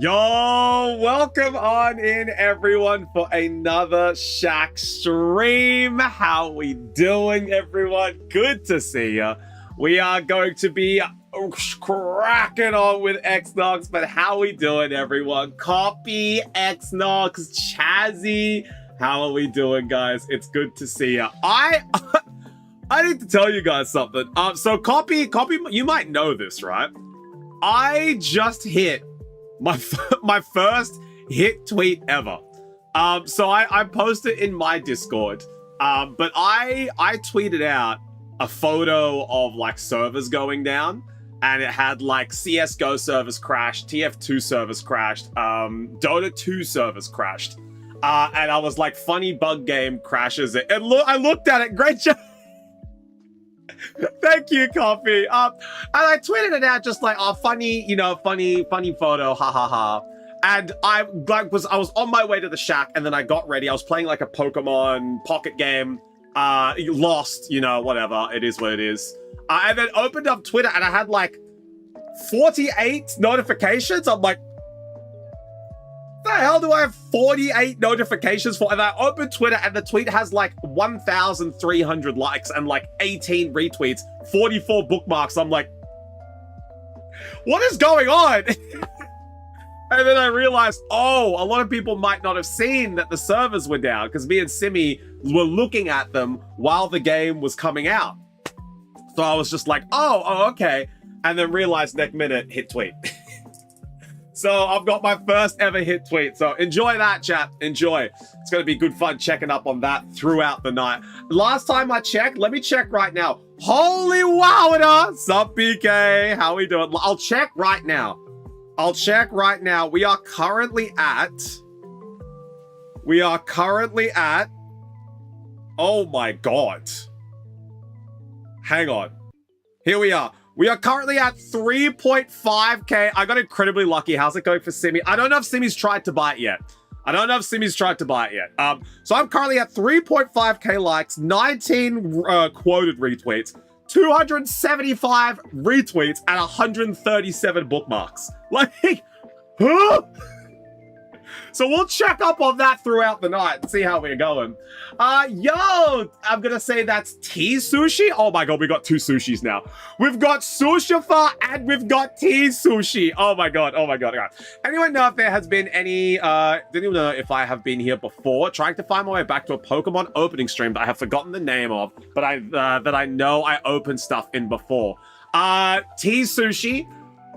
Yo, welcome on in everyone for another Shack stream. How we doing, everyone? Good to see ya. We are going to be cracking on with Xnox, but how we doing, everyone? Copy, Xnox, Chazzy. How are we doing, guys? It's good to see ya. I need to tell you guys something. So copy, you might know this, right? I just hit my first hit tweet ever. So I posted in my Discord, but I tweeted out a photo of like servers going down, and it had like CS:GO servers crashed, TF2 servers crashed, Dota 2 servers crashed, and I was like, funny bug game crashes it. And I looked at it, great job. Thank you, Coffee. And I tweeted it out just like, oh, funny, funny photo, ha ha ha. And I was on my way to the shack, and then I got ready. I was playing like a Pokemon pocket game, lost, whatever. It is what it is. And then opened up Twitter, and I had like 48 notifications. I'm like, the hell do I have 48 notifications for? And I opened Twitter, and the tweet has like 1,300 likes and like 18 retweets, 44 bookmarks. I'm like, what is going on? And then I realized, oh, a lot of people might not have seen that the servers were down because me and Simi were looking at them while the game was coming out. So I was just like, oh, okay. And then realized next minute, hit tweet. So I've got my first ever hit tweet. So enjoy that, chat. Enjoy. It's going to be good fun checking up on that throughout the night. Last time I checked, let me check right now. Holy wow, sup, BK? How we doing? I'll check right now. We are currently at... Oh my God. Hang on. Here we are. We are currently at 3.5k. I got incredibly lucky. How's it going for Simi? I don't know if Simi's tried to buy it yet. So I'm currently at 3.5k likes, 19 quoted retweets, 275 retweets, and 137 bookmarks. Like, huh? So we'll check up on that throughout the night and see how we're going. Yo, I'm gonna say that's tea sushi. Oh my God, we got two sushis now. We've got Sushifa and we've got tea sushi. Oh my God. Anyone know if there has been any, didn't even know if I have been here before, trying to find my way back to a Pokemon opening stream that I have forgotten the name of, but that I know I opened stuff in before. Tea sushi,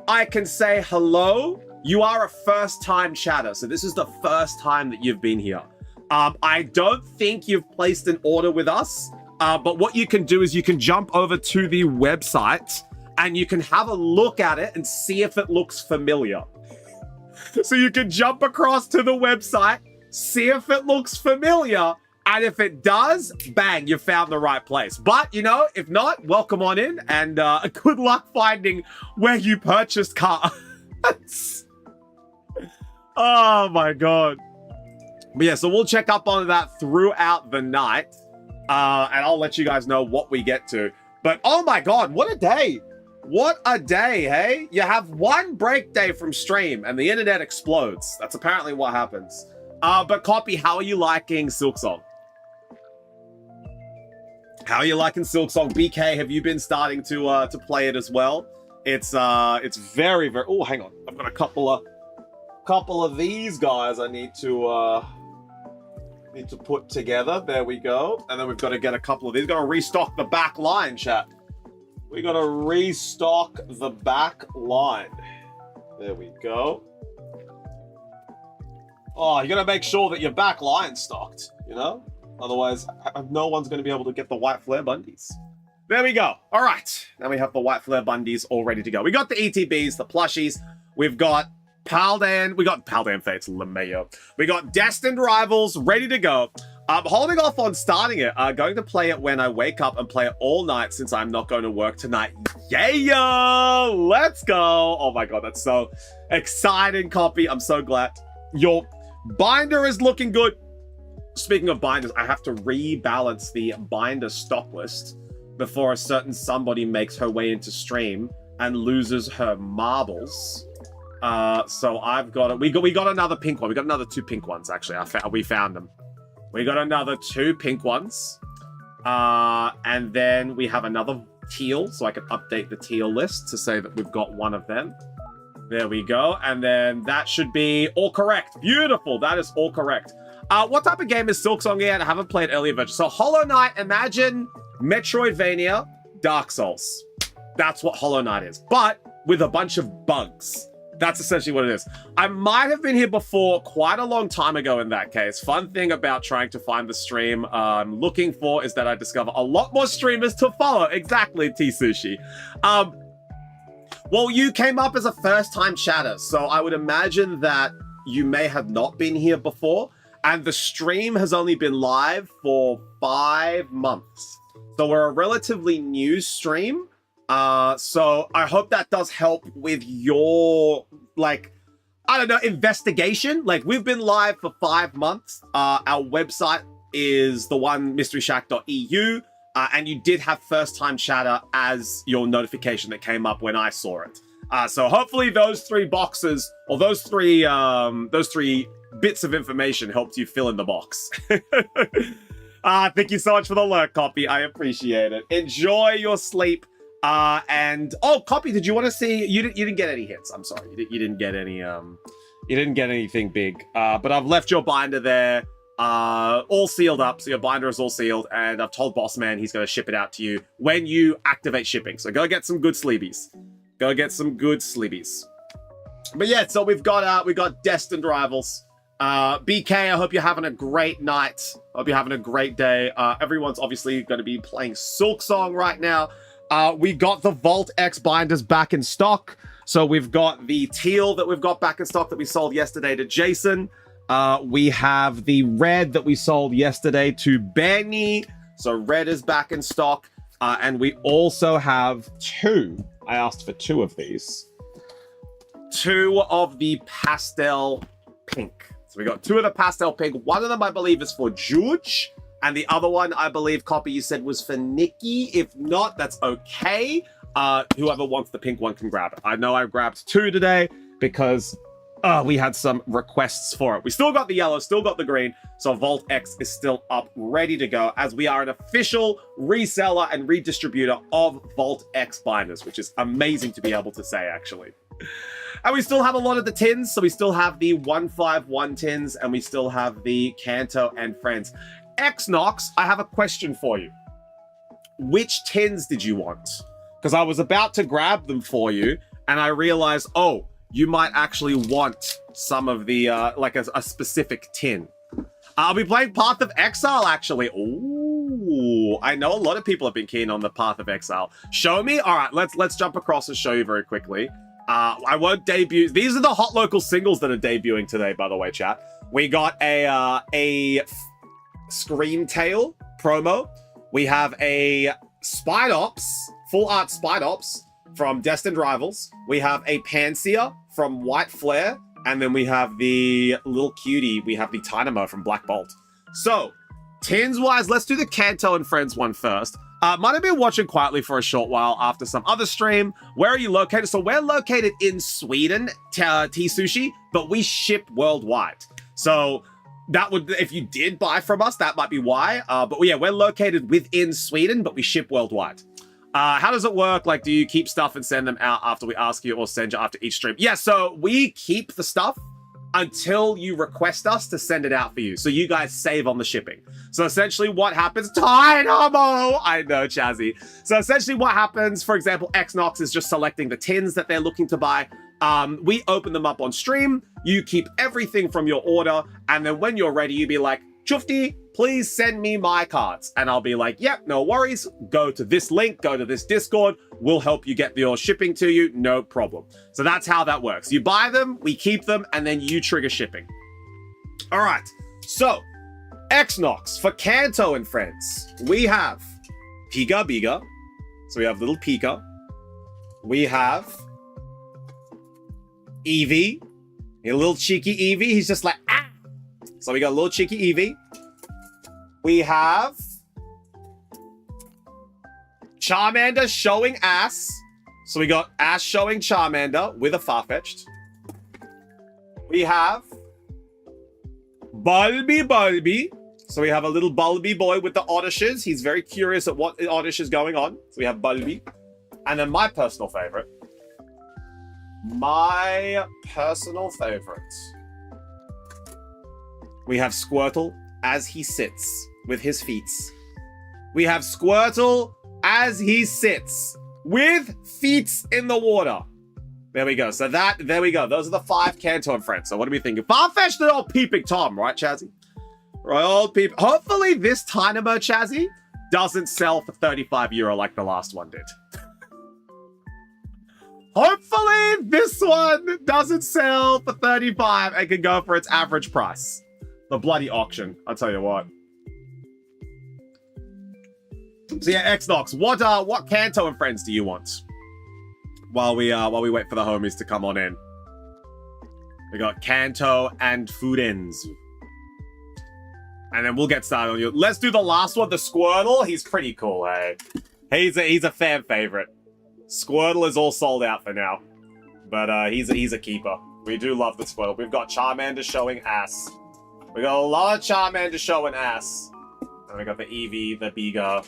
I can say hello. You are a first-time chatter, so this is the first time that you've been here. I don't think you've placed an order with us, but what you can do is you can jump over to the website and you can have a look at it and see if it looks familiar. So you can jump across to the website, see if it looks familiar, and if it does, bang, you found the right place. But, if not, welcome on in, and good luck finding where you purchased cards. Oh my God. But yeah, so we'll check up on that throughout the night. And I'll let you guys know what we get to. But oh my God, what a day. What a day, hey? You have one break day from stream and the internet explodes. That's apparently what happens. But Copy, how are you liking Silksong? BK, have you been starting to play it as well? It's very, very... Oh, hang on. I've got a couple of these guys I need to put together. There we go. And then we've got to get a couple of these. Got to restock the back line, chat. We got to restock the back line. There we go. Oh, you got to make sure that your back line's stocked, Otherwise, no one's going to be able to get the white flare bundies. There we go. All right. Now we have the white flare bundies all ready to go. We got the ETBs, the plushies. We've got Paldan. We got Paldan Fates, LeMayo. We got Destined Rivals ready to go. I'm holding off on starting it. I'm going to play it when I wake up and play it all night since I'm not going to work tonight. Yeah, let's go. Oh my God, that's so exciting, Copy. I'm so glad. Your binder is looking good. Speaking of binders, I have to rebalance the binder stock list before a certain somebody makes her way into stream and loses her marbles. So I've got it. We got another pink one. We got another 2 pink ones, actually. We found them. We got another 2 pink ones. And then we have another teal, so I can update the teal list to say that we've got one of them. There we go. And then that should be all correct. Beautiful. That is all correct. What type of game is Silksong again? I haven't played earlier versions. So Hollow Knight, imagine Metroidvania, Dark Souls. That's what Hollow Knight is, but with a bunch of bugs. That's essentially what it is. I might have been here before quite a long time ago in that case. Fun thing about trying to find the stream I'm looking for is that I discover a lot more streamers to follow. Exactly, T-Sushi. Well, you came up as a first-time chatter, so I would imagine that you may have not been here before, and the stream has only been live for 5 months. So we're a relatively new stream. So I hope that does help with your, like, I don't know, investigation. Like, we've been live for 5 months. Our website is the one, MysteryShackEU. And you did have first-time chatter as your notification that came up when I saw it. So hopefully those 3 boxes, or those three bits of information helped you fill in the box. Thank you so much for the lurk, Copy. I appreciate it. Enjoy your sleep. Oh, Copy, did you want to see? You didn't get any hits. I'm sorry, you didn't get any. You didn't get anything big. But I've left your binder there. All sealed up, so your binder is all sealed, and I've told Boss Man he's going to ship it out to you when you activate shipping. So go get some good sleebies. Go get some good sleebies. But yeah, so we got Destined Rivals. BK, I hope you're having a great night. Hope you're having a great day. Everyone's obviously going to be playing Silksong right now. We got the Vault X binders back in stock. So we've got the teal that we've got back in stock that we sold yesterday to Jason. We have the red that we sold yesterday to Benny. So red is back in stock. And we also have 2. I asked for 2 of these. 2 of the pastel pink. So we got 2 of the pastel pink. One of them, I believe, is for George. And the other one, I believe, Copy, you said was for Nikki. If not, that's okay. Whoever wants the pink one can grab it. I know I grabbed 2 today because we had some requests for it. We still got the yellow, still got the green. So Vault X is still up, ready to go, as we are an official reseller and redistributor of Vault X binders, which is amazing to be able to say, actually. And we still have a lot of the tins. So we still have the 151 tins, and we still have the Kanto and Friends. Xnox, I have a question for you. Which tins did you want? Because I was about to grab them for you, and I realized, oh, you might actually want some of the, like a specific tin. I'll be playing Path of Exile, actually. Ooh, I know a lot of people have been keen on the Path of Exile. Show me? All right, let's jump across and show you very quickly. I won't debut. These are the hot local singles that are debuting today, by the way, chat. We got a Screamtail promo. We have a Spide Ops, full art Spide Ops from Destined Rivals. We have a Panseer from White Flare. And then we have the little cutie. We have the Dynamo from Black Bolt. So, tins-wise, let's do the Kanto and Friends one first. Might have been watching quietly for a short while after some other stream. Where are you located? So we're located in Sweden, T-Sushi, but we ship worldwide. So that would, if you did buy from us, that might be why. But yeah, we're located within Sweden, but we ship worldwide. How does it work? Like, do you keep stuff and send them out after we ask you, or send you after each stream? Yeah, so we keep the stuff until you request us to send it out for you. So you guys save on the shipping. So essentially what happens, Dynamo! I know, Chazzy. So essentially what happens, for example, Xnox is just selecting the tins that they're looking to buy. We open them up on stream. You keep everything from your order. And then when you're ready, you be like, Chufti, please send me my cards. And I'll be like, yep, no worries. Go to this link, go to this Discord. We'll help you get your shipping to you. No problem. So that's how that works. You buy them, we keep them, and then you trigger shipping. All right. So Xnox for Kanto and Friends. We have Pika Biga. So we have little Pika. We have Eevee. A little cheeky Eevee. He's just like, ah. So we got a little cheeky Eevee. We have Charmander showing ass. So we got ass showing Charmander with a Farfetch'd. We have Bulby. So we have a little Bulby boy with the oddises. He's very curious at what oddish is going on. So we have Bulby. And then my personal favorite. We have Squirtle as he sits with his feet. We have Squirtle as he sits with feet in the water. There we go. So there we go. Those are the 5 Kanto and friends. So what are we thinking? Farfetch'd and old Peeping Tom, right, Chazzy? Right, old Peep. Hopefully this Dynamo Chazzy doesn't sell for €35 like the last one did. Hopefully this one doesn't sell for 35 and can go for its average price. The bloody auction, I'll tell you what. So yeah, Xnox, what Kanto and friends do you want? While we wait for the homies to come on in. We got Kanto and Fudens. And then we'll get started on you. Let's do the last one, the Squirtle. He's pretty cool, hey. He's a fan favorite. Squirtle is all sold out for now. But he's a keeper. We do love the Squirtle. We've got Charmander showing ass. We got a lot of Charmander showing ass. And we got the Eevee, the Biga.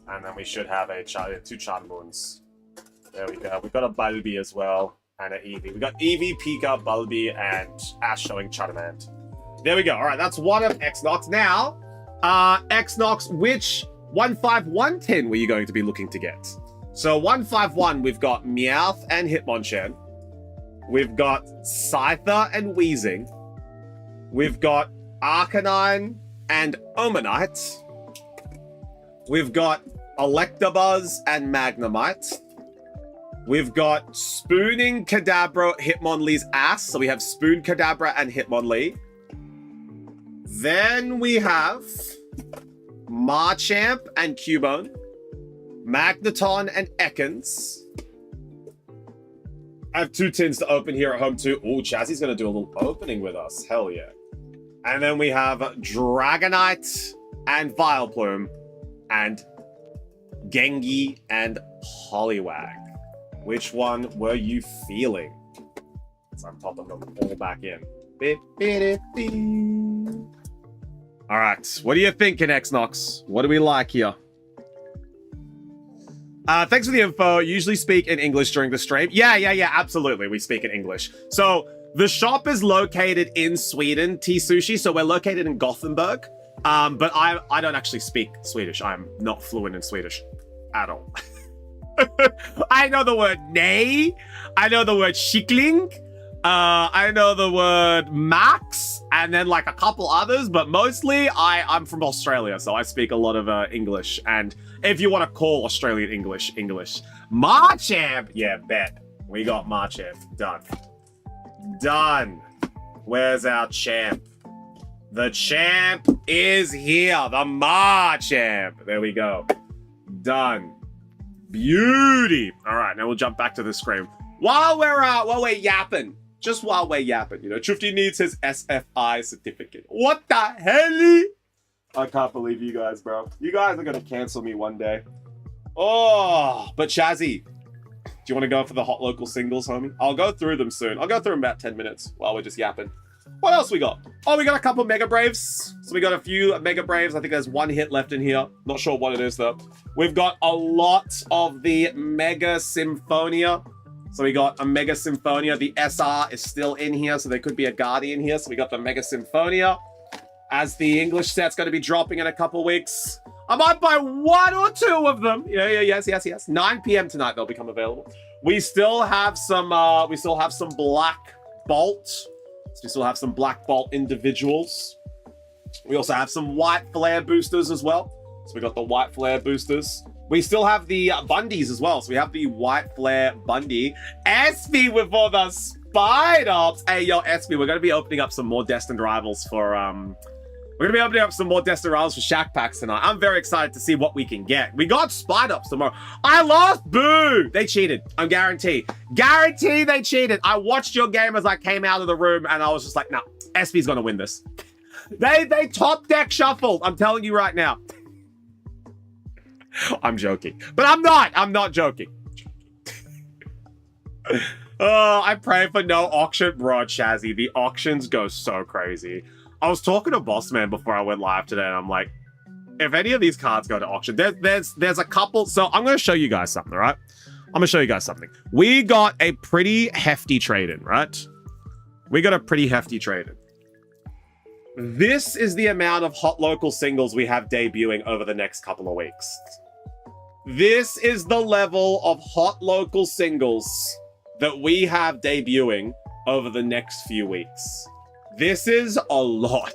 And then we should have 2 Charmoons. There we go. We've got a Bulby as well. And an Eevee. We got Eevee, Pika, Bulby, and Ash showing Charmander. There we go. All right, that's one of Xnox. Now, Xnox, which 15110 were you going to be looking to get? So 151, we've got Meowth and Hitmonchan. We've got Scyther and Weezing. We've got Arcanine and Omanite. We've got Electabuzz and Magnemite. We've got Spooning Kadabra, Hitmonlee's ass. So we have Spoon Kadabra and Hitmonlee. Then we have Machamp and Cubone. Magneton and Ekans. I have 2 tins to open here at home too. Ooh, Chazzy's going to do a little opening with us. Hell yeah. And then we have Dragonite and Vileplume and Gengi and Poliwag. Which one were you feeling? So I'm popping them all back in. All right. What are you thinking, Xnox? What do we like here? Thanks for the info. Usually speak in English during the stream. Yeah, absolutely. We speak in English. So the shop is located in Sweden, T-Sushi. So we're located in Gothenburg. But I don't actually speak Swedish. I'm not fluent in Swedish at all. I know the word nej. I know the word skickling. I know the word max. And then like a couple others. But mostly I'm from Australia. So I speak a lot of English. And if you want to call Australian English. Machamp. Yeah, bet. We got Machamp. Done. Where's our champ? The champ is here. The Machamp. There we go. Done. Beauty. All right, now we'll jump back to the screen. While we're yapping, just while we're yapping, you know, Trufty needs his SFI certificate. What the hell? I can't believe you guys, bro. You guys are gonna cancel me one day. Oh, but Chazzy, do you want to go for the hot local singles, homie? I'll go through them soon. I'll go through them about 10 minutes while we're just yapping. What else we got? Oh, we got a couple Mega Braves. So we got a few Mega Braves. I think there's one hit left in here. Not sure what it is, though. We've got a lot of the Mega Symphonia. So we got a Mega Symphonia. The SR is still in here, so there could be a Guardian here. So we got the Mega Symphonia. As the English set's going to be dropping in a couple weeks. I might buy 1 or 2 of them. Yes. 9 p.m. tonight they'll become available. We still have some Black Bolt. So we still have some Black Bolt individuals. We also have some White Flare boosters as well. So we got the White Flare boosters. We still have the Bundies as well. So we have the White Flare Bundy. SP with all the Spidops. Hey, yo, SP, we're going to be opening up some more Destined Rivals for, Shack Packs tonight. I'm very excited to see what we can get. We got Spidops tomorrow. I lost! Boo! They cheated. I'm guaranteed. Guarantee they cheated. I watched your game as I came out of the room and I was just like, nah, SP's gonna win this. They top deck shuffled. I'm telling you right now. I'm joking. But I'm not joking. I pray for no auction. Bro, Chazzy, the auctions go so crazy. I was talking to Bossman before I went live today, and I'm like, if any of these cards go to auction, there's a couple. So I'm going to show you guys something, right? I'm going to show you guys something. We got a pretty hefty trade-in, right? We got a pretty hefty trade-in. This is the amount of hot local singles we have debuting over the next couple of weeks. This is the level of hot local singles that we have debuting over the next few weeks. This is a lot.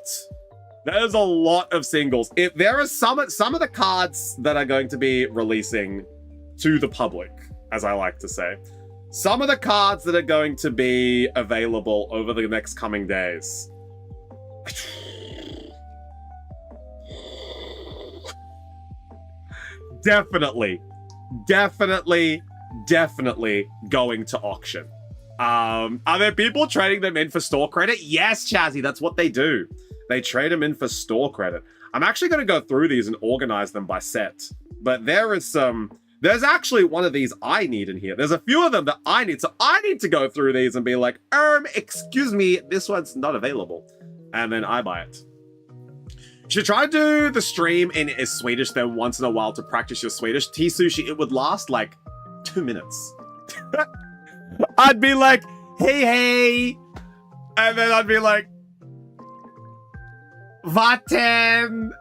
There's a lot of singles. If there are some of the cards that are going to be releasing to the public, as I like to say. Some of the cards that are going to be available over the next coming days. Definitely going to auction. Are there people trading them in for store credit? Yes, Chazzy, that's what they do. They trade them in for store credit. I'm actually going to go through these and organize them by set. But there's actually one of these I need in here. There's a few of them that I need. So I need to go through these and be like, excuse me, this one's not available. And then I buy it. You should try to do the stream in Swedish then once in a while to practice your Swedish. T-Sushi, it would last like 2 minutes. I'd be like, hey. And then I'd be like, vatten,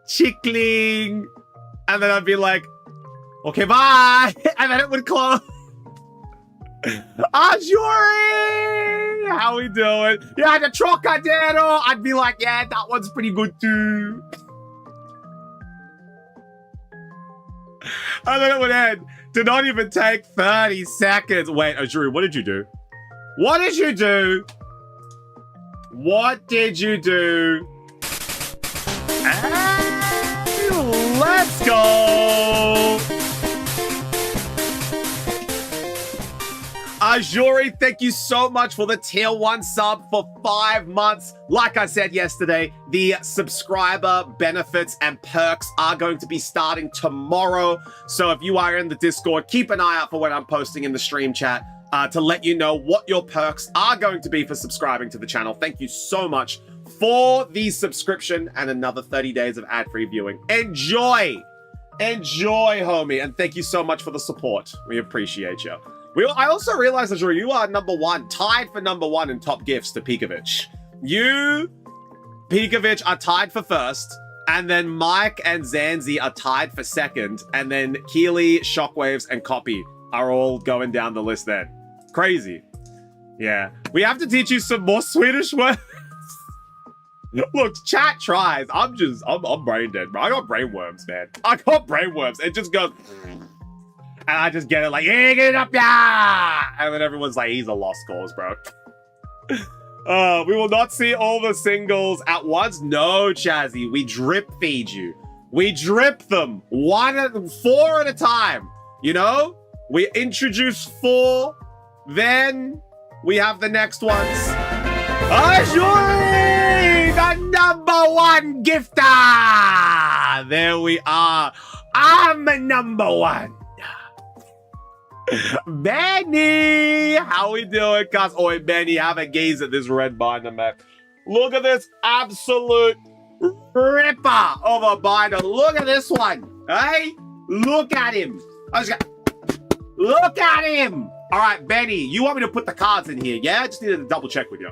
chickling. And then I'd be like, okay, bye. And then it would close. Ajuri! How we doing? Yeah, the Trocadero. I'd be like, yeah, that one's pretty good too. And then it would end. Did not even take 30 seconds. Wait, Ajuri, what did you do? What did you do? What did you do? And let's go! Ajuri, thank you so much for the tier 1 sub for 5 months. Like I said yesterday, the subscriber benefits and perks are going to be starting tomorrow. So if you are in the Discord, keep an eye out for when I'm posting in the stream chat to let you know what your perks are going to be for subscribing to the channel. Thank you so much for the subscription and another 30 days of ad-free viewing. Enjoy, homie. And thank you so much for the support. We appreciate you. I also realized that you are #1, tied for #1 in top gifts to Pikovic. You, Pikovic, are tied for first, and then Mike and Zanzi are tied for second, and then Keely, Shockwaves, and Copy are all going down the list then. Crazy. Yeah. We have to teach you some more Swedish words. Look, chat tries. I'm brain dead, bro. I got brainworms, man. I got brainworms. It just goes... And I just get it like, yeah, get it up, yeah! And then everyone's like, he's a lost cause, bro. We will not see all the singles at once. No, Chazzy, we drip feed you. We drip them 4 at a time. You know? We introduce 4, then we have the next ones. Ajuri, the #1 gifter! There we are. I'm #1. Benny, how we doing, cuz? Oi, Benny, have a gaze at this red binder, man. Look at this absolute ripper of a binder. Look at this one, hey? Look at him. Look at him. All right, Benny, you want me to put the cards in here, yeah? Just needed to double check with you.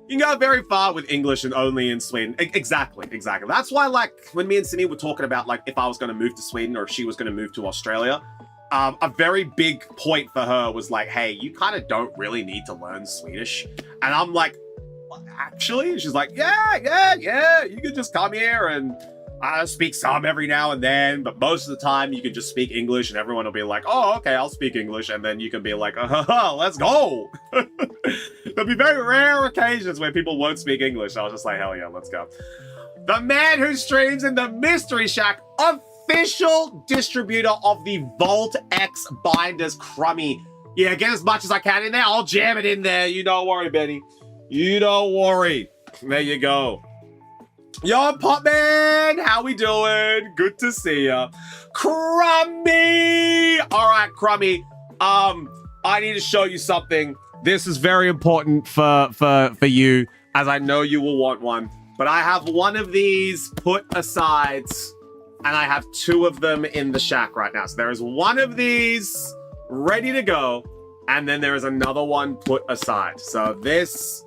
You can go very far with English and only in Sweden. Exactly. That's why, like, when me and Simi were talking about, like, if I was going to move to Sweden or if she was going to move to Australia, a very big point for her was like, hey, you kind of don't really need to learn Swedish. And I'm like, well, actually? And she's like, yeah, you can just come here and I speak some every now and then, but most of the time you can just speak English and everyone will be like, oh, okay, I'll speak English. And then you can be like, let's go. There'll be very rare occasions where people won't speak English. I was just like, hell yeah, let's go. The man who streams in the Mystery Shack official distributor of the Vault X binders, Crummy. Yeah, get as much as I can in there. I'll jam it in there. You don't worry, Benny. You don't worry. There you go. Yo, Popman, how we doing? Good to see ya. Crummy! All right, Crummy. I need to show you something. This is very important for you, as I know you will want one. But I have one of these put aside, and I have 2 of them in the shack right now. So there is one of these ready to go, and then there is another one put aside. So this,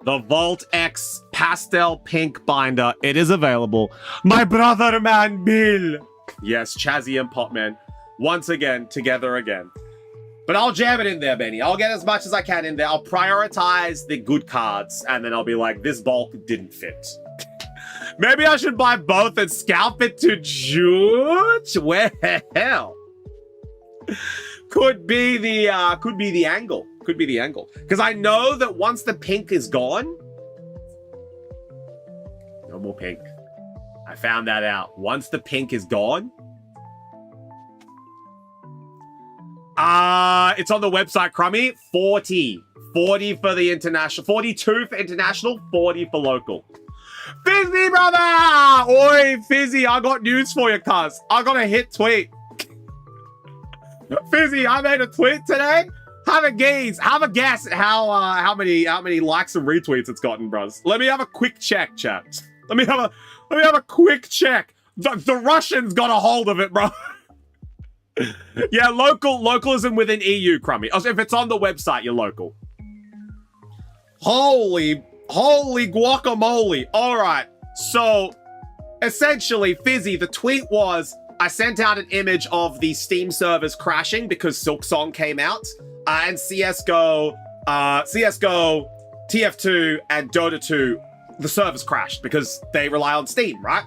the Vault X pastel pink binder, it is available. My brother man Bill. Yes, Chazzy and Popman, once again, together again. But I'll jam it in there, Benny. I'll get as much as I can in there. I'll prioritize the good cards, and then I'll be like, this bulk didn't fit. Maybe I should buy both and scalp it to Juge? Well, could be the angle. Could be the angle. Because I know that once the pink is gone, no more pink. I found that out. Once the pink is gone, it's on the website, Crummy. 40 for the international, 42 for international, 40 for local. Fizzy, brother! Oi, Fizzy, I got news for you, cuz. I got a hit tweet. Fizzy, I made a tweet today. Have a gaze. Have a guess at how many likes and retweets it's gotten, bros. Let me have a quick check, chat. Let me have a quick check. The Russians got a hold of it, bro. Yeah, localism within EU, Crummy. If it's on the website, you're local. Holy guacamole. All right. So, essentially, Fizzy, the tweet was, I sent out an image of the Steam servers crashing because Silksong came out, and CSGO, TF2, and Dota 2, the servers crashed because they rely on Steam, right?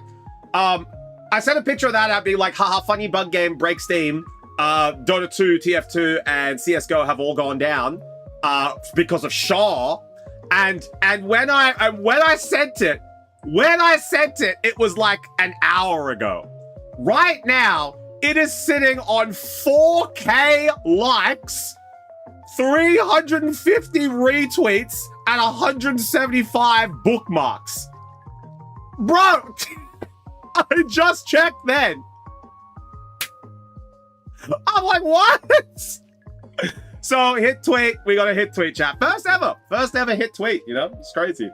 I sent a picture of that out being like, haha, funny bug game, break Steam. Dota 2, TF2, and CSGO have all gone down because of Shaw. And when I sent it, it was like an hour ago. Right now, it is sitting on 4K likes, 350 retweets, and 175 bookmarks. Bro, I just checked then. I'm like, what? So, hit tweet. We got a hit tweet, chat. First ever hit tweet, you know? It's crazy.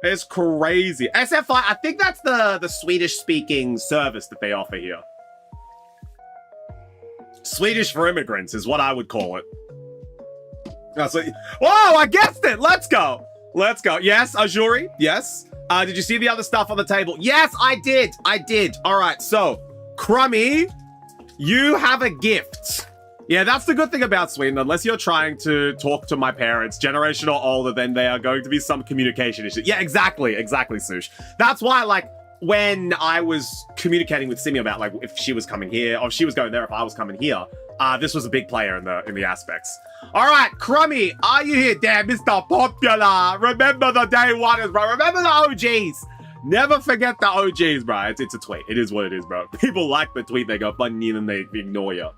It's crazy. SFI, I think that's the Swedish-speaking service that they offer here. Swedish for immigrants is what I would call it. Whoa, I guessed it! Let's go! Yes, Azuri, yes. Did you see the other stuff on the table? Yes, I did. All right, so, Crummy, you have a gift. Yeah, that's the good thing about Sweden. Unless you're trying to talk to my parents, generation or older, then they are going to be some communication issue. Yeah, exactly, Sush. That's why, like, when I was communicating with Simi about, like, if she was coming here, or if she was going there, if I was coming here, this was a big player in the aspects. All right, Crummy, are you here? Damn, Mr. Popular. Remember the day oneers, bro. Remember the OGs. Never forget the OGs, bro. It's a tweet. It is what it is, bro. People like the tweet. They go funny, and then they ignore you.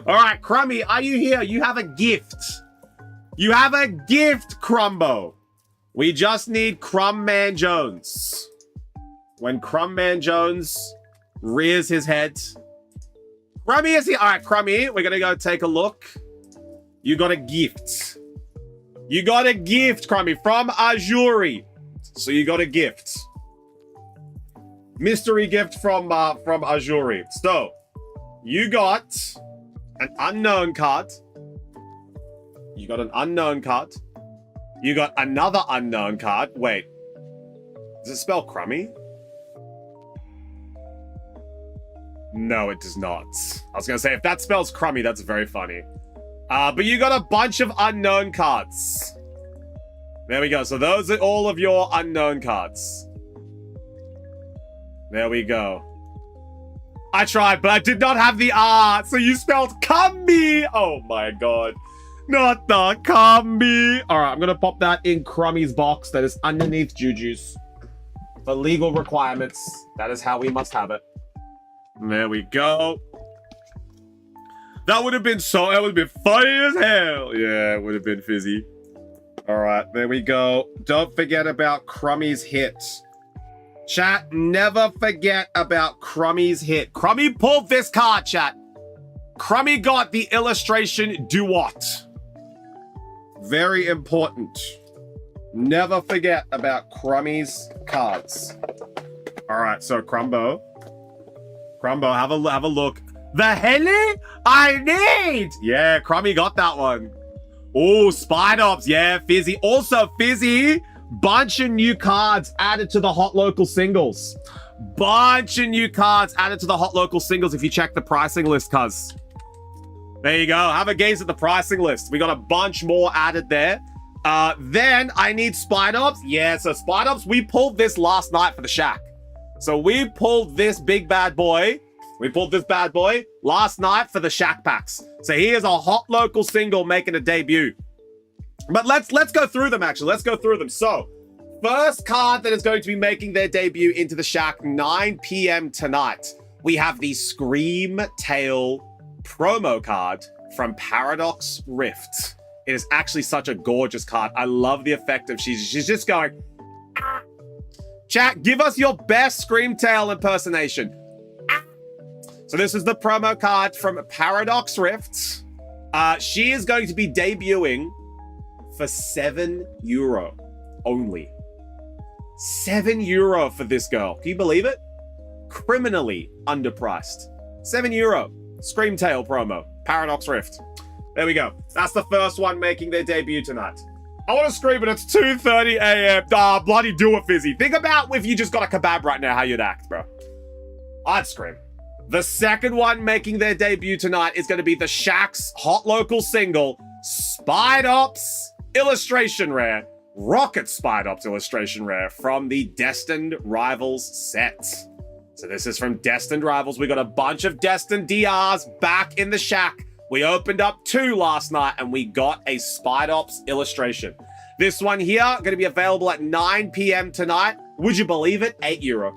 All right, Crummy, are you here? You have a gift. You have a gift, Crumbo. We just need Crumbman Jones. When Crumbman Jones rears his head. Crummy is here. All right, Crummy, we're going to go take a look. You got a gift. You got a gift, Crummy, from Azuri. So you got a gift. Mystery gift from Azuri. So, you got an unknown card. You got an unknown card. You got another unknown card. Wait. Does it spell Crummy? No, it does not. I was going to say, if that spells Crummy, that's very funny. But you got a bunch of unknown cards. There we go. So those are all of your unknown cards. There we go. I tried, but I did not have the R. So you spelled Cumby. Oh my god. Not the Cumby. All right, I'm going to pop that in Crummy's box that is underneath Juju's. For legal requirements, that is how we must have it. There we go. That would have been funny as hell. Yeah, it would have been fizzy. All right, there we go. Don't forget about Crummy's hit. Chat, never forget about Crummy's hit. Crummy pulled this card, chat. Crummy got the illustration Duot. Very important. Never forget about Crummy's cards. All right, so Crumbo, have a look. The heli I need. Yeah, Crummy got that one. Oh, Spidops. Yeah, Fizzy. Also, Fizzy, bunch of new cards added to the hot local singles. Bunch of new cards added to the hot local singles if you check the pricing list, cuz. There you go. Have a gaze at the pricing list. We got a bunch more added there. Then I need Spidops. Yeah, so Spidops, we pulled this last night for the Shack. So we pulled this big bad boy. We pulled this bad boy last night for the Shack packs. So he is a hot local single making a debut. But let's go through them, actually. Let's go through them. So, first card that is going to be making their debut into the Shack, 9 p.m. tonight. We have the Scream Tail promo card from Paradox Rift. It is actually such a gorgeous card. I love the effect of she's just going. Chat, give us your best Scream Tail impersonation. So this is the promo card from Paradox Rift. She is going to be debuting for €7 only. €7 for this girl. Can you believe it? Criminally underpriced. €7. Scream Tail promo. Paradox Rift. There we go. That's the first one making their debut tonight. I want to scream, but it's 2:30 a.m. Ah, bloody do it, Fizzy. Think about if you just got a kebab right now, how you'd act, bro. I'd scream. The second one making their debut tonight is going to be the Shack's hot local single, Spidops Illustration Rare. Rocket Spidops Illustration Rare from the Destined Rivals set. So this is from Destined Rivals. We got a bunch of Destined DRs back in the Shack. We opened up 2 last night and we got a Spidops illustration. This one here, going to be available at 9 p.m. tonight. Would you believe it? €8.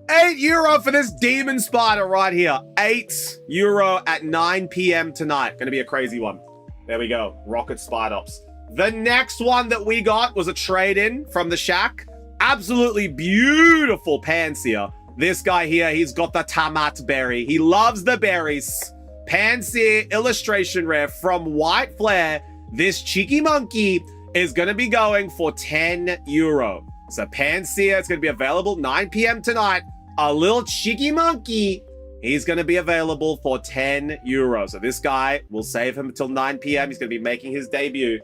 €8 for this Demon Spider right here. €8 at 9 p.m. tonight. Going to be a crazy one. There we go. Rocket Spidops. The next one that we got was a trade-in from the Shack. Absolutely beautiful Panseer. This guy here, he's got the Tamat berry. He loves the berries. Panseer illustration rare from White Flare. This cheeky monkey is going to be going for €10. So Panseer is going to be available 9 p.m. tonight. A little cheeky monkey. He's going to be available for €10. So this guy, we'll save him until 9 p.m. He's going to be making his debut.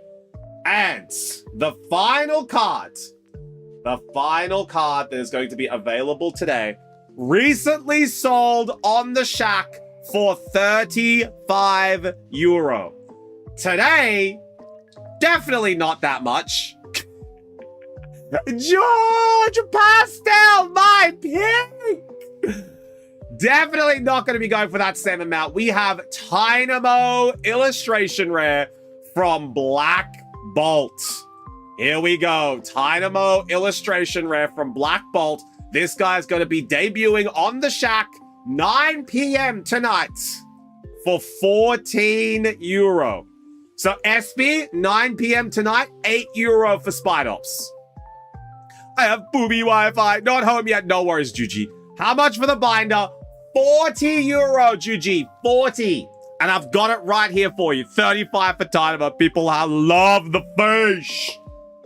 And the final card that is going to be available today, recently sold on the Shack for €35. Today, definitely not that much. George Pastel, my pink! Definitely not going to be going for that same amount. We have Dynamo Illustration Rare from Black Bolt. Here we go. Dynamo Illustration Rare from Black Bolt. This guy's going to be debuting on the Shack 9 p.m. tonight for €14. So SB, 9 p.m. tonight, €8 for Spidops. I have booby Wi-Fi. Not home yet. No worries, Juji. How much for the binder? €40, Juji. 40. And I've got it right here for you. 35 for Dynamo. People love the fish.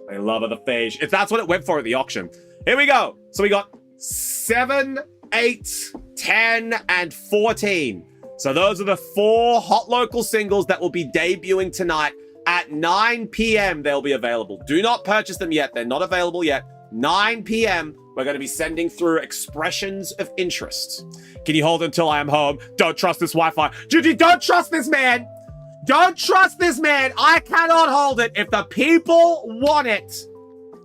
They love the fish. If that's what it went for at the auction. Here we go. So we got 7, 8, 10, and 14. So those are the 4 hot local singles that will be debuting tonight at 9 p.m. They'll be available. Do not purchase them yet. They're not available yet. 9 p.m. We're going to be sending through expressions of interest. Can you hold until I am home? Don't trust this Wi-Fi. Judy, don't trust this man. Don't trust this man. I cannot hold it. If the people want it,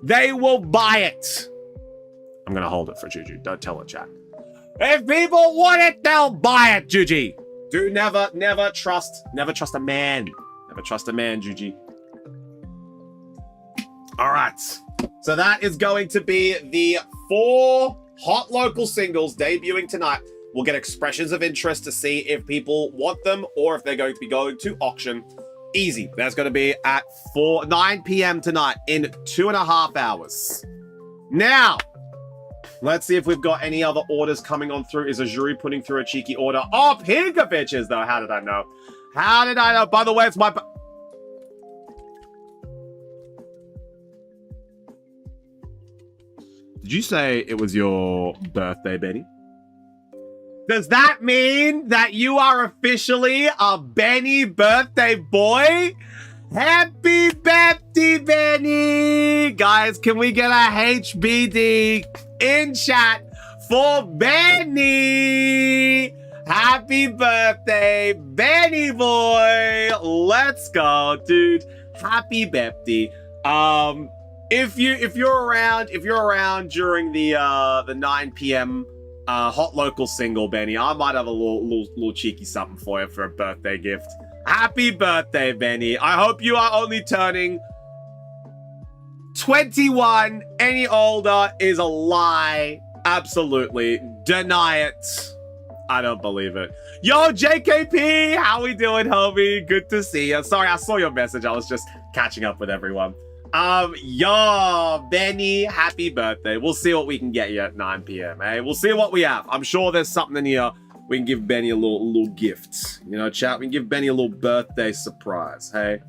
they will buy it. I'm going to hold it for Juju. Don't tell it, chat. If people want it, they'll buy it, Juji. Do never trust a man. Never trust a man, Juji. All right. So that is going to be the 4 hot local singles debuting tonight. We'll get expressions of interest to see if people want them or if they're going to be going to auction. Easy. That's going to be at 9 p.m. tonight in 2.5 hours. Now, Let's see if we've got any other orders coming on through. Is Azuri putting through a cheeky order? Oh, Pinkoviches, though. How did I know? How did I know? By the way, it's my... Did you say it was your birthday, Benny? Does that mean that you are officially a Benny birthday boy? Happy birthday, Benny! Guys, can we get a HBD in chat for Benny? Happy birthday, Benny boy! Let's go, dude. Happy birthday. If you're around during the 9 p.m. Hot local single, Benny, I might have a little cheeky something for you for a birthday gift. Happy birthday, Benny. I hope you are only turning 21. Any older is a lie. Absolutely. Deny it. I don't believe it. Yo, JKP, how we doing, homie? Good to see you. Sorry, I saw your message. I was just catching up with everyone. Yo, Benny, happy birthday. We'll see what we can get you at 9 p.m. Hey, we'll see what we have. I'm sure there's something in here. We can give Benny a little gift. You know, chat. We can give Benny a little birthday surprise. Hey,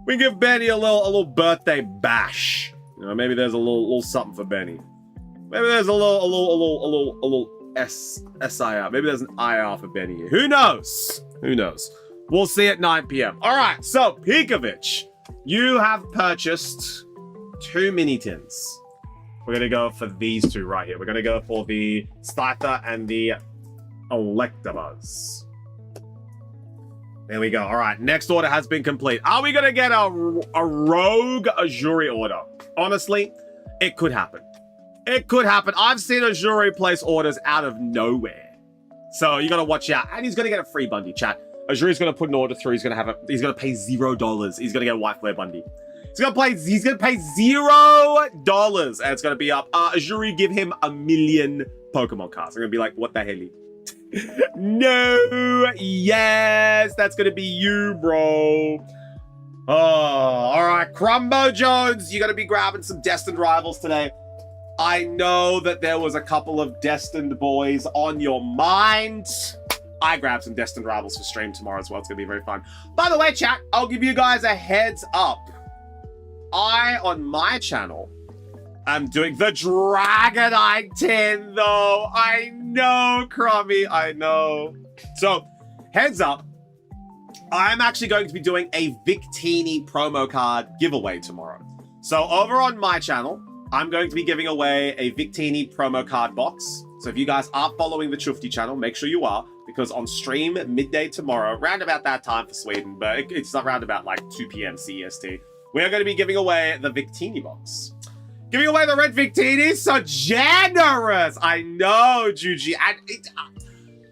we can give Benny a little birthday bash. You know, maybe there's a little something for Benny. Maybe there's a little SIR. Maybe there's an IR for Benny here. Who knows? Who knows? We'll see at 9 p.m. All right. So, Pinkovich, you have purchased 2 mini tins. We're gonna go for these two right here. We're gonna go for the Scyther and the Electabuzz. There we go. All right, next order has been complete. Are we gonna get a rogue Azuri order? Honestly, it could happen. It could happen. I've seen Azuri place orders out of nowhere, so you gotta watch out. And he's gonna get a free Bundy, chat. Azuri's gonna put an order through. He's gonna pay $0. He's gonna get a white flare Bundy. He's gonna pay $0, and it's gonna be up. Azuri, give him 1 million Pokemon cards. I'm gonna be like, what the hell? No, yes, that's gonna be you, bro. Oh, all right, Crumbo Jones, you're gonna be grabbing some Destined rivals today. I know that there was a couple of Destined boys on your mind. I grabbed some Destined rivals for stream tomorrow as well. It's gonna be very fun. By the way, chat, I'll give you guys a heads up. On my channel, I'm doing the Dragonite 10, though. I know, Crummy, I know. So, heads up, I'm actually going to be doing a Victini promo card giveaway tomorrow. So, over on my channel, I'm going to be giving away a Victini promo card box. So, if you guys are following the Chufty channel, make sure you are, because on stream midday tomorrow, around about that time for Sweden, but it's around about like 2 p.m. CEST, we are going to be giving away the Victini box. Giving away the red Victini, so generous. I know, Juji. And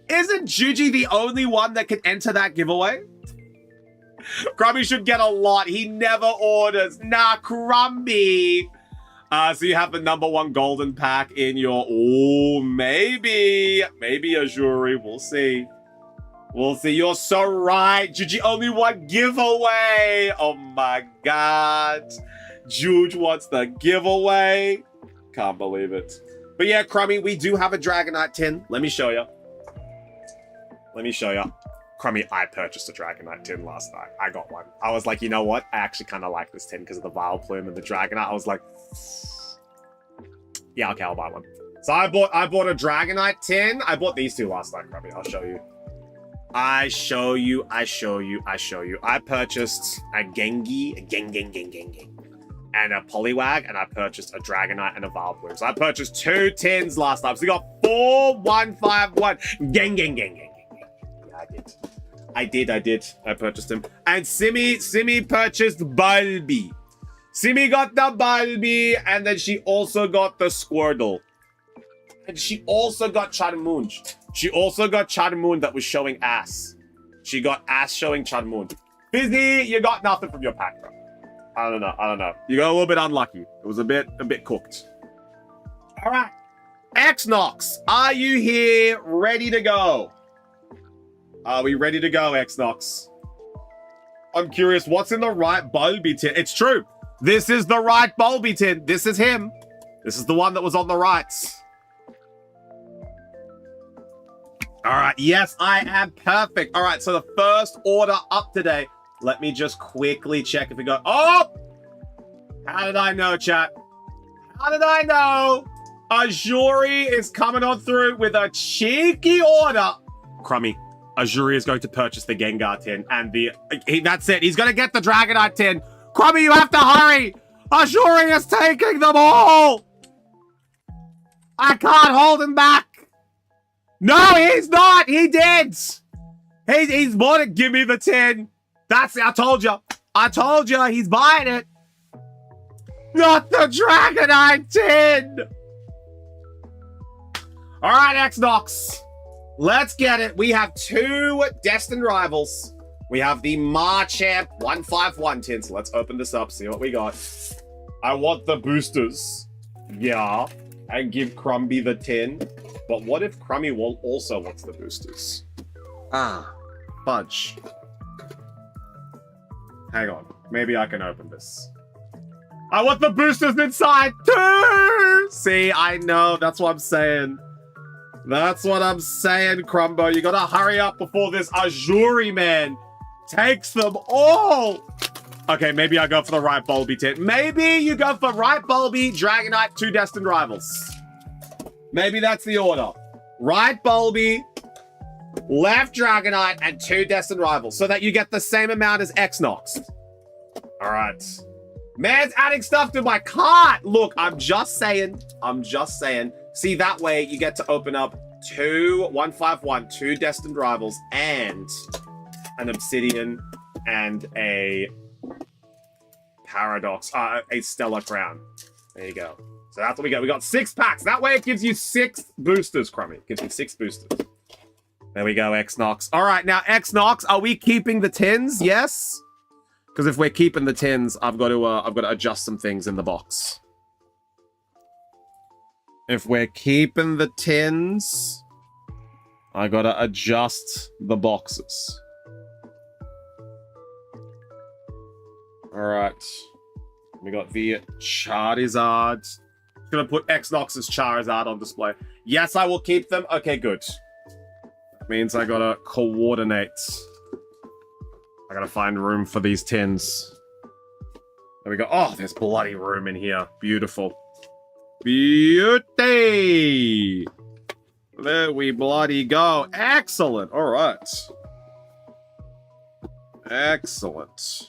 isn't Juji the only one that can enter that giveaway? Crumby should get a lot. He never orders. Nah, Crumby. So you have the #1 golden pack in your... Oh, maybe Azuri. We'll see. We'll see. You're so right. Juji only one giveaway. Oh, my God. Juge wants the giveaway. Can't believe it. But yeah, Crummy, we do have a Dragonite tin. Let me show you. Crummy, I purchased a Dragonite tin last night. I got one. I was like, you know what? I actually kind of like this tin because of the Vileplume and the Dragonite. I was like, yeah, okay, I'll buy one. So I bought a Dragonite tin. I bought these two last night, Crummy. I'll show you. I purchased a Gengi, and a Poliwag, and I purchased a Dragonite and a Vileplume. So I purchased 2 tins last time. So we got 4, 1, 5, 1. Gang. Yeah, I did. I purchased him. And Simi purchased Bulby. Simi got the Bulby, and then she also got the Squirtle. And she also got Charmoon. She also got Charmoon that was showing ass. She got ass showing Charmoon. Busy, you got nothing from your pack, bro. I don't know. You got a little bit unlucky. It was a bit cooked. All right. Xnox, are you here ready to go? Are we ready to go, Xnox? I'm curious, what's in the right Bulby tin? It's true. This is the right Bulby tin. This is him. This is the one that was on the right. All right, yes, I am perfect. All right, so the first order up today. Let me just quickly check if we got... Oh! How did I know, chat? How did I know? Ajuri is coming on through with a cheeky order. Crummy. Ajuri is going to purchase the Gengar tin and that's it. He's going to get the Dragonite tin. Crummy, you have to hurry. Ajuri is taking them all. I can't hold him back. No, he's not. He did. He's bought it. Give me the tin. That's it. I told you. I told you. He's buying it. Not the Dragonite tin. All right, Xnox. Let's get it. We have 2 Destined rivals. We have the Marchamp 151 tin. So let's open this up, see what we got. I want the boosters. Yeah. And give Crumby the tin. But what if Crummy also wants the boosters? Ah, fudge. Hang on. Maybe I can open this. I want the boosters inside too! See, I know. That's what I'm saying. That's what I'm saying, Crumbo. You gotta hurry up before this Ajuri man takes them all. Okay, maybe I go for the right Bulby tin. Maybe you go for right Bulby, Dragonite, 2 Destined rivals. Maybe that's the order. Right Bulby, left Dragonite, and 2 Destined rivals, so that you get the same amount as Xnox. All right. Man's adding stuff to my cart. Look, I'm just saying. I'm just saying. See, that way you get to open up 2 151, 2 Destined rivals, and an Obsidian and a Paradox, a Stellar Crown. There you go. So that's what we got. We got 6 packs. That way it gives you 6 boosters, Crummy. It gives you 6 boosters. There we go, Xnox. All right, now Xnox, are we keeping the tins? Yes. Because if we're keeping the tins, I've got to adjust some things in the box. If we're keeping the tins, I got to adjust the boxes. All right. We got the Charizard. Gonna put Xnox's Charizard on display. Yes, I will keep them. Okay, good. That means I gotta coordinate. I gotta find room for these tins. There we go. Oh, there's bloody room in here. Beautiful. Beauty! There we bloody go. Excellent. All right. Excellent.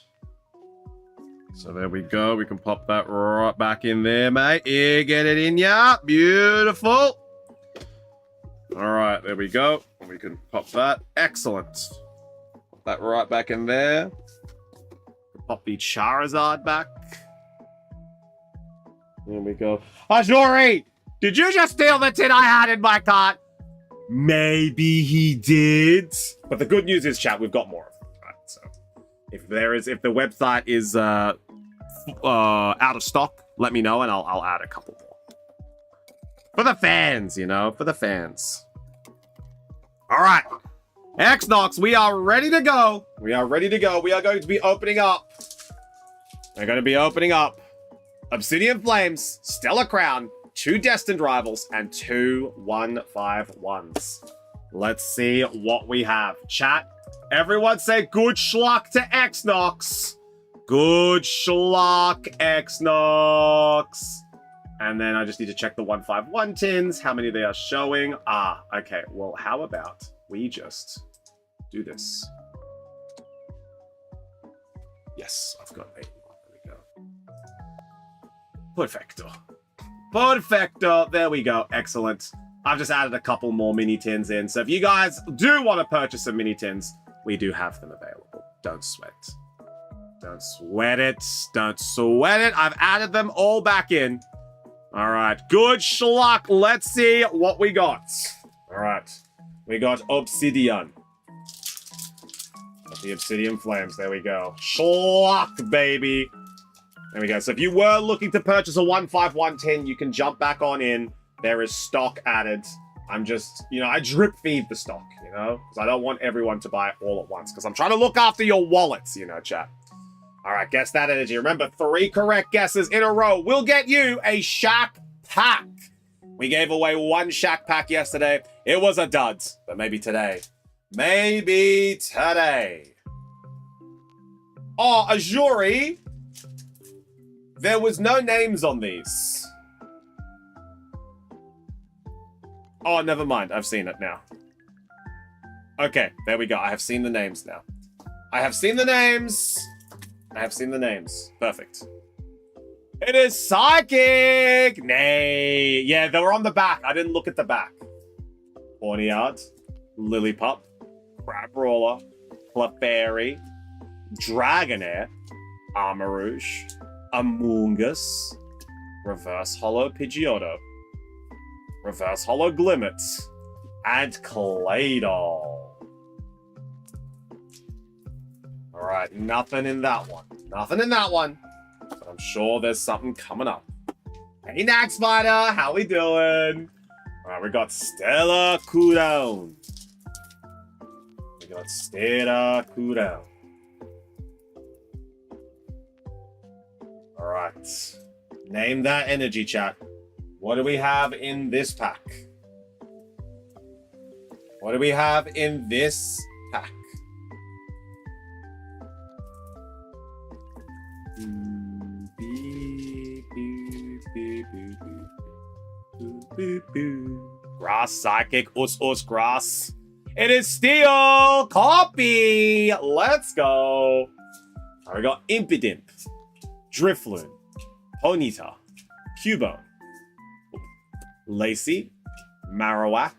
So there we go. We can pop that right back in there, mate. Yeah, get it in ya. Beautiful. All right, there we go. We can pop that. Excellent. Pop that right back in there. Pop the Charizard back. There we go. Ajuri! Did you just steal the tin I had in my cart? Maybe he did. But the good news is, chat, we've got more of them, right? So if the website is out of stock, let me know and I'll add a couple more. For the fans, you know, for the fans. All right. Xnox, we are ready to go. We are ready to go. We are going to be opening up. We're going to be opening up Obsidian Flames, Stellar Crown, 2 Destined Rivals, and 2 151s. Let's see what we have. Chat, everyone say good schluck to Xnox. Good schluck, Xnox. And then I just need to check the 151 tins, how many they are showing. Ah, okay. Well, how about we just do this? Yes, I've got 8. There we go. Perfecto. Perfecto. There we go. Excellent. I've just added a couple more mini tins in. So if you guys do want to purchase some mini tins, we do have them available. Don't sweat. Don't sweat it. Don't sweat it. I've added them all back in. All right. Good schluck. Let's see what we got. All right. We got Obsidian. Got the Obsidian Flames. There we go. Schluck, baby. There we go. So if you were looking to purchase a 151 tin, you can jump back on in. There is stock added. I'm just, you know, I drip feed the stock, you know, because I don't want everyone to buy it all at once because I'm trying to look after your wallets, you know, chat. All right, guess that energy. Remember, 3 correct guesses in a row will get you a Shack Pack. We gave away 1 Shack Pack yesterday. It was a dud, but maybe today. Maybe today. Oh, Azuri. There was no names on these. Oh, never mind. I've seen it now. Okay, there we go. I have seen the names now. I have seen the names. I have seen the names. Perfect. It is Psychic! Nay. Yeah, they were on the back. I didn't look at the back. Hornyard, Lillipup, Crab Brawler, Clefairy, Dragonair, Armarouge, Amoongus, Reverse Hollow Pidgeotto, Reverse Hollow Glimmet, and Claydol. Alright, nothing in that one. Nothing in that one. But I'm sure there's something coming up. Hey, Nag Spider, how we doing? Alright, we got Stella Cooldown. We got Stella Cooldown. Alright. Name that energy, chat. What do we have in this pack? What do we have in this pack? Grass Psychic, us, grass. It is Steel Copy. Let's go. Right, we got Impidimp, Drifloon, Ponyta, Cubone, Lacey, Marowak,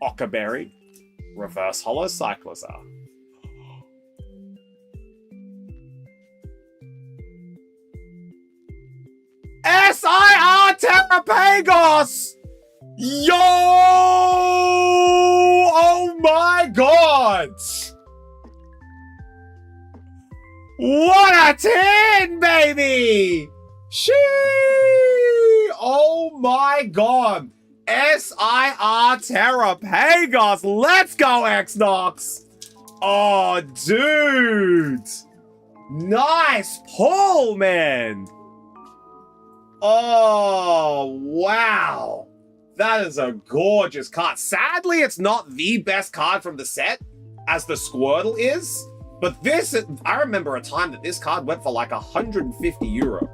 Ockerberry, Reverse Hollow Cyclozar. SIR Terrapagos! Yo! Oh my god! What a 10, baby! Shee! Oh my god! SIR Terrapagos! Let's go, Xnox! Oh, dude! Nice pull, man! Oh, wow. That is a gorgeous card. Sadly, it's not the best card from the set, as the Squirtle is. But this, I remember a time that this card went for like 150 euro.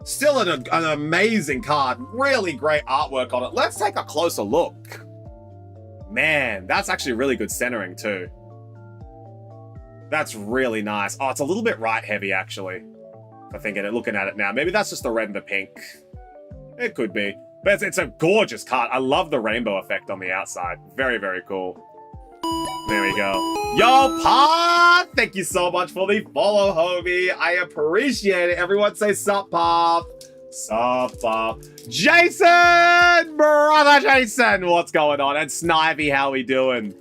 Still an amazing card. Really great artwork on it. Let's take a closer look. Man, that's actually really good centering too. That's really nice. Oh, it's a little bit right heavy, actually. I think looking at it now. Maybe that's just the red and the pink. It could be. But it's a gorgeous card. I love the rainbow effect on the outside. Very, very cool. There we go. Yo, Pa! Thank you so much for the follow, homie. I appreciate it. Everyone say sup, Pa. Sup, Pa. Jason! Brother Jason! What's going on? And Snivy, how we doing?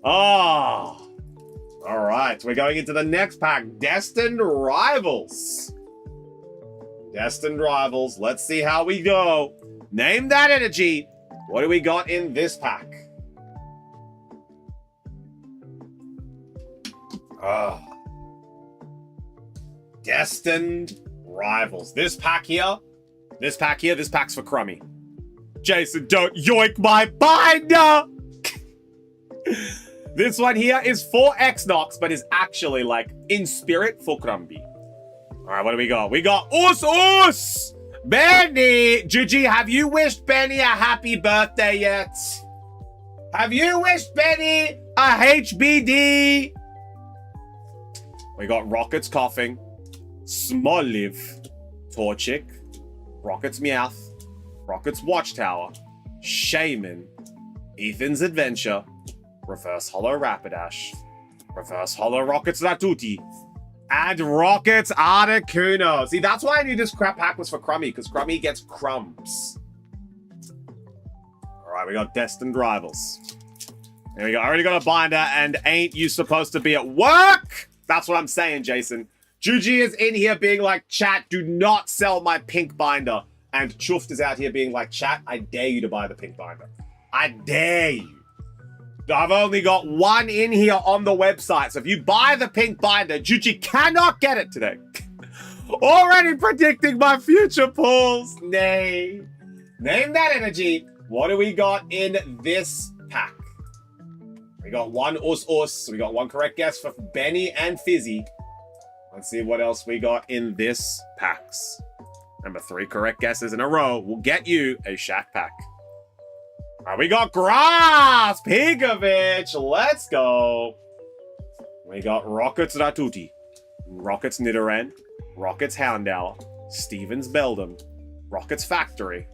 Oh. All right. We're going into the next pack. Destined Rivals. Destined Rivals. Let's see how we go. Name that energy. What do we got in this pack? Destined Rivals. This pack's for Crummy. Jason, don't yoink my binder! This one here is for Xnox, but is actually like in spirit for Crumby. All right, what do we got? We got Us! Benny! Gigi, have you wished Benny a happy birthday yet? Have you wished Benny a HBD? We got Rocket's Coughing, Smoliv, Torchic, Rocket's Meowth, Rocket's Watchtower, Shaman, Ethan's Adventure, Reverse Hollow Rapidash, Reverse Hollow Rocket's Ratuti, and Rocket's Articuno. See, that's why I knew this crap pack was for Crummy, because Crummy gets crumbs. All right, we got Destined Rivals. There we go. I already got a binder, and ain't you supposed to be at work? That's what I'm saying, Jason. Juji is in here being like, chat, do not sell my pink binder. And Chuft is out here being like, chat, I dare you to buy the pink binder. I dare you. I've only got one in here on the website. So if you buy the pink binder, Juji cannot get it today. Already predicting my future pulls. Nay. Name that energy. What do we got in this pack? We got one us. We got one correct guess for Benny and Fizzy. Let's see what else we got in this packs. Remember, 3 correct guesses in a row will get you a Shack pack. All right, we got Grass Pigovich. Let's go. We got Rockets Ratuti, Rockets Nidoran, Rockets Houndour, Stevens Beldum, Rockets Factory,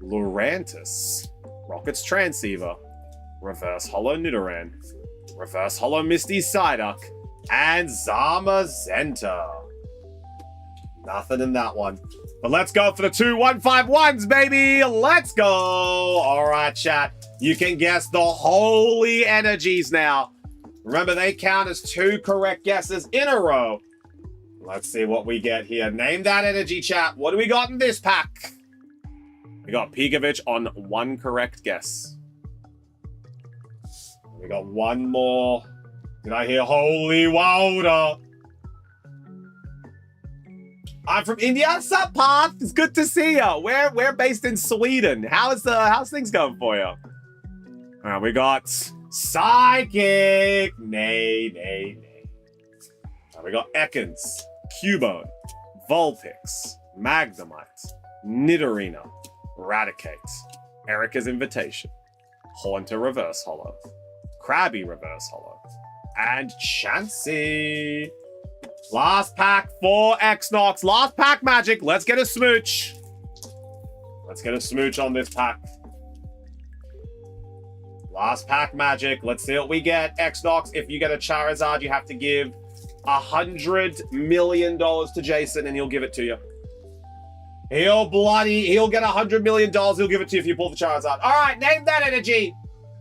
Lurantis, Rockets Transceiver, Reverse Hollow Nidoran, Reverse Hollow Misty Psyduck, and Zamazenta. Nothing in that one. But let's go for the 2 151s, baby. Let's go. All right, chat. You can guess the holy energies now. Remember, they count as 2 correct guesses in a row. Let's see what we get here. Name that energy, chat. What do we got in this pack? We got Pigovich on 1 correct guess. We got 1 more. Did I hear Holy Water? I'm from India. What's up, Path? It's good to see you. We're based in Sweden. How's things going for you? All right, we got Psychic. Nay. All right, we got Ekans, Cubone, Vulpix, Magnemite, Nidorina, Raticate, Erica's Invitation, Haunter Reverse Hollow, Krabby Reverse Hollow, and Chansey. Last pack for Xnox. Last pack magic. Let's get a smooch. Let's get a smooch on this pack. Last pack magic. Let's see what we get. Xnox, if you get a Charizard, you have to give $100 million to Jason and he'll give it to you. He'll get $100 million. He'll give it to you if you pull the Charizard. All right, name that energy.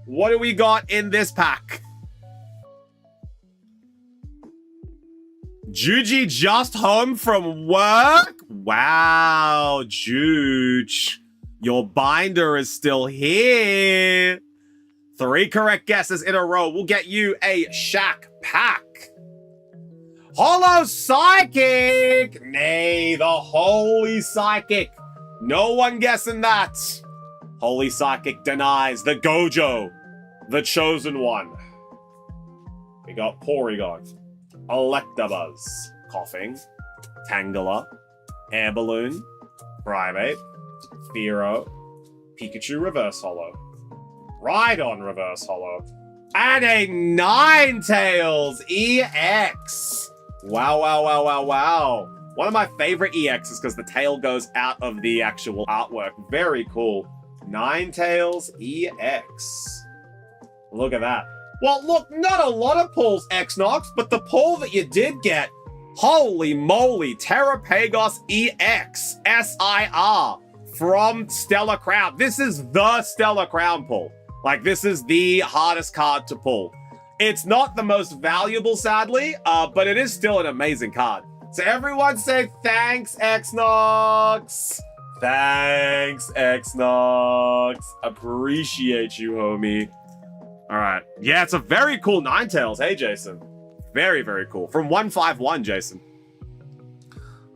What do we got in this pack? Juji just home from work? Wow, Juge. Your binder is still here. 3 correct guesses in a row will get you a Shack pack. Hollow Psychic! Nay, the Holy Psychic. No one guessing that. Holy Psychic denies the Gojo, the chosen one. We got Porygon, Electabuzz, Coughing, Tangela, Air Balloon, Primeape, Fearow, Pikachu Reverse Hollow, Rhydon Reverse Hollow, and a Ninetales EX. Wow. One of my favorite EXs because the tail goes out of the actual artwork. Very cool. Ninetales EX. Look at that. Well, look, not a lot of pulls, Xnox, but the pull that you did get, holy moly, Terrapagos EX SIR from Stellar Crown. This is the Stellar Crown pull. Like, this is the hardest card to pull. It's not the most valuable, sadly, but it is still an amazing card. So everyone say thanks, Xnox. Thanks, Xnox. Appreciate you, homie. All right. Yeah, it's a very cool Ninetales. Hey, Jason. Very, very cool. From 151, Jason.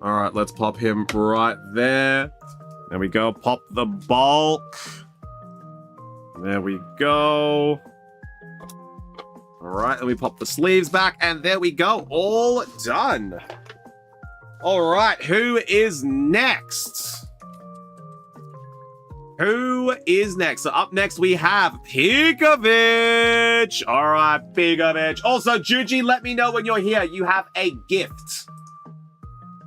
All right, let's pop him right there. There we go. Pop the bulk. There we go. All right, and we pop the sleeves back, and there we go. All done. All right, who is next? Who is next? So up next, we have Pigovich. All right, Pigovich. Also, Juji, let me know when you're here. You have a gift.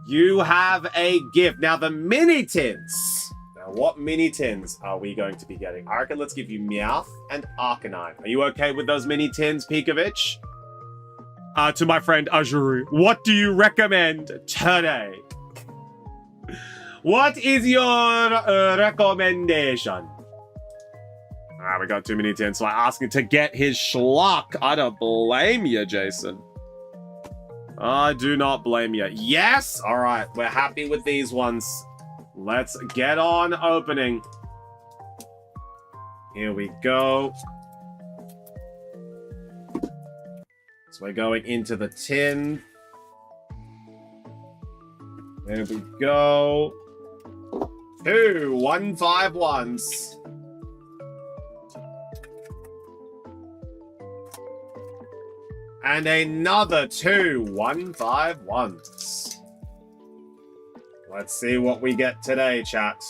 You have a gift. Now, the mini tins. Now, what mini tins are we going to be getting? I reckon let's give you Meowth and Arcanine. Are you okay with those mini tins, Pigovich? To my friend Ajuru, what do you recommend today? What is your recommendation? All right, we got too many tins, so I asked him to get his schlock. I don't blame you, Jason. I do not blame you. Yes! All right, we're happy with these ones. Let's get on opening. Here we go. So we're going into the tin. There we go. 2 151s. And another 2 151s. Let's see what we get today, chat.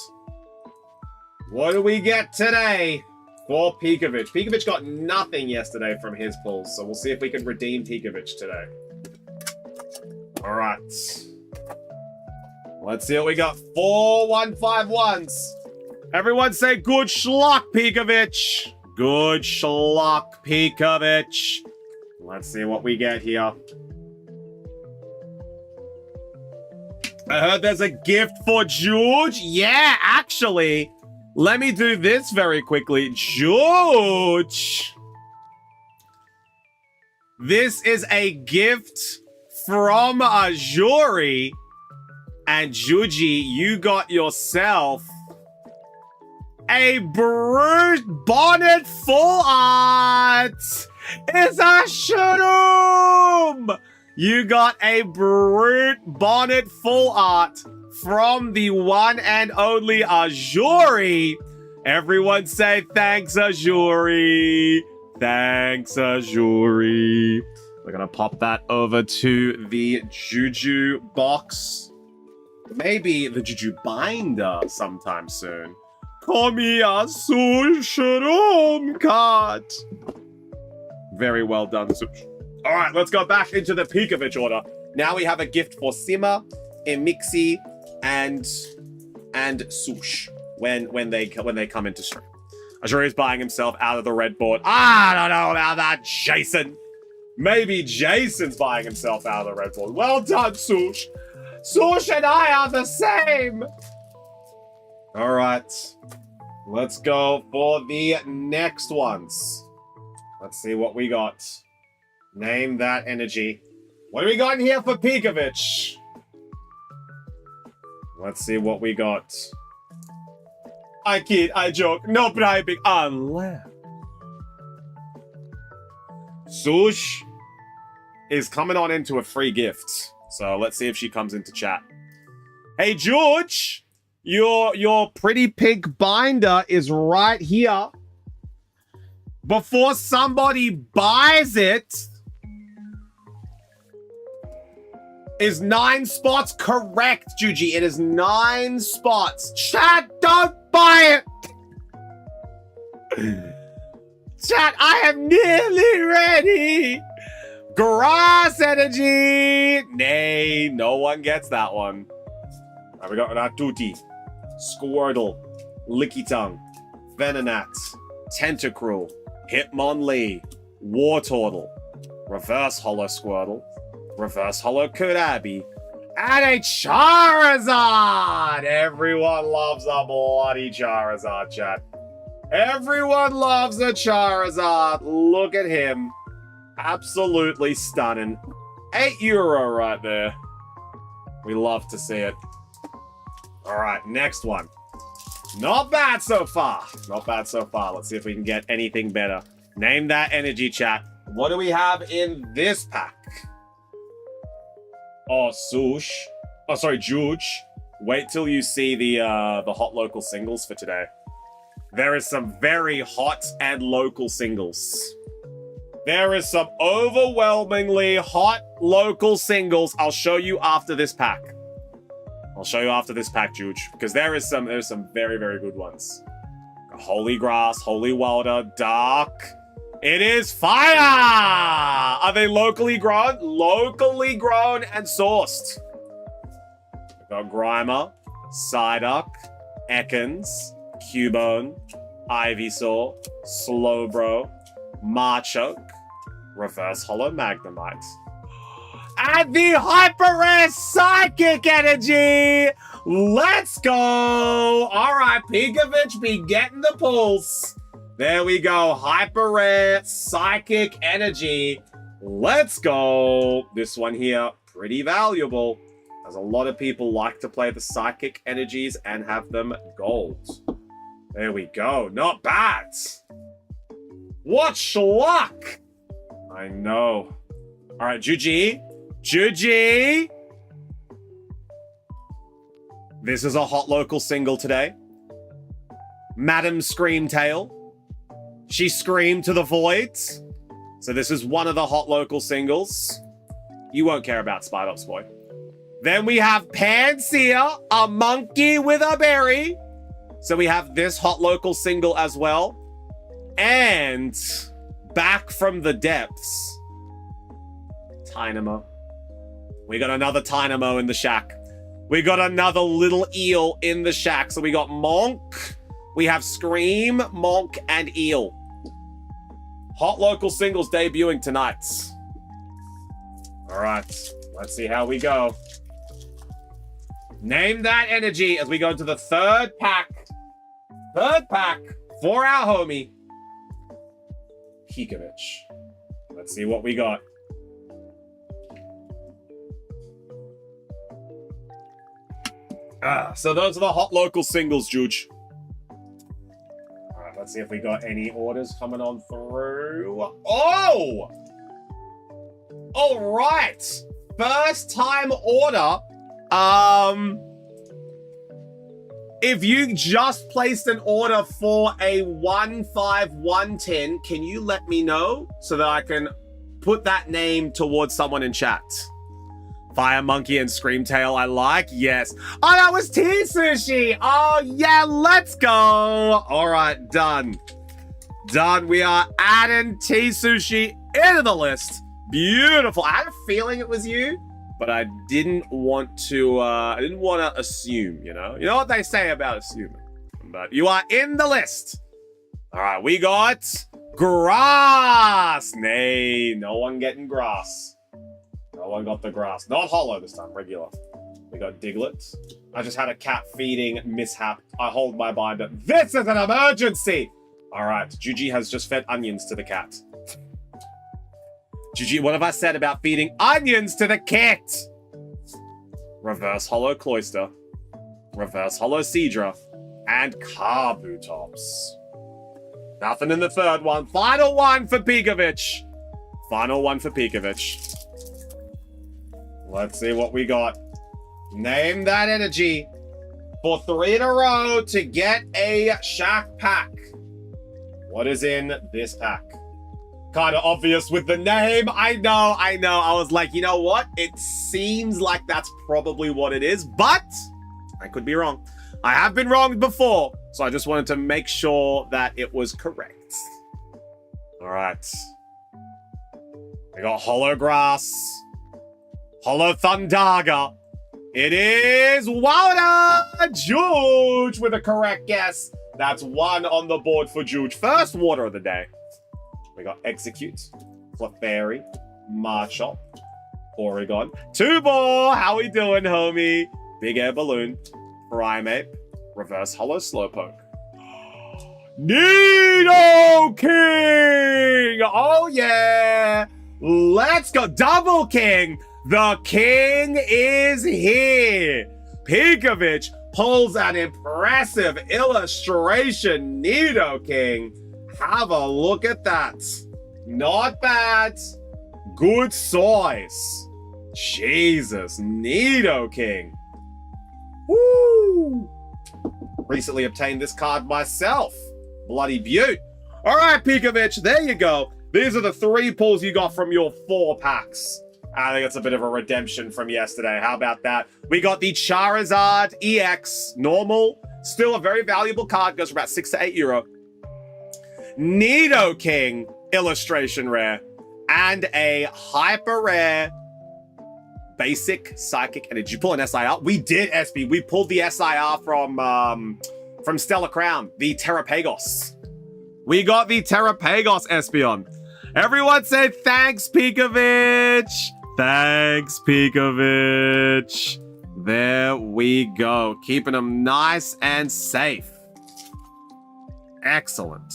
What do we get today for Pekovic? Pekovic got nothing yesterday from his pulls, so we'll see if we can redeem Pekovic today. All right. Let's see what we got. 4 151s. Everyone say good schluck, Pekovic. Good schluck, Pekovic. Let's see what we get here. I heard there's a gift for George. Yeah, actually. Let me do this very quickly. George. This is a gift from Ajuri. And Juji, you got yourself a Brute Bonnet Full Art. It's a shroom. You got a Brute Bonnet Full Art from the one and only Ajuri. Everyone say thanks, Ajuri. Thanks, Ajuri. We're going to pop that over to the Juju box. Maybe the Juju binder sometime soon. Komiya Shroom card. Very well done, Sush. All right, let's go back into the Pekovic order. Now we have a gift for Sima, Emixi, and Sush when they come into stream. Ajuri is buying himself out of the red board. I don't know about that, Jason. Maybe Jason's buying himself out of the red board. Well done, Sush. Sush and I are the same. All right. Let's go for the next ones. Let's see what we got. Name that energy. What do we got in here for Pekovic? Let's see what we got. I kid, I joke. No bribing unless Sush is coming on into a free gift. So let's see if she comes into chat. Hey, George, your pretty pink binder is right here. Before somebody buys it, is 9 spots correct, Juji? It is 9 spots. Chat, don't buy it. Chat, I am nearly ready. Grass energy. Nay, no one gets that one. Right, we got Ratuti, Squirtle, Lickitung, Venonat, Tentacruel, Hitmonlee, Wartortle, Reverse Hollow Squirtle, Reverse Hollow Kurabi, and a Charizard! Everyone loves a bloody Charizard, chat. Everyone loves a Charizard. Look at him. Absolutely stunning. €8 right there. We love to see it. All right, next one. Not bad so far. Not bad so far. Let's see if we can get anything better. Name that energy, chat. What do we have in this pack? Oh, Sush. Oh, sorry, Juge. Wait till you see the hot local singles for today. There is some very hot and local singles. There is some overwhelmingly hot local singles. I'll show you after this pack. I'll show you after this pack, Juge, because there's some very, very good ones. Holy Grass, Holy Welder, Dark. It is fire! Are they locally grown? Locally grown and sourced. We've got Grimer, Psyduck, Ekans, Cubone, Ivysaur, Slowbro, Machoke, Reverse Hollow Magnemite. And the Hyper Rare Psychic Energy! Let's go! Alright, Pekovic be getting the pulse. There we go. Hyper Rare Psychic Energy. Let's go. This one here, pretty valuable, as a lot of people like to play the Psychic Energies and have them gold. There we go. Not bad. What schluck! I know. All right, Juji. Juji! This is a hot local single today. Madam Screamtail. She screamed to the voids. So this is one of the hot local singles. You won't care about Spidops Boy. Then we have Panseer, a monkey with a berry. So we have this hot local single as well. And back from the depths, Tynamo. We got another Tynamo in the shack. We got another little eel in the shack. So we got Monk, we have Scream, Monk, and Eel. Hot local singles debuting tonight. All right, let's see how we go. Name that energy as we go to the third pack. Third pack for our homie, Pikovic. Let's see what we got. So those are the hot local singles, Juge. All right, let's see if we got any orders coming on through. Oh! All right. First time order. If you just placed an order for a 15110, can you let me know so that I can put that name towards someone in chat? Fire Monkey and Screamtail, I like. Yes. Oh, that was T-Sushi. Oh, yeah, let's go. All right, done. Done. We are adding T-Sushi into the list. Beautiful. I had a feeling it was you, but I didn't want to assume, you know? You know what they say about assuming. But you are in the list. All right, we got grass. Nay, no one getting grass. No one got the grass. Not hollow this time, regular. We got Diglett. I just had a cat feeding mishap. I hold my binder. This is an emergency! All right, Juji has just fed onions to the cat. Juji, what have I said about feeding onions to the cat? Reverse Hollow Cloister. Reverse Hollow Seadra. And Kabutops. Nothing in the third one. Final one for Pikovic. Final one for Pikovic. Let's see what we got. Name that energy for 3 in a row to get a Shack pack. What is in this pack? Kind of obvious with the name. I know. I was like, you know what? It seems like that's probably what it is, but I could be wrong. I have been wrong before, so I just wanted to make sure that it was correct. All right. We got Hollow Grass. Hollow Thundaga. It is Wilder Juge with a correct guess. That's 1 on the board for Juge. First water of the day. We got Execute, Clefairy, Marshall, Oregon, Tubor. How we doing, homie? Big Air Balloon, Primeape, Reverse Hollow Slowpoke. Nidoking! Oh, yeah. Let's go. Double King. The king is here. Pikovic pulls an impressive illustration. Nidoking. Have a look at that. Not bad. Good size. Jesus. Nidoking. Woo! Recently obtained this card myself. Bloody beaut. All right, Pikovic. There you go. These are the 3 pulls you got from your 4 packs. I think it's a bit of a redemption from yesterday. How about that? We got the Charizard EX normal. Still a very valuable card. Goes for about 6 to 8 euro. Nidoking illustration rare. And a hyper rare basic psychic energy. Did you pull an SIR? We did, SB. We pulled the SIR from Stellar Crown. The Terrapagos. We got the Terrapagos, Espeon. Everyone say thanks, Pikovic. Thanks, Pikovic. There we go. Keeping them nice and safe. Excellent.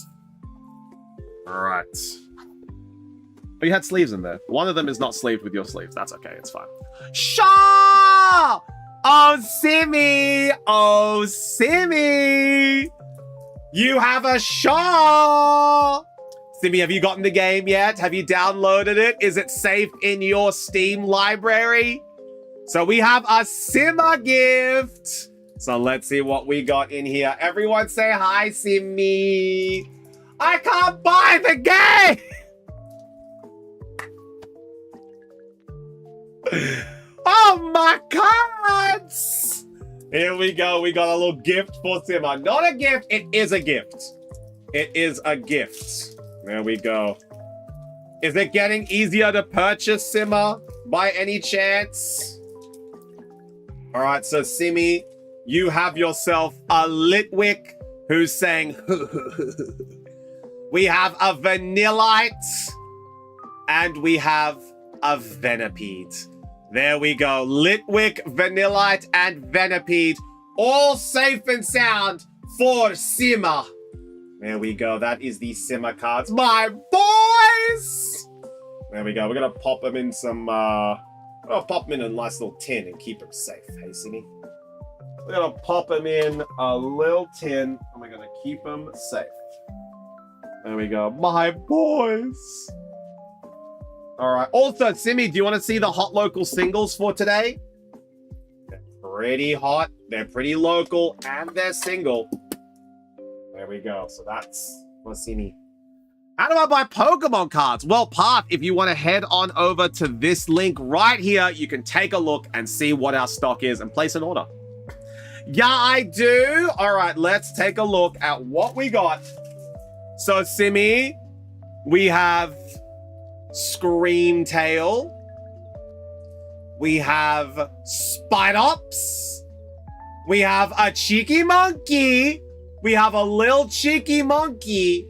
All right. Oh, you had sleeves in there. One of them is not sleeved with your sleeves. That's okay. It's fine. Shaw! Oh, Simmy! Oh, Simmy! You have a Shaw! Simmy, have you gotten the game yet? Have you downloaded it? Is it safe in your Steam library? So we have a Simmer gift. So let's see what we got in here. Everyone say hi, Simmy. I can't buy the game! Oh my cards! Here we go. We got a little gift for Simmer. Not a gift. It is a gift. It is a gift. There we go. Is it getting easier to purchase, Simmer, by any chance? All right, so Simmy, you have yourself a Litwick who's saying, we have a Vanillite, and we have a Venipede. There we go. Litwick, Vanillite, and Venipede, all safe and sound for Simmer. There we go. That is the Simmer cards. My boys! There we go. We're going to pop them in some... I'll pop them in a nice little tin and keep them safe. Hey, Simmy? We're going to pop them in a little tin and we're going to keep them safe. There we go. My boys! All right. Also, Simmy, do you want to see the hot local singles for today? They're pretty hot. They're pretty local and they're single. There we go. So that's for Simmy. How do I buy Pokemon cards? Well, Parth, if you want to head on over to this link right here, you can take a look and see what our stock is and place an order. Yeah, I do. All right, let's take a look at what we got. So, Simmy, we have Screamtail. We have Spidops. We have a Cheeky Monkey. We have a little Cheeky Monkey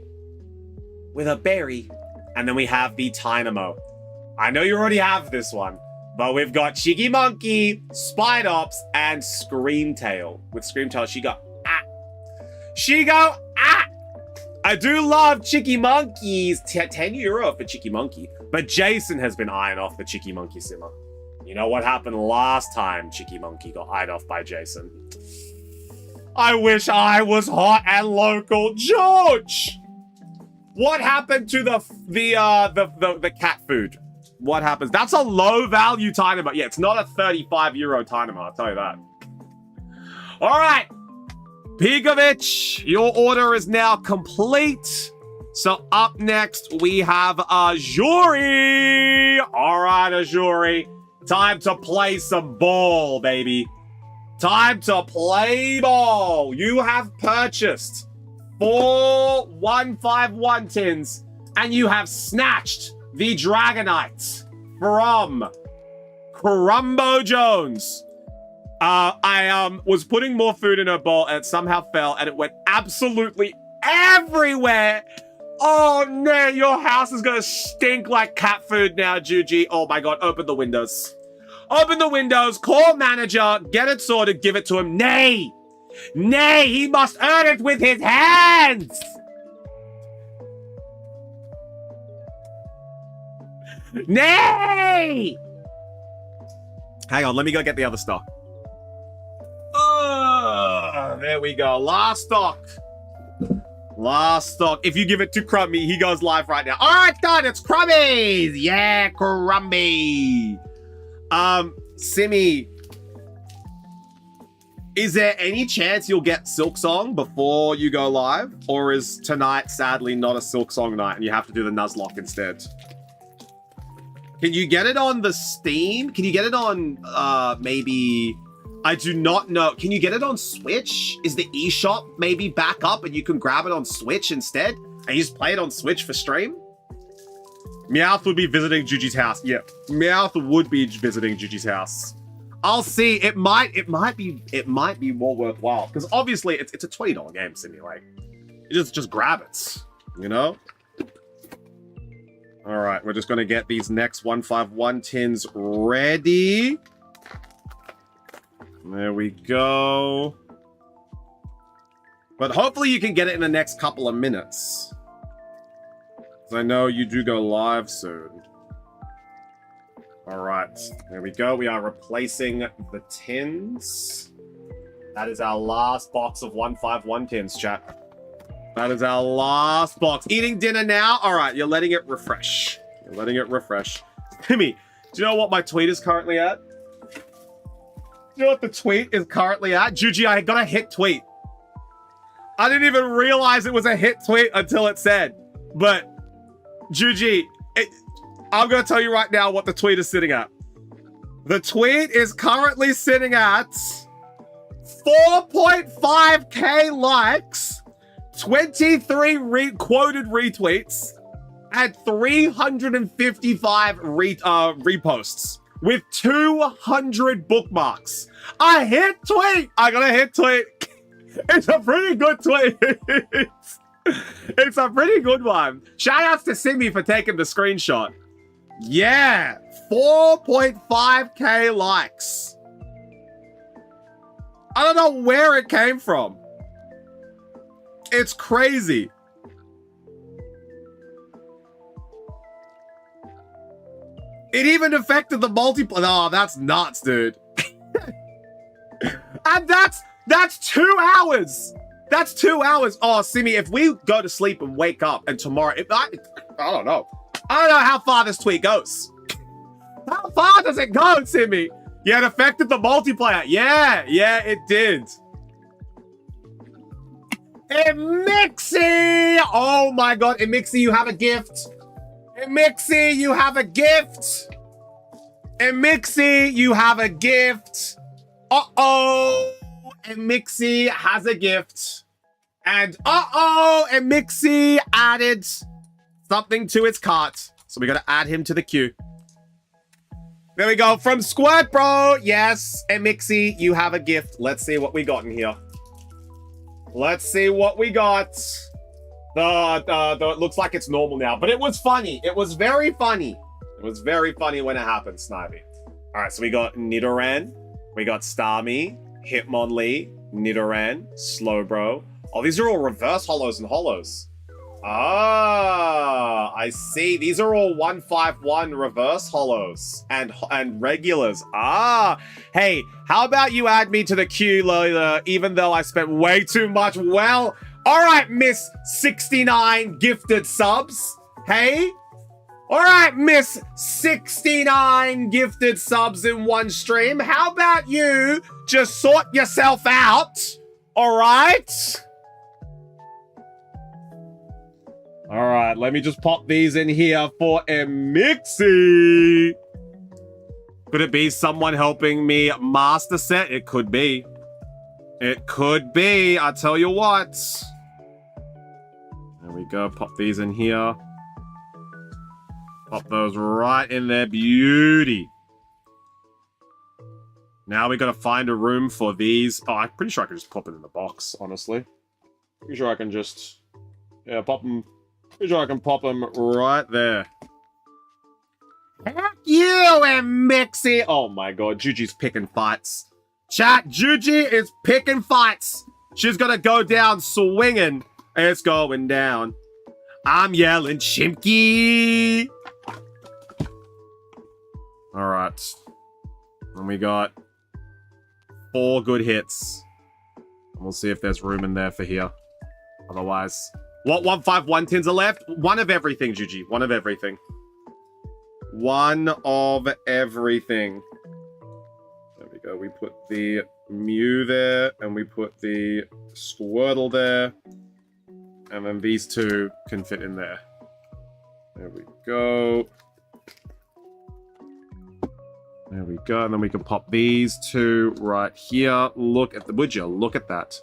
with a berry. And then we have the Tynamo. I know you already have this one, but we've got Cheeky Monkey, Spidops, and Screamtail. With Screamtail, she go, ah. She go, ah. I do love Cheeky Monkeys. 10 euro for Cheeky Monkey. But Jason has been eyeing off the Cheeky Monkey, Simmer. You know what happened last time Cheeky Monkey got eyed off by Jason? I wish I was hot and local. George! What happened to the cat food? What happens? That's a low value Tynamo. Yeah, it's not a 35 euro Tynamo, I'll tell you that. All right. Pigovich, your order is now complete. So up next, we have Azuri. All right, Azuri. Time to play some ball, baby. Time to play ball. You have purchased 4 151 tins, and you have snatched the Dragonite from Crumbo Jones. I was putting more food in her bowl, and it somehow fell, and it went absolutely everywhere. Oh, no, your house is gonna stink like cat food now, Juji. Oh my God, open the windows. Open the windows, call manager, get it sorted, give it to him. Nay! Nay, he must earn it with his hands! Nay! Hang on, let me go get the other stock. There we go. Last stock. Last stock. If you give it to Crumby, he goes live right now. All right, done. It's Crumbies. Yeah, Crumby. Simmy, is there any chance you'll get Silk Song before you go live? Or is tonight, sadly, not a Silk Song night and you have to do the Nuzlocke instead? Can you get it on the Steam? Can you get it on, maybe... I do not know. Can you get it on Switch? Is the eShop maybe back up and you can grab it on Switch instead? And you just play it on Switch for stream? Meowth would be visiting Juji's house. Yeah, Meowth would be visiting Juji's house. I'll see. It might be more worthwhile. Because obviously it's a $20 game, Cindy. Like, you just grab it. You know? Alright, we're just gonna get these next 151 tins ready. There we go. But hopefully you can get it in the next couple of minutes. Because I know you do go live soon. Alright, there we go. We are replacing the tins. That is our last box of 151 tins, chat. That is our last box. Eating dinner now? Alright, you're letting it refresh. You're letting it refresh. Timmy, do you know what my tweet is currently at? You know what the tweet is currently at? Juji, I got a hit tweet. I didn't even realize it was a hit tweet until it said. But, Juji, I'm going to tell you right now what the tweet is sitting at. The tweet is currently sitting at 4.5k likes, 23 quoted retweets, and 355 reposts with 200 bookmarks. A hit tweet! I got a hit tweet. It's a pretty good tweet. It's a pretty good one. Shout outs to Simi for taking the screenshot. Yeah, 4.5k likes. I don't know where it came from. It's crazy. It even affected the multiplayer. Oh, that's nuts, dude. And that's 2 hours. That's 2 hours. Oh, Simi, if we go to sleep and wake up and tomorrow, I don't know. I don't know how far this tweet goes. How far does it go, Simi? Yeah, it affected the multiplayer. Yeah, it did. Emixi! Oh my god, Emixi, you have a gift. Emixi, you have a gift. Emixi, you have a gift. Uh-oh. Emixi has a gift. And uh-oh, Emixi added something to its cart. So we gotta add him to the queue. There we go. From Squirt Bro. Yes, Emixi, you have a gift. Let's see what we got in here. Let's see what we got. It looks like it's normal now, but it was funny. It was very funny. It was very funny when it happened, Snivy. All right, so we got Nidoran, we got Starmie, Hitmonlee, Nidoran, Slowbro. Oh, these are all reverse holos and holos. Ah, I see. These are all 151 reverse holos and regulars. Ah, hey, how about you add me to the queue later, even though I spent way too much? Well, all right, Miss 69 gifted subs. Hey, all right, Miss 69 gifted subs in one stream. How about you just sort yourself out? All right. All right, let me just pop these in here for Emixi. Could it be someone helping me master set? It could be. It could be. I tell you what. There we go. Pop these in here. Pop those right in there. Beauty. Now we got to find a room for these. Oh, I'm pretty sure I can just pop it in the box, honestly. Pretty sure I can just... Yeah, pop them... Pretty sure I can pop them right there. Heck you, Emixi! Oh my god, Juji's picking fights. Chat, Juji is picking fights. She's gonna go down swinging. It's going down. I'm yelling Chimkey. Alright. And we got 4 good hits. And we'll see if there's room in there for here. Otherwise... What 151 tins are left? One of everything, Juji. One of everything. One of everything. There we go. We put the Mew there, and we put the Squirtle there. And then these two can fit in there. There we go. There we go. And then we can pop these two right here. Look at the... Would you look at that?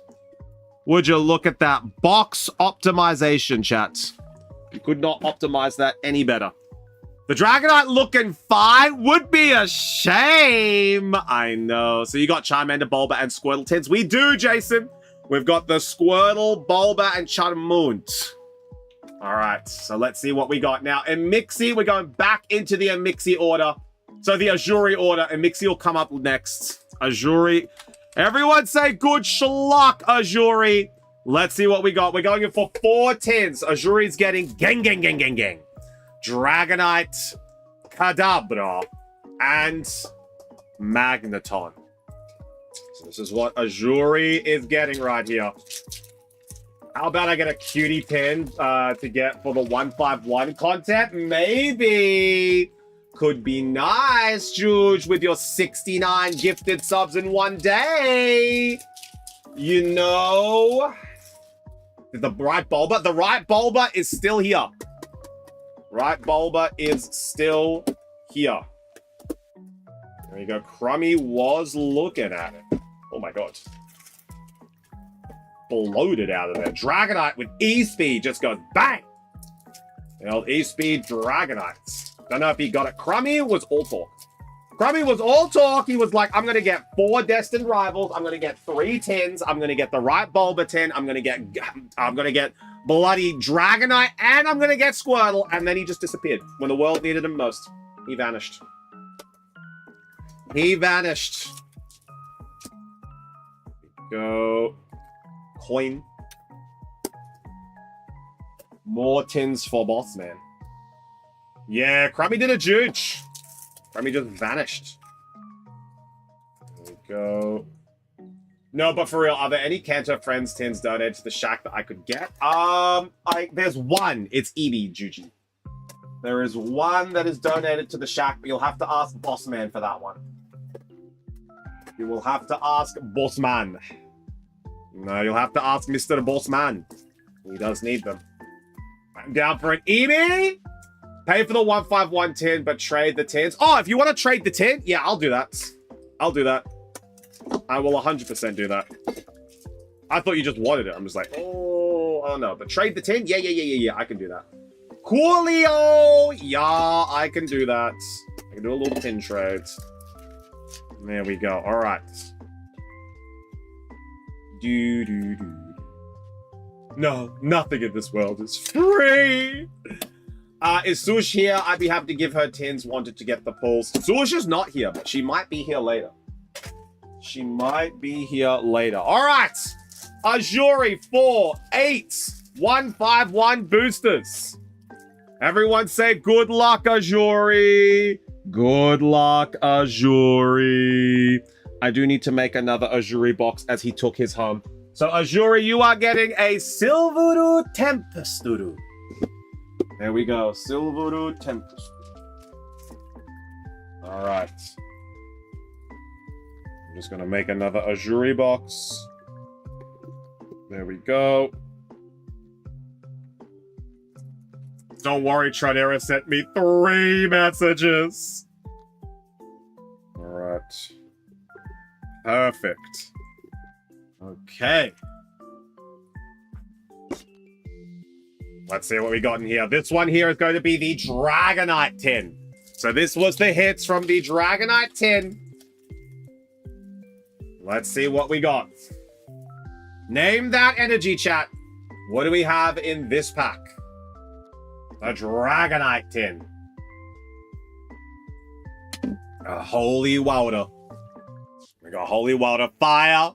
Would you look at that box optimization, chat? You could not optimize that any better. The Dragonite looking fine would be a shame. I know. So you got Charmander, Bulba, and Squirtle tins. We do, Jason. We've got the Squirtle, Bulba, and Charmant. All right. So let's see what we got now. Emixi, we're going back into the Emixi order. So the Azuri order. Emixi will come up next. Azuri... Everyone say good schluck, Azuri. Let's see what we got. We're going in for 4 tins. Azuri's getting gang. Dragonite, Kadabra, and Magneton. So this is what Azuri is getting right here. How about I get a cutie tin to get for the 151 content? Maybe. Could be nice, Juge, with your 69 gifted subs in one day. You know? The right Bulba? The right Bulba is still here. Right Bulba is still here. There you go. Crummy was looking at it. Oh my god. Bloated out of there. Dragonite with E-Speed just goes bang! The old E-Speed Dragonites. Don't know if he got it. Crummy was all talk. Crummy was all talk. He was like, I'm going to get 4 Destined Rivals. I'm going to get 3 10s. I'm going to get the right Bulbatin. I'm going to get bloody Dragonite. And I'm going to get Squirtle. And then he just disappeared. When the world needed him most, he vanished. He vanished. Go. Coin. More tins for boss, man. Yeah, Crummy did a juge. Crummy just vanished. There we go. No, but for real, are there any Kanto Friends tins donated to the shack that I could get? There's one. It's Eevee Juji. There is one that is donated to the shack, but you'll have to ask Bossman for that one. You will have to ask Bossman. No, you'll have to ask Mr. Bossman. He does need them. I'm down for an Eevee. Pay for the 151 tin, but trade the tins. Oh, if you want to trade the tin, yeah, I'll do that. I'll do that. I will 100% do that. I thought you just wanted it. I'm just like, oh no. But trade the tin? Yeah. I can do that. Coolio! Yeah, I can do that. I can do a little tin trade. There we go. All right. No, nothing in this world is free. Is Sush here? I'd be happy to give her tins. Wanted to get the pulls. Sush is not here, but she might be here later. She might be here later. All right. Azuri 4, 8, 151 boosters. Everyone say good luck, Azuri. Good luck, Azuri. I do need to make another Azuri box as he took his home. So, Azuri, you are getting a Silvuru Tempesturu. There we go. Silvuru Tempest. All right. I'm just going to make another Azuri box. There we go. Don't worry, Tronera sent me 3 messages. All right. Perfect. Okay. Let's see what we got in here. This one here is going to be the Dragonite tin. So this was the hits from the Dragonite tin. Let's see what we got. Name that energy, chat. What do we have in this pack? The Dragonite tin. A Holy Water. We got Holy Water Fire.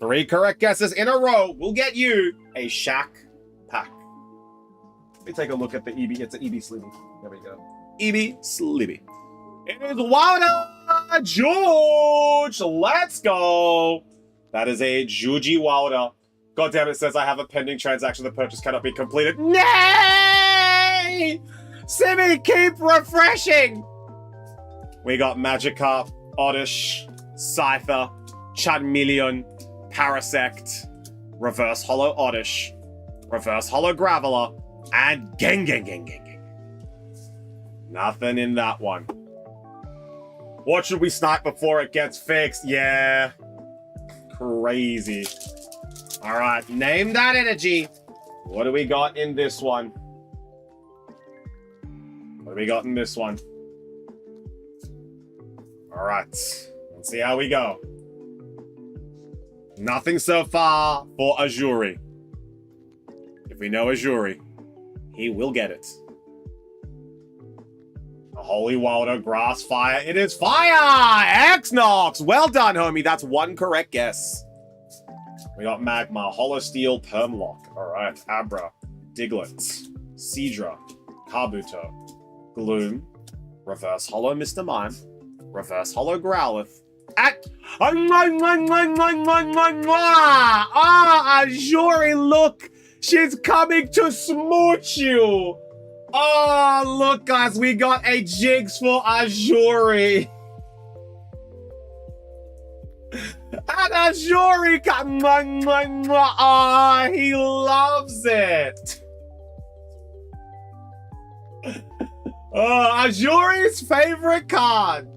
3 correct guesses in a row will get you a Shack pack. Let me take a look at the Eevee. It's an Eevee Sleepy. There we go. Eevee Sleepy. It is Water George. Let's go. That is a Juji Water. God damn, it says I have a pending transaction. The purchase cannot be completed. Nay! Simi, keep refreshing. We got Magikarp, Oddish, Scyther, Charmeleon, Parasect, Reverse Hollow Oddish, Reverse Hollow Graveler, and Geng. Nothing in that one. What should we snipe before it gets fixed? Yeah. Crazy. Alright, name that energy. What do we got in this one? What do we got in this one? Alright, let's see how we go. Nothing so far for Azuri. If we know Azuri, he will get it. The Holy Water, Grass, Fire. It is Fire! X-Nox! Well done, homie. That's 1 correct guess. We got Magma, Hollow Steel, Permlock. Alright, Abra, Diglett, Seadra, Kabuto, Gloom, Reverse Hollow Mr. Mime, Reverse Hollow Growlithe, Azuri, look! She's coming to smooch you! Oh, look, guys, we got a Jigs for Azuri. And Azuri, he loves it. Azuri's favorite card.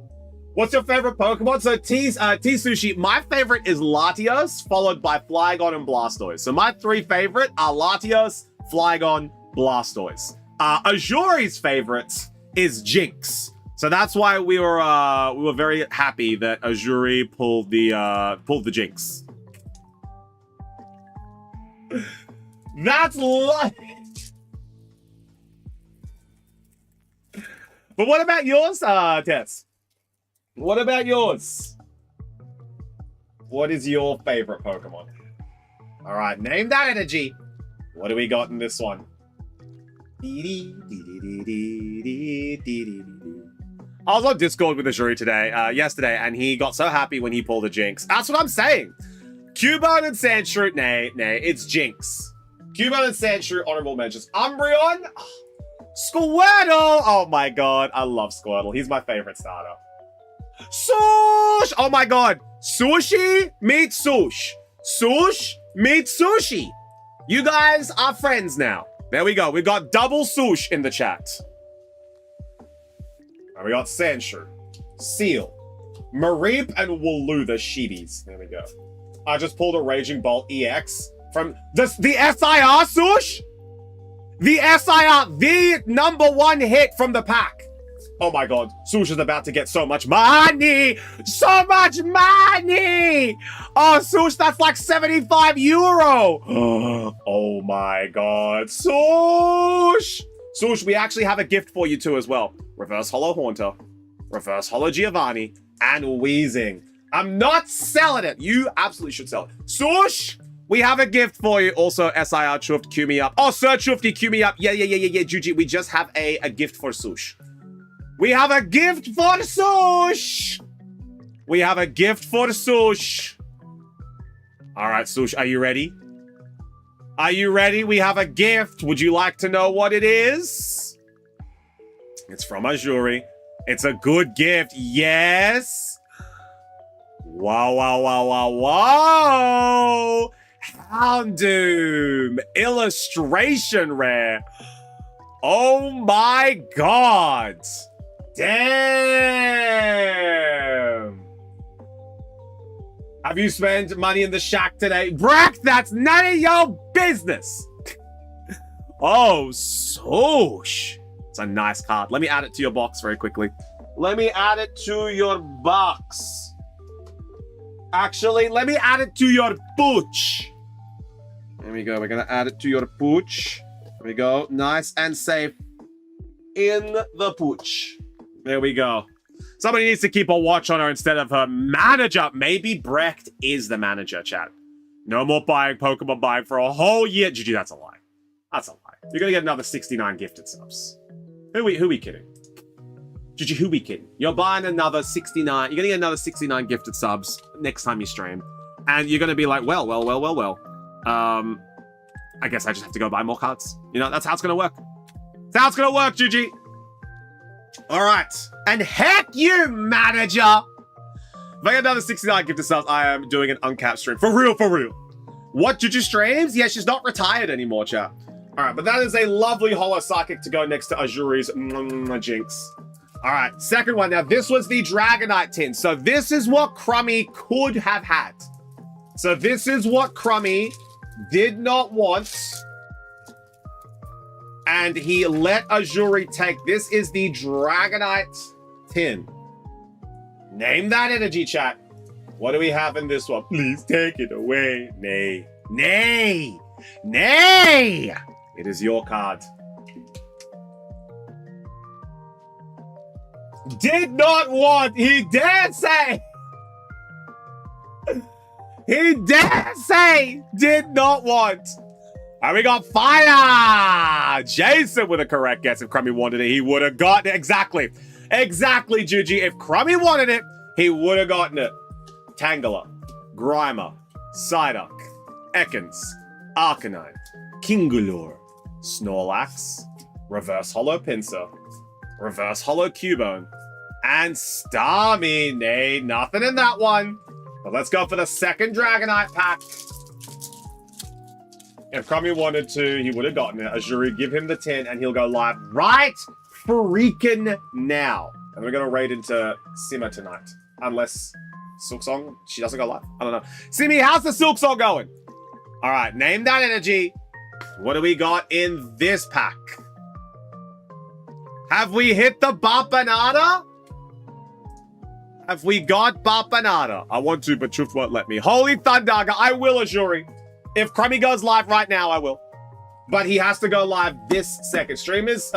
What's your favorite Pokemon? So T Sushi, my favorite is Latios, followed by Flygon and Blastoise. So my three favorite are Latios, Flygon, Blastoise. Azuri's favorite is Jinx. So that's why we were very happy that Azuri pulled the Jinx. That's light. But what about yours, Tess? What about yours? What is your favorite Pokemon? All right, name that energy. What do we got in this one? I was on Discord with Azuri yesterday, and he got so happy when he pulled the Jinx. That's what I'm saying. Cubone and Sandshrew, nay, it's Jinx. Cubone and Sandshrew, honorable mentions. Umbreon, Squirtle. Oh my god, I love Squirtle. He's my favorite starter. Sush! Oh my god. Sushi meets Sush. Sush meets Sushi. You guys are friends now. There we go. We got double Sush in the chat. And we got Sandshrew, Seal, Mareep, and Wooloo, the Shibis. There we go. I just pulled a Raging Bolt EX from the SIR Sush? The SIR, the #1 hit from the pack. Oh my god, Sush is about to get so much money! So much money! Oh, Sush, that's like 75 euro! Oh my god, Sush! Sush, we actually have a gift for you too as well. Reverse Holo Haunter, Reverse Holo Giovanni, and Wheezing. I'm not selling it! You absolutely should sell it. Sush! We have a gift for you. Also, SIR Chuft, cue me up. Oh, Sir Chufty, cue me up. Yeah, Juji, we just have a gift for Sush. We have a gift for Sush! We have a gift for Sush. All right, Sush, are you ready? Are you ready? We have a gift. Would you like to know what it is? It's from Azuri. It's a good gift. Yes. Wow. Houndoom. Illustration rare. Oh my god. Damn. Have you spent money in the shack today? Brack, that's none of your business. Oh, Sush. It's a nice card. Let me add it to your box very quickly. Let me add it to your box. Actually, let me add it to your pooch. There we go. We're going to add it to your pooch. There we go. Nice and safe in the pooch. There we go. Somebody needs to keep a watch on her instead of her manager. Maybe Brecht is the manager, chat. No more buying Pokemon for a whole year. GG, that's a lie. That's a lie. You're going to get another 69 gifted subs. Who we kidding? GG, who we kidding? You're buying another 69. You're going to get another 69 gifted subs next time you stream. And you're going to be like, well. I guess I just have to go buy more cards. You know, that's how it's going to work. That's how it's going to work, GG. All right. And heck you, manager. If I get another 69 gifted subs, I am doing an uncapped stream. For real. What, Juju streams? Yeah, she's not retired anymore, chat. All right, but that is a lovely Holo Psychic to go next to Azuri's Jinx. All right, second one. Now, this was the Dragonite tin. So this is what Crummy could have had. So this is what Crummy did not want. And he let Azuri take. This is the Dragonite tin. Name that energy, chat. What do we have in this one? Please take it away. Nay. It is your card. Did not want. He dare say. He dare say. Did not want. And we got fire. Jason with a correct guess. If Crummy wanted it, he would have gotten it. Exactly, Juji. If Crummy wanted it, he would have gotten it. Tangela, Grimer, Psyduck, Ekans, Arcanine, Kingulor, Snorlax, Reverse Holo Pinsir, Reverse Holo Cubone, and Starmie. Nay, nothing in that one. But let's go for the second Dragonite pack. If Crummy wanted to, he would have gotten it. Azuri, give him the 10 and he'll go live right freaking now. And we're going to raid into Simmer tonight. Unless Silk Song, she doesn't go live. I don't know. Simi, how's the Silk Song going? All right, name that energy. What do we got in this pack? Have we hit the Bapanada? Have we got Bapanada? I want to, but Truth won't let me. Holy Thundaga, I will, Azuri. If Crummy goes live right now, I will. But he has to go live this second. Steam is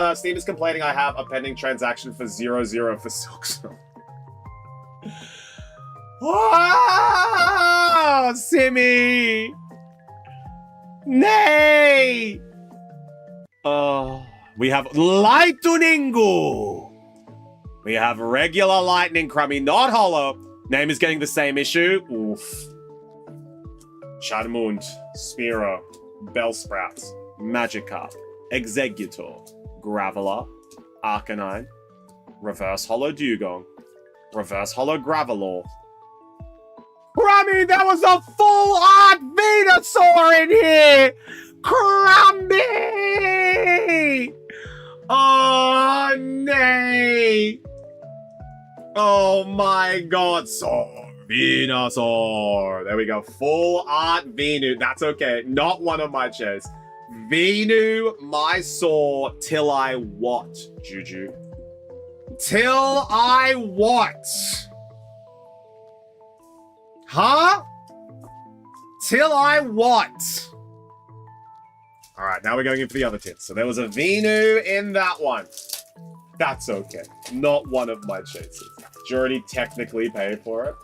complaining I have a pending transaction for 0-0 for Silk Song. Oh, Simi! Nay! Oh, we have Lightningu! We have regular Lightning Crummy, not Hollow. Name is getting the same issue. Oof. Charmund, Spearow, Bellsprout, Magikarp, Exeggutor, Graveler, Arcanine, Reverse Hollow Dugong, Reverse Hollow Gravelor. Crummy, there was a full art Venusaur in here! Crummy! Oh, nay! Oh my god, Venusaur. There we go. Full art Venu. That's okay. Not one of my chairs. Venu, my saw, till I what, Juju? Till I what? Huh? Till I what? All right, now we're going in for the other tits. So there was a Venu in that one. That's okay. Not one of my chases. Did you already technically pay for it?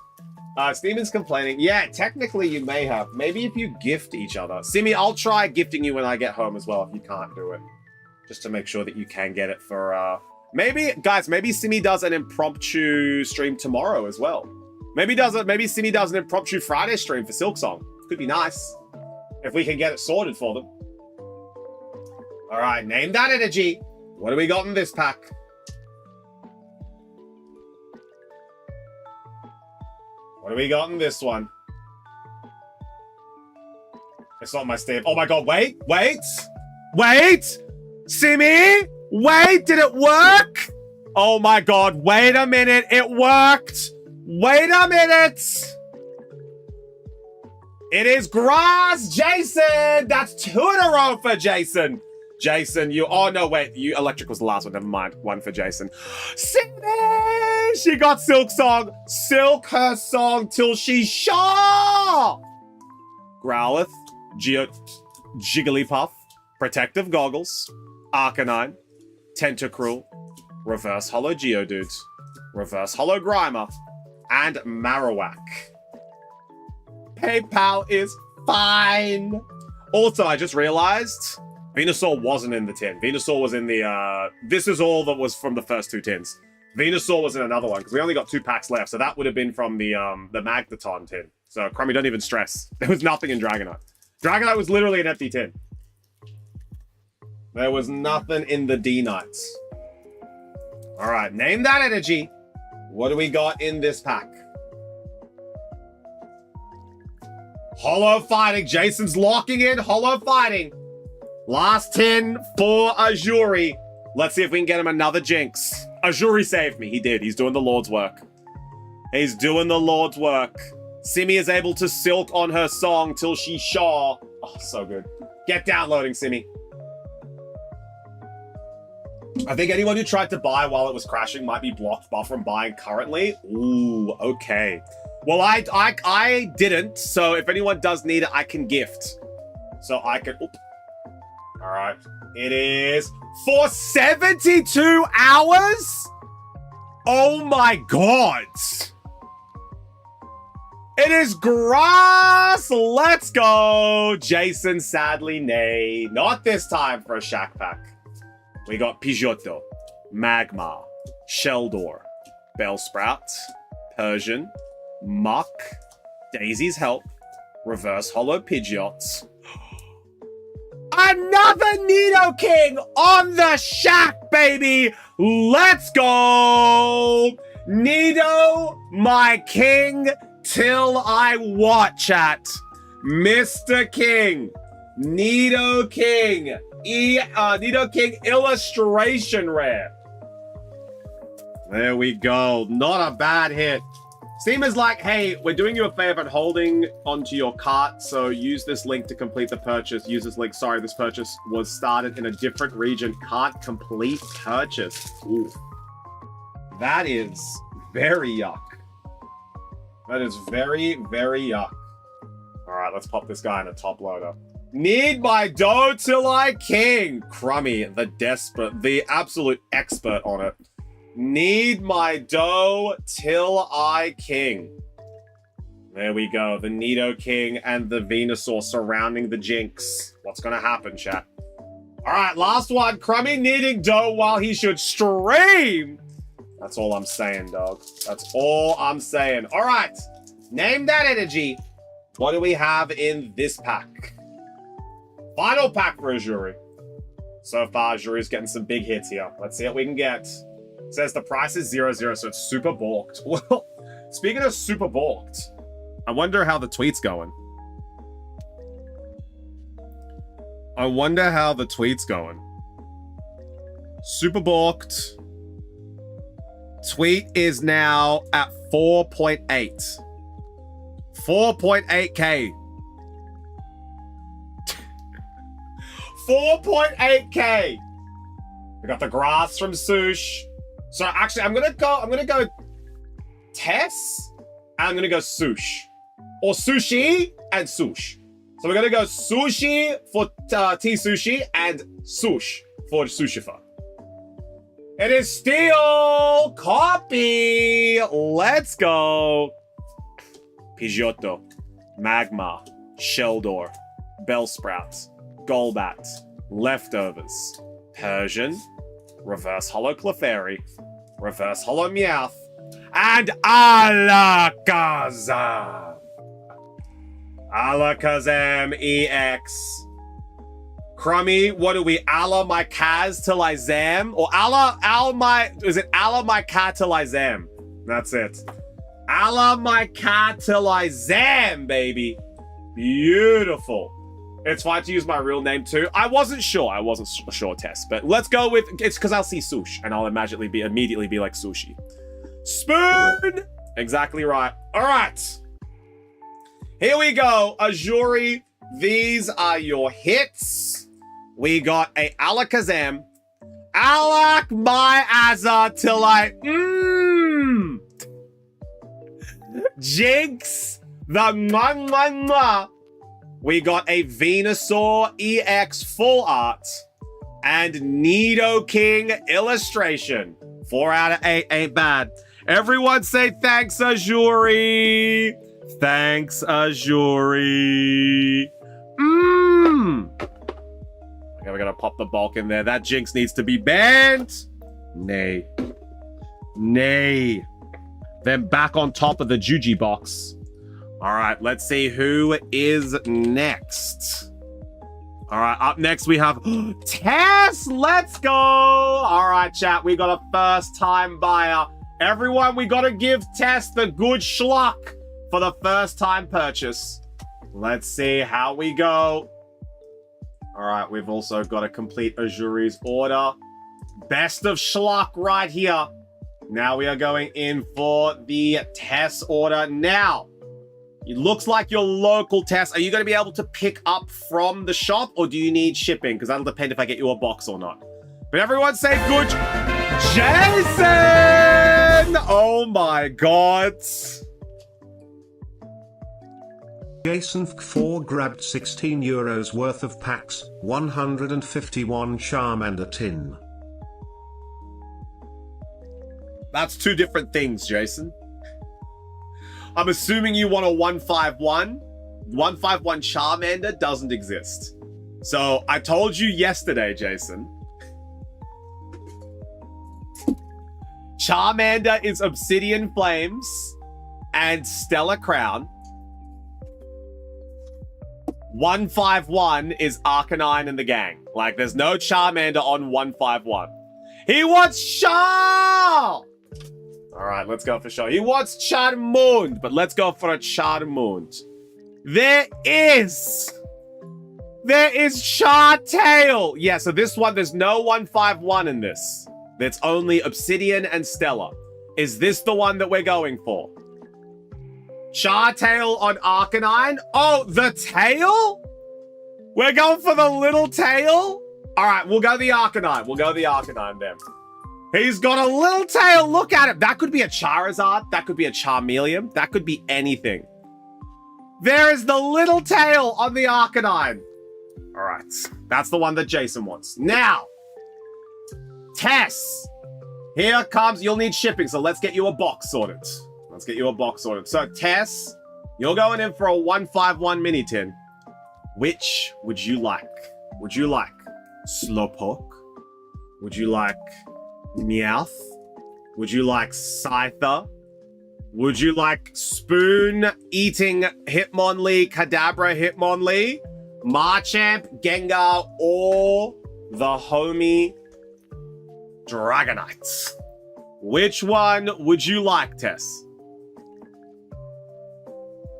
Steven's complaining. Yeah, technically you may have. Maybe if you gift each other. Simi, I'll try gifting you when I get home as well if you can't do it. Just to make sure that you can get it for, maybe, guys, maybe Simi does an impromptu stream tomorrow as well. Maybe Simi does an impromptu Friday stream for Silk Song. Could be nice. If we can get it sorted for them. All right, name that energy. What do we got in this pack? What do we got in this one? It's not my stave. Oh my god, wait! Simi! Wait, did it work? Oh my god, wait a minute, it worked! Wait a minute! It is Grass Jason! That's 2 in a row for Jason! Jason, oh no, wait, Electric was the last one, never mind. 1 for Jason. Simi! She got Silk Song. Silk her song till she shaw! Growlithe, Jigglypuff, Protective Goggles, Arcanine, Tentacruel, Reverse Hollow Geodude, Reverse Hollow Grimer, and Marowak. PayPal is fine. Also, I just realized Venusaur wasn't in the tin. Venusaur was in the, this is all that was from the first 2 tins. Venusaur was in another one, because we only got 2 packs left, so that would have been from the Magneton tin. So, Crummy, don't even stress. There was nothing in Dragonite. Dragonite was literally an empty tin. There was nothing in the D-Knights. Alright, name that energy. What do we got in this pack? Hollow Fighting. Jason's locking in Hollow Fighting. Last 10 for Azuri. Let's see if we can get him another Jinx. Azuri saved me. He did. He's doing the Lord's work. He's doing the Lord's work. Simi is able to silk on her song till she shaw. Oh, so good. Get downloading, Simi. I think anyone who tried to buy while it was crashing might be blocked from buying currently. Ooh, okay. Well, I didn't, so if anyone does need it, I can gift. So I can... Oop. All right. It is for 72 hours? Oh my god. It is Grass. Let's go. Jason, sadly, nay. Not this time for a Shack Pack. We got Pidgeotto, Magmar, Sheldor, Bellsprout, Persian, Muck, Daisy's Help, Reverse Hollow Pidgeot. Another Nidoking on the Shack, baby! Let's go! Nido, my king, till I watch at Mr. King, Nido King, Nido King Illustration Rare. There we go. Not a bad hit. Steam is like, hey, we're doing you a favor and holding onto your cart, so use this link to complete the purchase. Use this link. Sorry, this purchase was started in a different region. Can't complete purchase. Ooh. That is very yuck. That is very, very yuck. All right, let's pop this guy in a top loader. Need my dough till I king. Crummy, the absolute expert on it. Need my dough till I king. There we go. The Nido King and the Venusaur surrounding the Jinx. What's going to happen, chat? All right, last one. Crummy needing dough while he should stream. That's all I'm saying, dog. That's all I'm saying. All right. Name that energy. What do we have in this pack? Final pack for Azuri. So far, Azuri's getting some big hits here. Let's see what we can get. It says the price is 0-0, so it's super balked. Well, speaking of super balked, I wonder how the tweet's going. I wonder how the tweet's going. Super balked. Tweet is now at 4.8. 4.8k. 4.8k. We got the grass from Sush. So actually, I'm gonna go Tess, and I'm gonna go Sush. Or Sushi and Sush. So we're gonna go Sushi for T Sushi and Sush for Sushifa. It is still copy. Let's go. Pidgeotto, Magma, Sheldor, Bellsprout, Golbat, Leftovers, Persian, Reverse Hollow Clefairy, Reverse Hollow Meowth, and Alakazam. Alakazam EX. Crummy, what do we? Allah my Kaz till I zam? Or is it Allah my cat till I zam? That's it. Allah my cat till I zam, baby. Beautiful. It's fine to use my real name too. I wasn't sure, Tess, but let's go with, it's because I'll see Sush and I'll immediately be like Sushi. Spoon! Exactly right. All right. Here we go. Azuri, these are your hits. We got a Alakazam. Alak my Azza till I, Jinx, the mwah. We got a Venusaur EX full art and Nido King illustration. 4 out of 8 ain't bad. Everyone say thanks, Azuri. Thanks, Azuri. Okay, we're gonna pop the bulk in there. That Jinx needs to be banned. Nay. Nay. Then back on top of the Juji box. All right, let's see who is next. All right, up next we have Tess. Let's go. All right, chat, we got a first-time buyer. Everyone, we got to give Tess the good schluck for the first-time purchase. Let's see how we go. All right, we've also got to complete Azuri's order. Best of schluck right here. Now we are going in for the Tess order. Now, it looks like your local Tess. Are you going to be able to pick up from the shop or do you need shipping? Because that'll depend if I get you a box or not. But everyone say good Jason! Oh my God. Jason F4 grabbed €16 worth of packs, 151 Charmander tin. That's two different things, Jason. I'm assuming you want a 151. 151 Charmander doesn't exist. So I told you yesterday, Jason. Charmander is Obsidian Flames and Stellar Crown. 151 is Arcanine and the gang. Like, there's no Charmander on 151. He wants Char! All right, let's go for sure. He wants Charmund, but let's go for a Charmund. There is Chartail. Yeah, so this one, there's no 151 in this. It's only Obsidian and Stellar. Is this the one that we're going for? Chartail on Arcanine? Oh, the tail? We're going for the little tail? All right, we'll go the Arcanine. We'll go the Arcanine then. He's got a little tail. Look at him. That could be a Charizard. That could be a Charmeleon. That could be anything. There is the little tail on the Arcanine. All right, that's the one that Jason wants. Now, Tess. Here comes, you'll need shipping, so let's get you a box sorted. Let's get you a box sorted. So, Tess, you're going in for a 151 mini tin. Which would you like? Would you like Slowpoke? Would you like Meowth? Would you like Scyther? Would you like spoon-eating Hitmonlee, Kadabra Hitmonlee, Marchamp, Gengar, or the homie Dragonite? Which one would you like, Tess?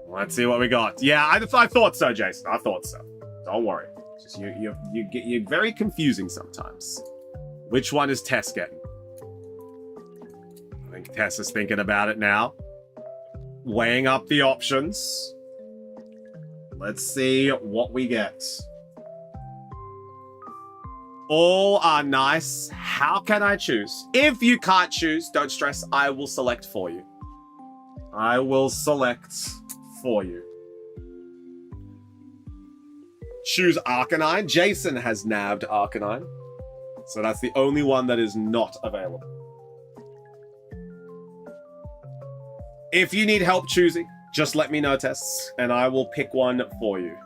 Let's see what we got. Yeah, I thought so, Jason. I thought so. Don't worry. Just you're very confusing sometimes. Which one is Tess getting? I think Tess is thinking about it now. Weighing up the options. Let's see what we get. All are nice. How can I choose? If you can't choose, don't stress. I will select for you. I will select for you. Choose Arcanine. Jason has nabbed Arcanine. So that's the only one that is not available. If you need help choosing, just let me know, Tess, and I will pick one for you.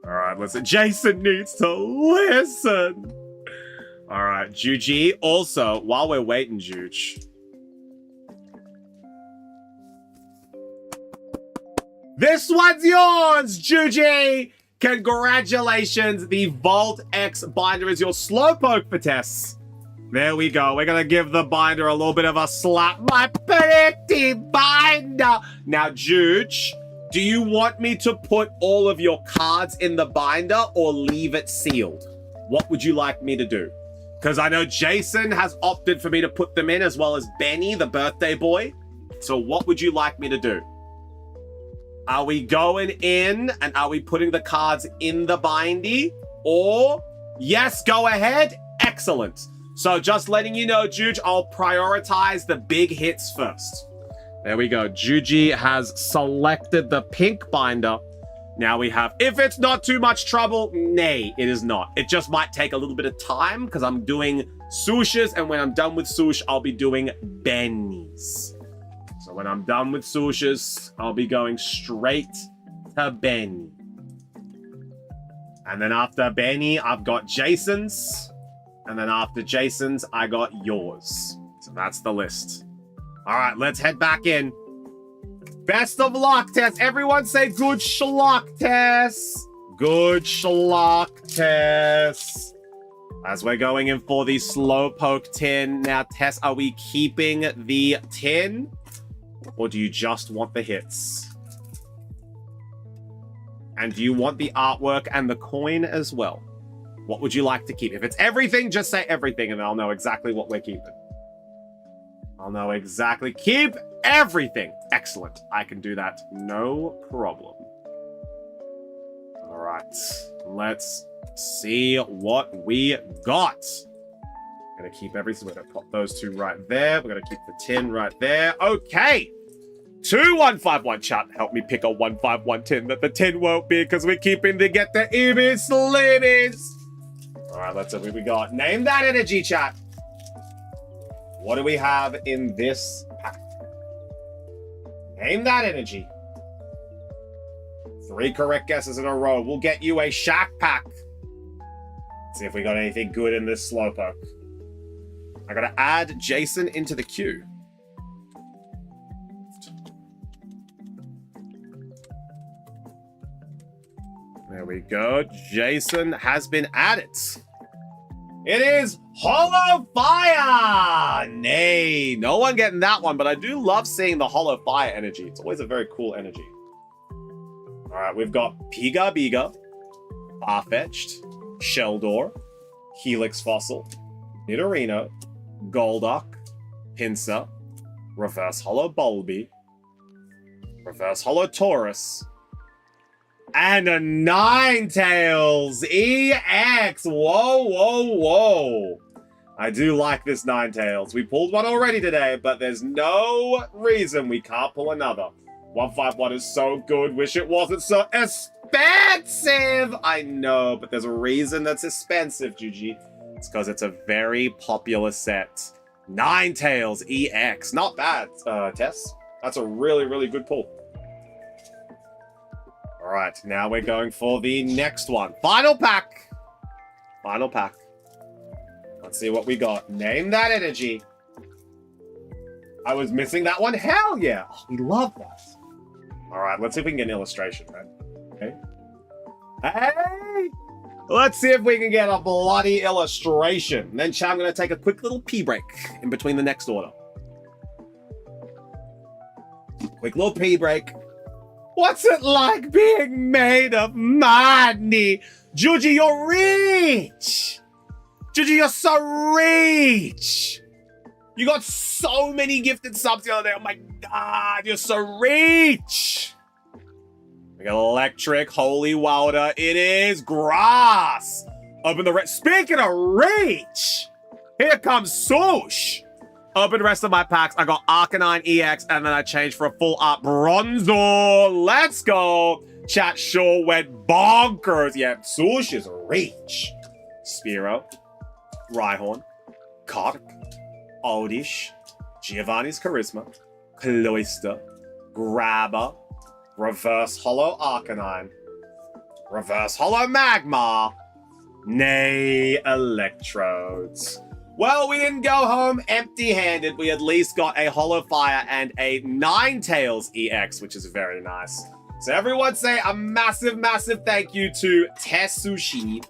All right, listen. Jason needs to listen. All right, Juji. Also, while we're waiting, Juge. This one's yours, Juji! Congratulations, the Volt X binder is your Slowpoke for Tess. There we go. We're going to give the binder a little bit of a slap. My pretty binder! Now, Juge, do you want me to put all of your cards in the binder or leave it sealed? What would you like me to do? Because I know Jason has opted for me to put them in, as well as Benny, the birthday boy. So what would you like me to do? Are we going in and are we putting the cards in the bindy? Or, yes, go ahead. Excellent. So just letting you know, Juge, I'll prioritize the big hits first. There we go. Juji has selected the pink binder. Now we have, if it's not too much trouble, nay, it is not. It just might take a little bit of time because I'm doing Sushas, and when I'm done with Sush, I'll be doing Bennies. So when I'm done with Sushas, I'll be going straight to Benny. And then after Benny, I've got Jason's. And then after Jason's, I got yours. So that's the list. All right, let's head back in. Best of luck, Tess. Everyone say good schluck, Tess. Good schluck, Tess. As we're going in for the Slowpoke tin. Now, Tess, are we keeping the tin? Or do you just want the hits? And do you want the artwork and the coin as well? What would you like to keep? If it's everything, just say everything and I'll know exactly what we're keeping. I'll know exactly. Keep everything. Excellent. I can do that. No problem. All right. Let's see what we got. Gonna keep everything. We're gonna pop those two right there. We're gonna keep the tin right there. Okay. 2151 chat. Help me pick a 151 tin that the tin won't be because we're keeping the get the Ibis Libis. All right, let's see what we got. Name that energy, chat. What do we have in this pack? Name that energy. 3 correct guesses in a row. We'll get you a Shack pack. Let's see if we got anything good in this Slowpoke. I gotta add Jason into the queue. There we go. Jason has been added. It is Hollow Fire! Nay, no one getting that one, but I do love seeing the Hollow Fire energy. It's always a very cool energy. All right, we've got Piga Biga, Farfetch'd, Sheldor, Helix Fossil, Nidorino, Golduck, Pinsir, Reverse Holo Bulby, Reverse Holo Taurus, and a Ninetales EX. Whoa, whoa, whoa. I do like this Ninetales. We pulled one already today, but there's no reason we can't pull another. 151 is so good. Wish it wasn't so expensive. I know, but there's a reason that's expensive, Juji. It's because it's a very popular set. Ninetales EX. Not bad, Tess. That's a really, really good pull. All right, now we're going for the next one. Final pack. Final pack. Let's see what we got. Name that energy. I was missing that one. Hell yeah. Oh, we love that. All right, let's see if we can get an illustration, man. Okay. Hey! Let's see if we can get a bloody illustration. And then, chat, I'm going to take a quick little pee break in between the next order. Quick little pee break. What's it like being made of money? Juji, you're rich! Juji, you're so rich! You got so many gifted subs the other day. Oh my god, you're so rich! We got electric, holy welder. It is grass. Open the rest. Speaking of reach, here comes Swoosh. Open the rest of my packs. I got Arcanine EX, and then I changed for a full art Bronzor. Let's go. Chat sure went bonkers. Yeah, Swoosh is reach. Spearow, Rhyhorn, Kark, Oddish, Giovanni's Charisma, Cloyster, Grabber, Reverse Holo Arcanine, Reverse Holo Magmar, Nay Electrodes. Well, we didn't go home empty-handed. We at least got a Holo Fire and a Ninetales EX, which is very nice. So everyone say a massive, massive thank you to Tess Sushi.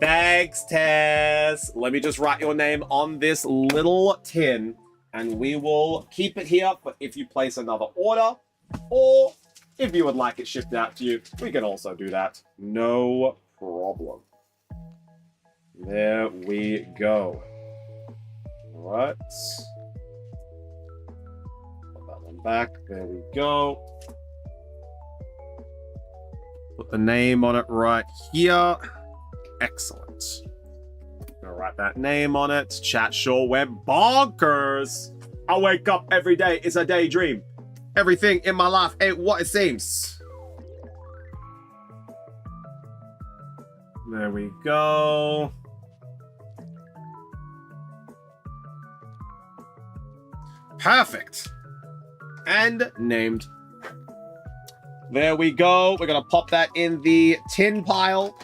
Thanks, Tess. Let me just write your name on this little tin, and we will keep it here for if you place another order, or if you would like it shipped out to you, we can also do that. No problem. There we go. All right. Put that one back. There we go. Put the name on it right here. Excellent. Gonna write that name on it. Chat sure went bonkers. I wake up every day. It's a daydream. Everything in my life ain't what it seems. There we go. Perfect. And named. There we go. We're going to pop that in the tin pile.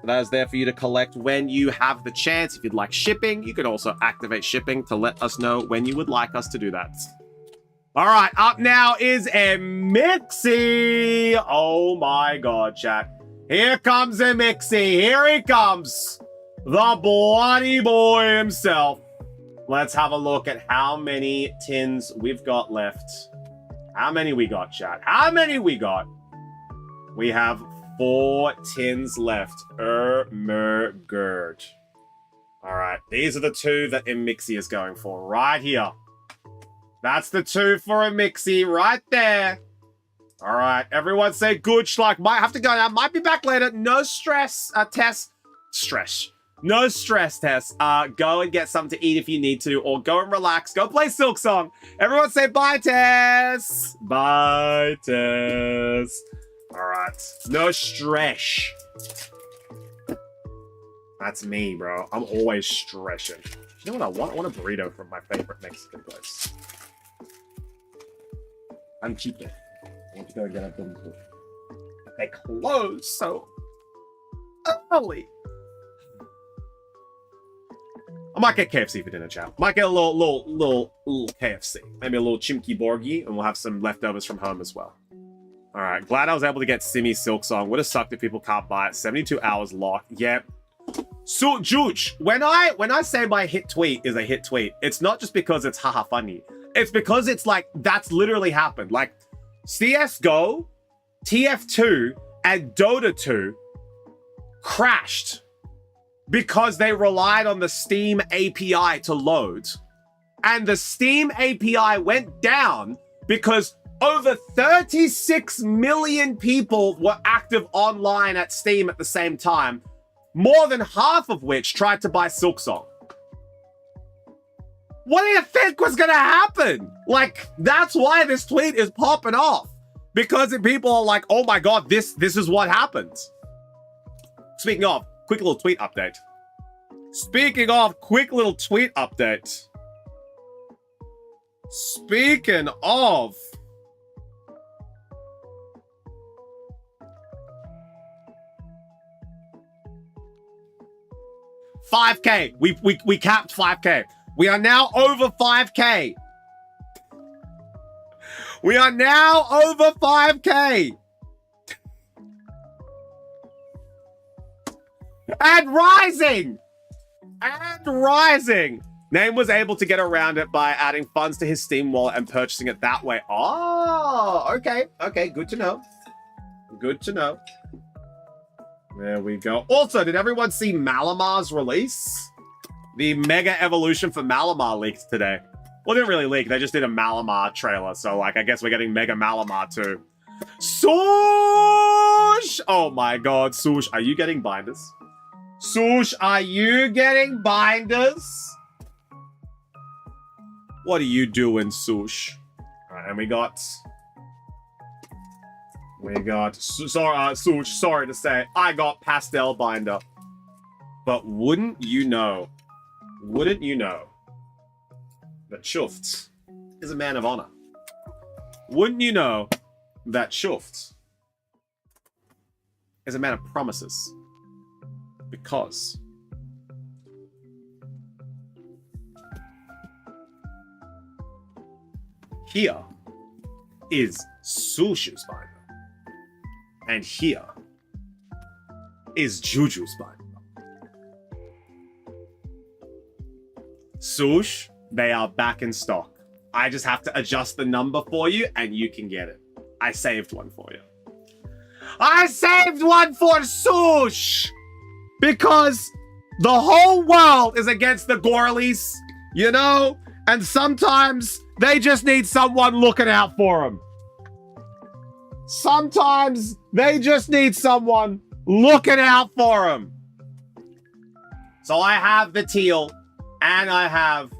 That is there for you to collect when you have the chance. If you'd like shipping, you can also activate shipping to let us know when you would like us to do that. All right, up now is a Mixie. Oh my god, chat. Here comes a Mixie. Here he comes. The bloody boy himself. Let's have a look at how many tins we've got left. How many we got, chat? How many we got? We have 4 tins left. Ermergerd. All right, these are the 2 that Mixie is going for right here. That's the 2 for a Mixie right there. All right, everyone say good schluck. Might have to go now. Might be back later. No stress, Tess. Stress. No stress, Tess. Go and get something to eat if you need to, or go and relax. Go play Silk Song. Everyone say bye, Tess. Bye, Tess. All right. No stress. That's me, bro. I'm always stressing. You know what I want? I want a burrito from my favorite Mexican place. I'm cheap. I want to go get a burrito. They close so early. I might get KFC for dinner, chat. Might get a little KFC. Maybe a little chimkey borgie, and we'll have some leftovers from home as well. All right, glad I was able to get Simi Silk Song. Would have sucked if people can't buy it. 72 hours locked. Yep. So, Juge, when I say my hit tweet is a hit tweet, it's not just because it's haha funny. It's because it's like, that's literally happened. Like, CSGO, TF2, and Dota 2 crashed because they relied on the Steam API to load. And the Steam API went down because over 36 million people were active online at Steam at the same time, more than half of which tried to buy Silksong. What do you think was gonna happen? Like, that's why this tweet is popping off. Because people are like, oh my God, this is what happens. Speaking of, quick little tweet update. Speaking of, 5K. We capped 5K. We are now over 5K. We are now over 5K. And rising. And rising. Name was able to get around it by adding funds to his Steam wallet and purchasing it that way. Oh, okay. Okay, good to know. Good to know. There we go. Also, did everyone see Malamar's release? The Mega Evolution for Malamar leaked today. Well, it didn't really leak. They just did a Malamar trailer. So, like, I guess we're getting Mega Malamar too. Swoosh! Oh my God, Swoosh. Are you getting binders? Swoosh, are you getting binders? What are you doing, Swoosh? All right, and we got... Swoosh, sorry to say, I got Pastel Binder. But wouldn't you know that Shufts is a man of honor? Wouldn't you know that Shufts is a man of promises? Because here is Swoosh's binder. And here is Juju's binder. Swoosh, they are back in stock. I just have to adjust the number for you and you can get it. I saved one for you. I saved one for Swoosh! Because the whole world is against the Gorleys, you know? And sometimes they just need someone looking out for them. Sometimes they just need someone looking out for them. So I have the teal and I have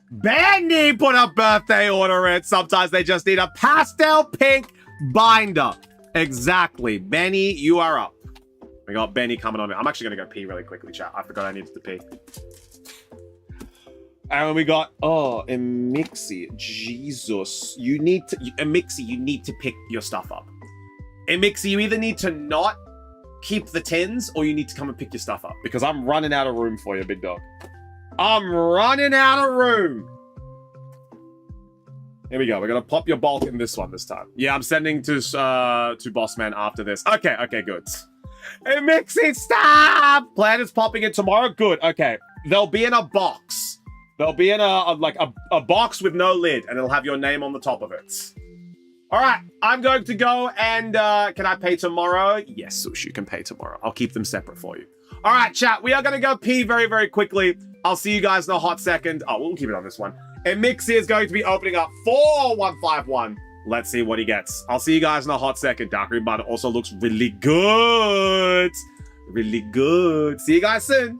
Benny put a birthday order in. Sometimes they just need a pastel pink binder. Exactly. Benny, you are up. We got Benny coming on. I'm actually going to go pee really quickly, chat. I forgot I needed to pee. And we got, Emixi. Jesus. You need to, Emixi, you need to pick your stuff up. Emixi, you either need to not keep the tins or you need to come and pick your stuff up. Because I'm running out of room for you, big dog. I'm running out of room. Here we go. We're going to pop your bulk in this one this time. Yeah, I'm sending to Bossman after this. Okay, good. Hey, Mixie, stop! Plan is popping in tomorrow. Good. Okay. They'll be in a box. They'll be in a box with no lid, and it'll have your name on the top of it. All right. I'm going to go and can I pay tomorrow? Yes, Sush, you can pay tomorrow. I'll keep them separate for you. All right, chat. We are going to go pee very, very quickly. I'll see you guys in a hot second. Oh, we'll keep it on this one. And Mixie is going to be opening up for 151. Let's see what he gets. I'll see you guys in a hot second. Dark Green Bud also looks really good. Really good. See you guys soon.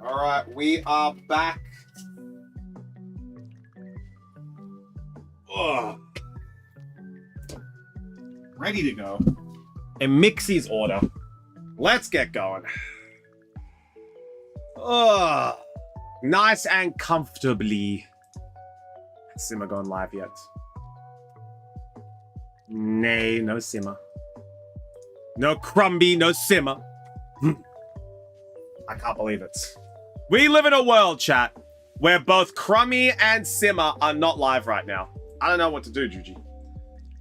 All right, we are back. Ugh. Ready to go. In Mixie's order. Let's get going. Ugh. Nice and comfortably. Simmer gone live yet? Nay, no simmer. No Crumby, no simmer. I can't believe it. We live in a world, chat, where both Crummy and Simmer are not live right now. I don't know what to do, Juji.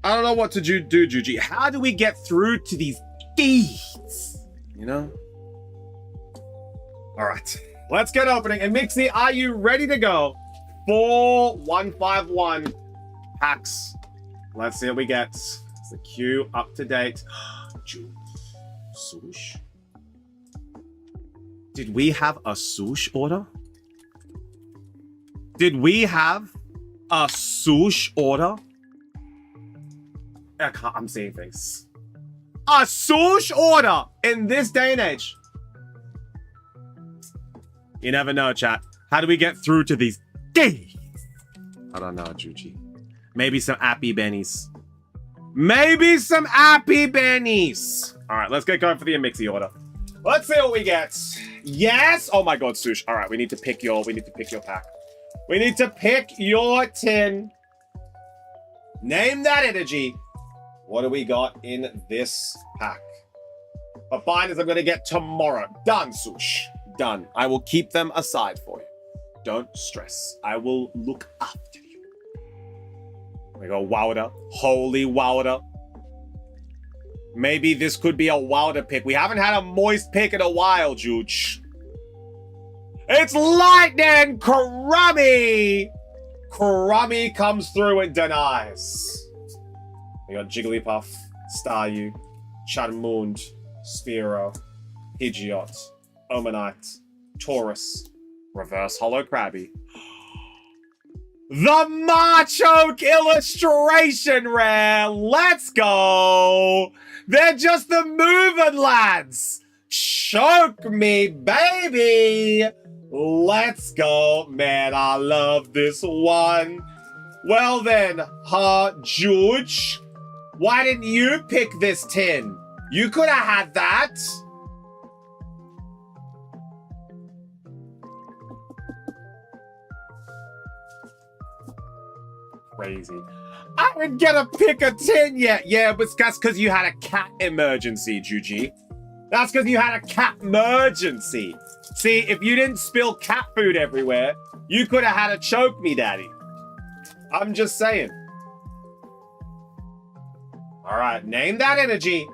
I don't know what to do, Juji. How do we get through to these gates? You know? All right. Let's get opening. And Mixie, are you ready to go? 4151 packs. Let's see what we get. Is the queue up to date? Swoosh. Did we have a swoosh order? Did we have a swoosh order? I'm seeing things. A swoosh order in this day and age. You never know, chat. How do we get through to these gates? I don't know, Juji. Maybe some appy bennies. Maybe some appy bennies. All right, let's get going for the Mixie order. Let's see what we get. Yes. Oh my God, Sush. All right, we need to pick your pack. We need to pick your tin. Name that energy. What do we got in this pack? But binders I'm going to get tomorrow. Done, Sush. Done. I will keep them aside for you. Don't stress. I will look after you. We go Wilder. Holy Wilder. Maybe this could be a Wilder pick. We haven't had a moist pick in a while, Juge. It's Lightning Crummy! Crummy comes through and denies. We got Jigglypuff, Staryu, Charmund, Spearow, Pidgeot, Omanite, Taurus, Reverse Holo Krabby. The Machoke illustration rare! Let's go! They're just the moving lads! Choke me, baby! Let's go. Man, I love this one. Well then, George, why didn't you pick this tin? You could have had that. Crazy. I didn't get to pick a tin yet. Yeah, but that's because you had a cat emergency, Juji. That's because you had a cat emergency. See, if you didn't spill cat food everywhere, you could have had a choke me, daddy. I'm just saying. All right, name that energy.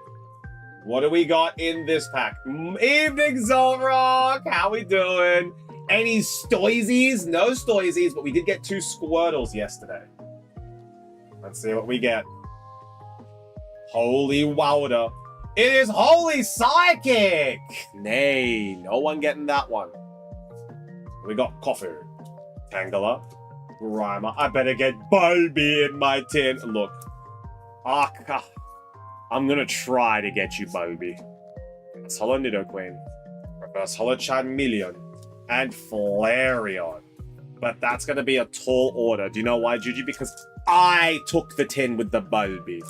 What do we got in this pack? Evening, Zolrock. How we doing? Any Stoizies? No Stoizies, but we did get 2 Squirtles yesterday. Let's see what we get. Holy Wilder. It is Holy Psychic! Nay, no one getting that one. We got Coffee, Tangela, Grimer. I better get Bulby in my tin. Look. I'm gonna try to get you Bulby. It's Holo Nidoqueen, Reverse Holo Charmeleon, and Flareon. But that's gonna be a tall order. Do you know why, Juji? Because I took the tin with the Bulby.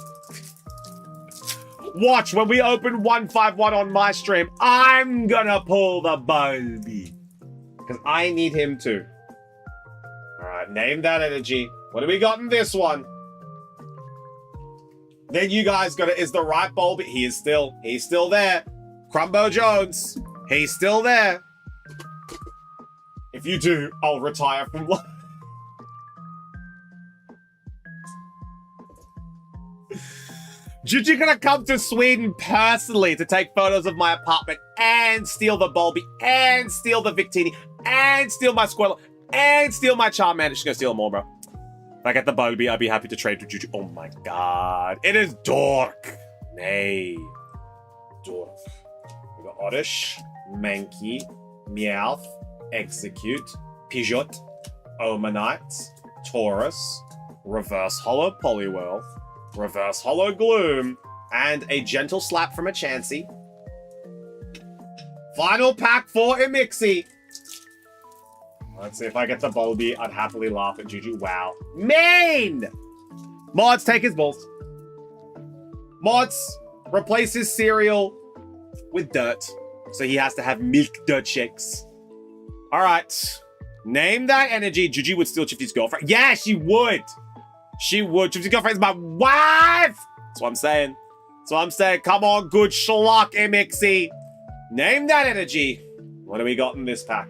Watch, when we open 151 on my stream, I'm gonna pull the Bulby. Because I need him too. Alright, name that energy. What do we got in this one? Then you guys got it. Is the right Bulby? He's still there. Crumbo Jones, he's still there. If you do, I'll retire from life. Juju gonna come to Sweden personally to take photos of my apartment and steal the Bulby and steal the Victini and steal my Squirtle and steal my Charmander. She's gonna steal them all, bro. If I get the Bulby, I'd be happy to trade with Juju. Oh my god. It is Dork. Nay. Dork. We got Oddish, Mankey, Meowth, Execute, Pidgeot, Omanite, Taurus, Reverse Holo Poliwhirl, Reverse Holo Gloom, and a gentle slap from a Chansey. Final pack for Emixie. Let's see if I get the Bulby. I'd happily laugh at Juju. Wow. Main! Mods, take his balls. Mods, replace his cereal with dirt. So he has to have milk dirt shakes. All right. Name that energy. Juju would steal Chifty's girlfriend. Yeah, she would. She would. Chifty's girlfriend is my wife. That's what I'm saying. That's what I'm saying. Come on, good schlock, MXE. Name that energy. What do we got in this pack?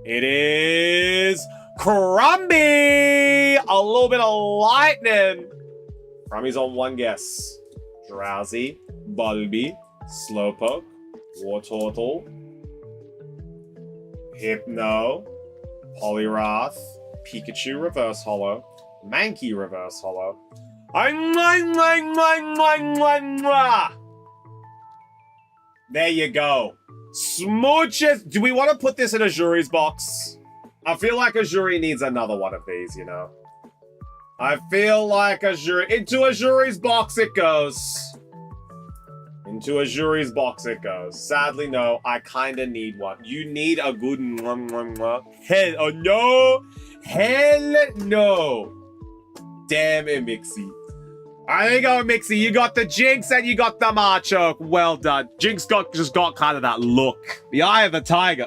It is Crumby. A little bit of lightning. Crumbly's on one guess. Drowsy, Bulby, Slowpoke, Wartortle, Hypno, Poliwrath, Pikachu Reverse Holo, Mankey Reverse Holo. There you go. Smooches. Do we want to put this in a jury's box? I feel like a jury needs another one of these, you know? I feel like a jury... Into a jury's box it goes. Into a jury's box it goes. Sadly, no. I kind of need one. You need a good... Hell oh, no. Hell no. Damn it, Mixie. There you go, Mixie. You got the Jinx and you got the Machoke. Well done. Jinx just got kind of that look. The eye of the tiger.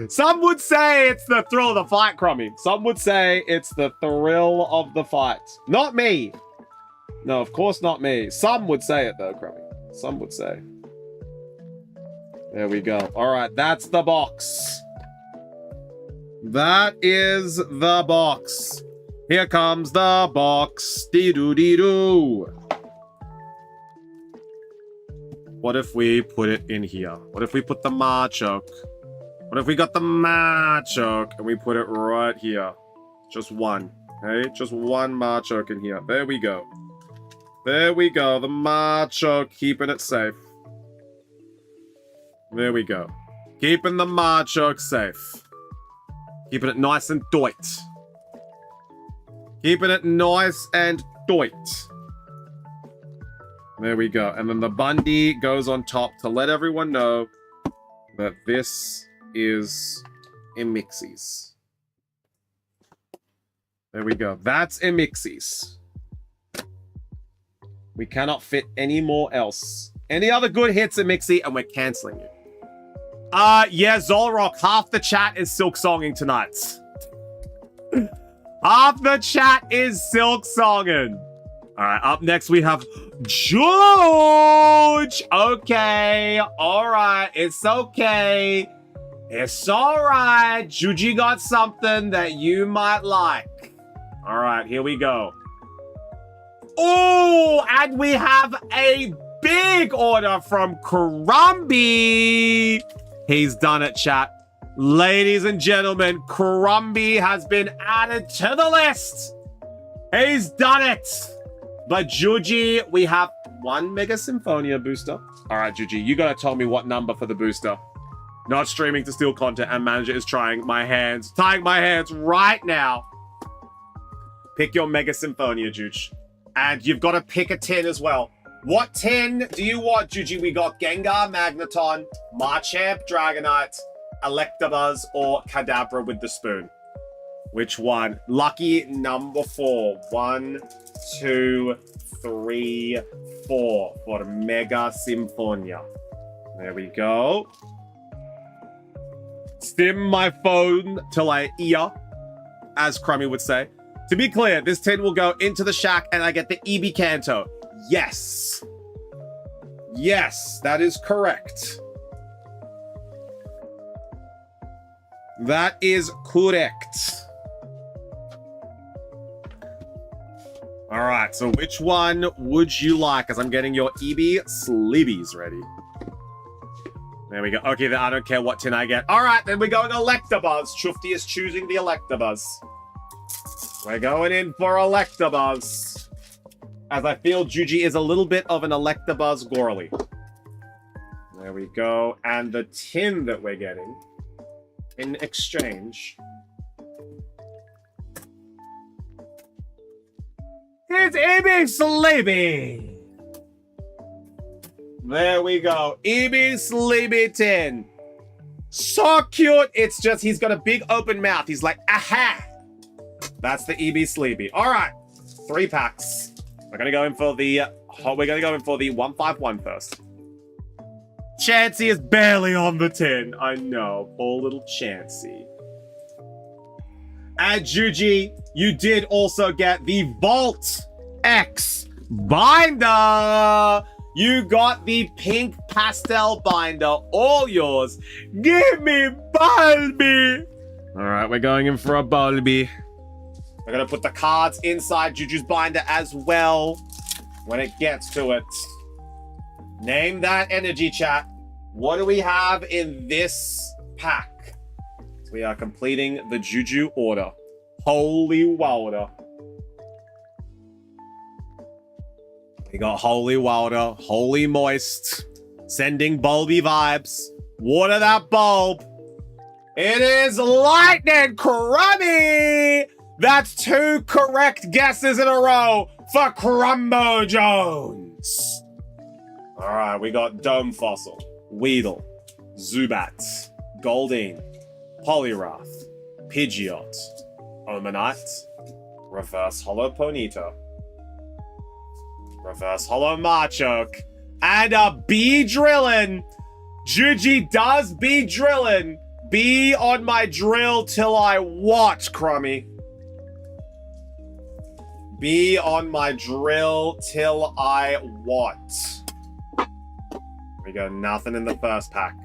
Some would say it's the thrill of the fight, Crummy. Some would say it's the thrill of the fight. Not me. No, of course not me. Some would say it, though, Crummy. Some would say. There we go. All right, that's the box. That is the box. Here comes the box. Dee-doo-dee-doo. What if we put it in here? What if we put the Machoke? What if we got the Machoke and we put it right here? Just one. Okay? Just one Machoke in here. There we go. There we go. The Machoke, keeping it safe. There we go. Keeping the Machoke safe. Keeping it nice and doit. Keeping it nice and doit. There we go. And then the Bundy goes on top to let everyone know that this is Emixie's. There we go. That's Emixie's. We cannot fit any more else. Any other good hits, Emixie, and we're canceling you. Yeah, Zolrock, half the chat is silk songing tonight. Half the chat is silk songing. All right, up next we have George. Okay, all right, it's okay. It's all right. Juji got something that you might like. All right, here we go. Oh, and we have a big order from Crumby. He's done it, chat. Ladies and gentlemen, Crumby has been added to the list. He's done it. But Juji, we have one Mega Symphonia booster. All right, Juji, you gotta tell me what number for the booster. Not streaming to steal content, and manager is tying my hands right now. Pick your Mega Symphonia, Juge. And you've got to pick a 10 as well. What 10 do you want, Juji? We got Gengar, Magneton, Machamp, Dragonite, Electabuzz, or Kadabra with the spoon. Which one? Lucky number 4. 1, 2, 3, 4 for Mega Symphonia. There we go. Stim my phone till I ear, as Crummy would say. To be clear, this 10 will go into the shack and I get the EB Kanto. Yes. Yes, that is correct. That is correct. All right, so which one would you like? As I'm getting your EB Sleebies ready. There we go. Okay, then I don't care what tin I get. All right, then we're going Electabuzz. Chufty is choosing the Electabuzz. We're going in for Electabuzz. As I feel Juji is a little bit of an Electabuzz Gorley. There we go. And the tin that we're getting in exchange is EB Sleepy. There we go. EB Sleepy Tin. So cute. It's just he's got a big open mouth. He's like, aha. That's the EB Sleepy. All right. 3 packs. We're gonna go in for the 151 first. Chansey is barely on the tin. I know. Poor little Chansey. And Juji, you did also get the Vault X binder. You got the pink pastel binder, all yours. Give me Bulby. All right, we're going in for a Bulby. We're gonna put the cards inside Juju's binder as well when it gets to it. Name that energy, chat. What do we have in this pack? We are completing the Juju order. Holy Wilder. We got Holy Wilder, Holy Moist, sending bulby vibes. Water that bulb. It is Lightning Crummy. That's 2 correct guesses in a row for Crumbo Jones. All right, we got Dome Fossil, Weedle, Zubat, Goldeen, Poliwrath, Pidgeot, Omanite, Reverse Hollow Ponyta, Reverse Hollow Machoke, and a Beedrillin. Juji does Beedrillin. Be on my drill till I what, Crummy? Be on my drill till I what? We go, nothing in the first pack.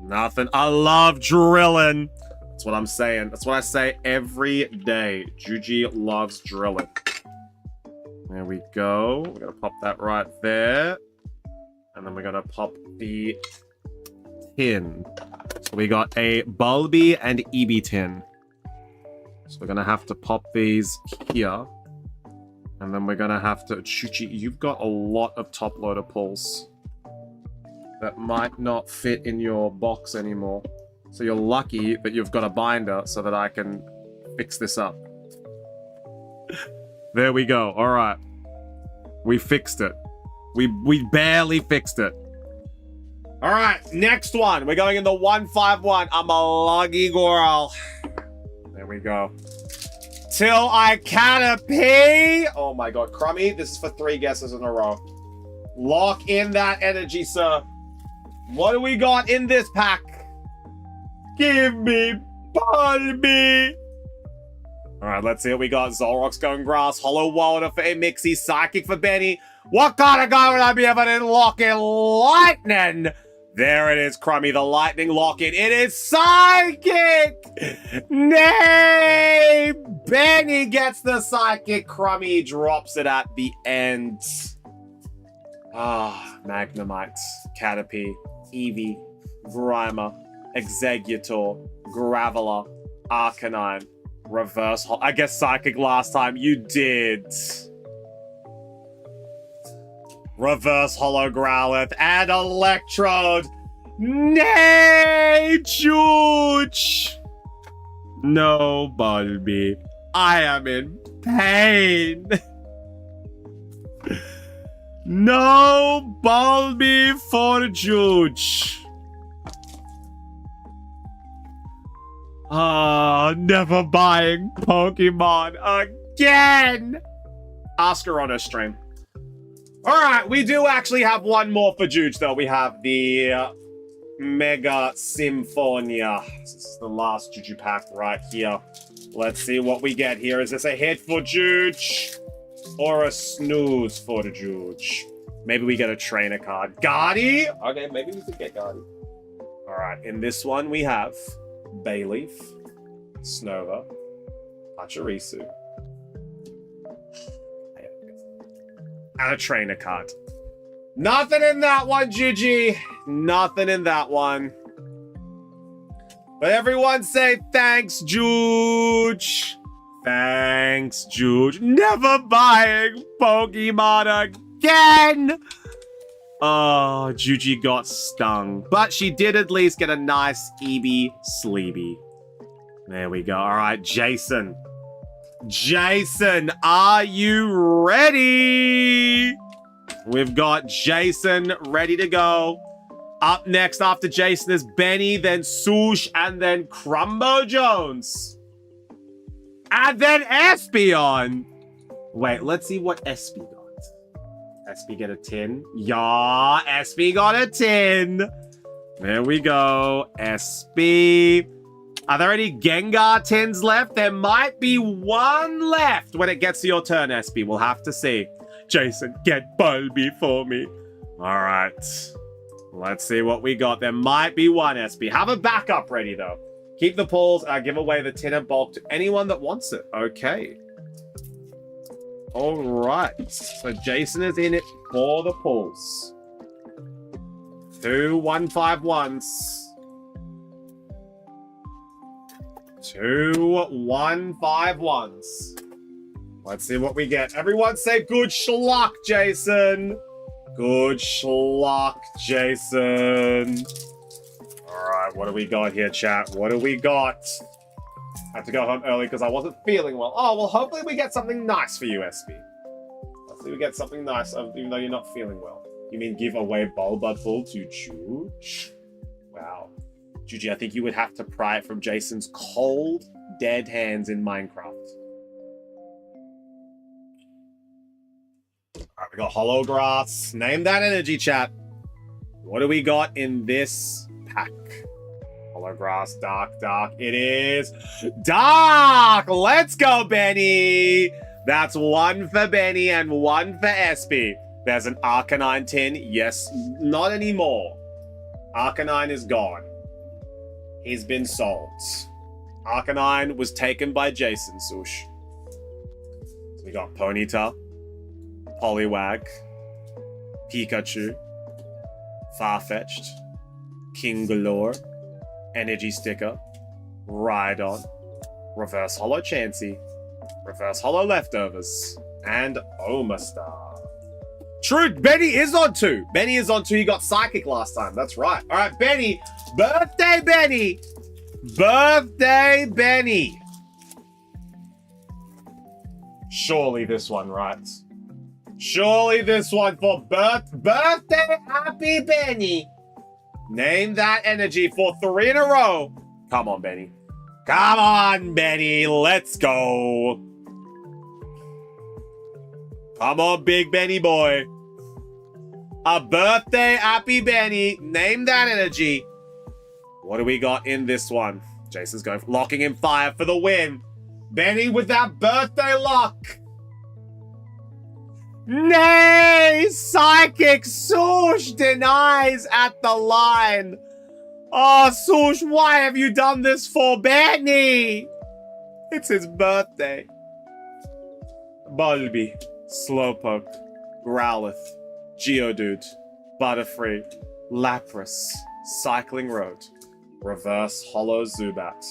Nothing. I love drilling. That's what I'm saying. That's what I say every day. Juji loves drilling. There we go. We're going to pop that right there. And then we're going to pop the tin. So we got a Bulby and EB tin. So we're going to have to pop these here. And then we're going to have to... Chuchi, you've got a lot of top loader pulls that might not fit in your box anymore. So you're lucky that you've got a binder so that I can fix this up. There we go. All right. We fixed it. We barely fixed it. All right. Next one. We're going in the 151. I'm a lucky girl. There we go. Till I canopy. Oh my god. Crummy, this is for 3 guesses in a row. Lock in that energy, sir. What do we got in this pack? Give me Bulby. All right, let's see what we got. Zolrock's going grass. Hollow Wilder for a Mixie. Psychic for Benny. What kind of guy would I be if I didn't lock in Lightning? There it is, Crummy. The Lightning lock-in. It is Psychic! Nay! Benny gets the Psychic. Crummy drops it at the end. Ah, Magnemite, Caterpie, Eevee, Grimer, Exeggutor, Graveler, Arcanine, Reverse Hollow. I guess Psychic last time. You did. Reverse Hollow Growlithe and Electrode. Nay, Juge. No, Bulby. I am in pain. No Bulby for Juge. Never buying Pokemon again. Ask her on her stream. Alright, we do actually have one more for Juge, though. We have the Mega Symphonia. This is the last Juju pack right here. Let's see what we get here. Is this a hit for Juge? Or a snooze for the Juge? Maybe we get a trainer card. Guardy? Okay, maybe we could get Guardy. Alright, in this one we have Bayleaf, Snova, Pachirisu, and a trainer card. Nothing in that one, Gigi. Nothing in that one. But everyone say thanks, Juge. Thanks, Juge. Never buying Pokemon again. Oh, Juji got stung. But she did at least get a nice EB Sleepy. There we go. All right, Jason. Jason, are you ready? We've got Jason ready to go. Up next after Jason is Benny, then Swoosh, and then Crumbo Jones. And then Espion. Wait, let's see what Espy got. Espy get a 10. Yeah, Espy got a 10. There we go. Espy. Are there any Gengar 10s left? There might be one left when it gets to your turn, Espy. We'll have to see. Jason, get Bulby for me. All right. Let's see what we got. There might be one, Espy. Have a backup ready, though. Keep the pulls. Give away the 10 bulk to anyone that wants it. Okay. All right. So Jason is in it for the pulls. 2 1-5-1s. 2 1-5-1s. Let's see what we get. Everyone say good schluck, Jason. Good schluck, Jason. All right, what do we got here, chat? What do we got? I had to go home early because I wasn't feeling well. Oh, well, hopefully we get something nice for you, SP. Hopefully we get something nice, even though you're not feeling well. You mean give away Bulbudful to Juge? Wow. Juji, I think you would have to pry it from Jason's cold, dead hands in Minecraft. Alright, we got Holograss. Name that energy, chat. What do we got in this pack? Holograss, dark. It is dark! Let's go, Benny! That's 1 for Benny and 1 for Espy. There's an Arcanine tin. Yes, not anymore. Arcanine is gone. He's been sold. Arcanine was taken by Jason, Swoosh. So we got Ponyta, Poliwag, Pikachu, Farfetch'd, King Galore, Energy Sticker, Rhydon, Reverse Holo Chansey, Reverse Holo Leftovers, and Omastar. True, Benny is on 2. Benny is on 2. He got Psychic last time. That's right. All right, Benny. Birthday Benny. Birthday Benny. Surely this one, right? Surely this one for birthday happy Benny. Name that energy for 3 in a row. Come on, Benny. Come on, Benny. Let's go. Come on, big Benny boy. A birthday happy Benny. Name that energy. What do we got in this one? Jason's going locking in fire for the win. Benny with that birthday lock. Nay! Psychic Swoosh denies at the line. Oh, Swoosh, why have you done this for Benny? It's his birthday. Bulby, Slowpoke, Growlithe, Geodude, Butterfree, Lapras, Cycling Road, Reverse Holo Zubat.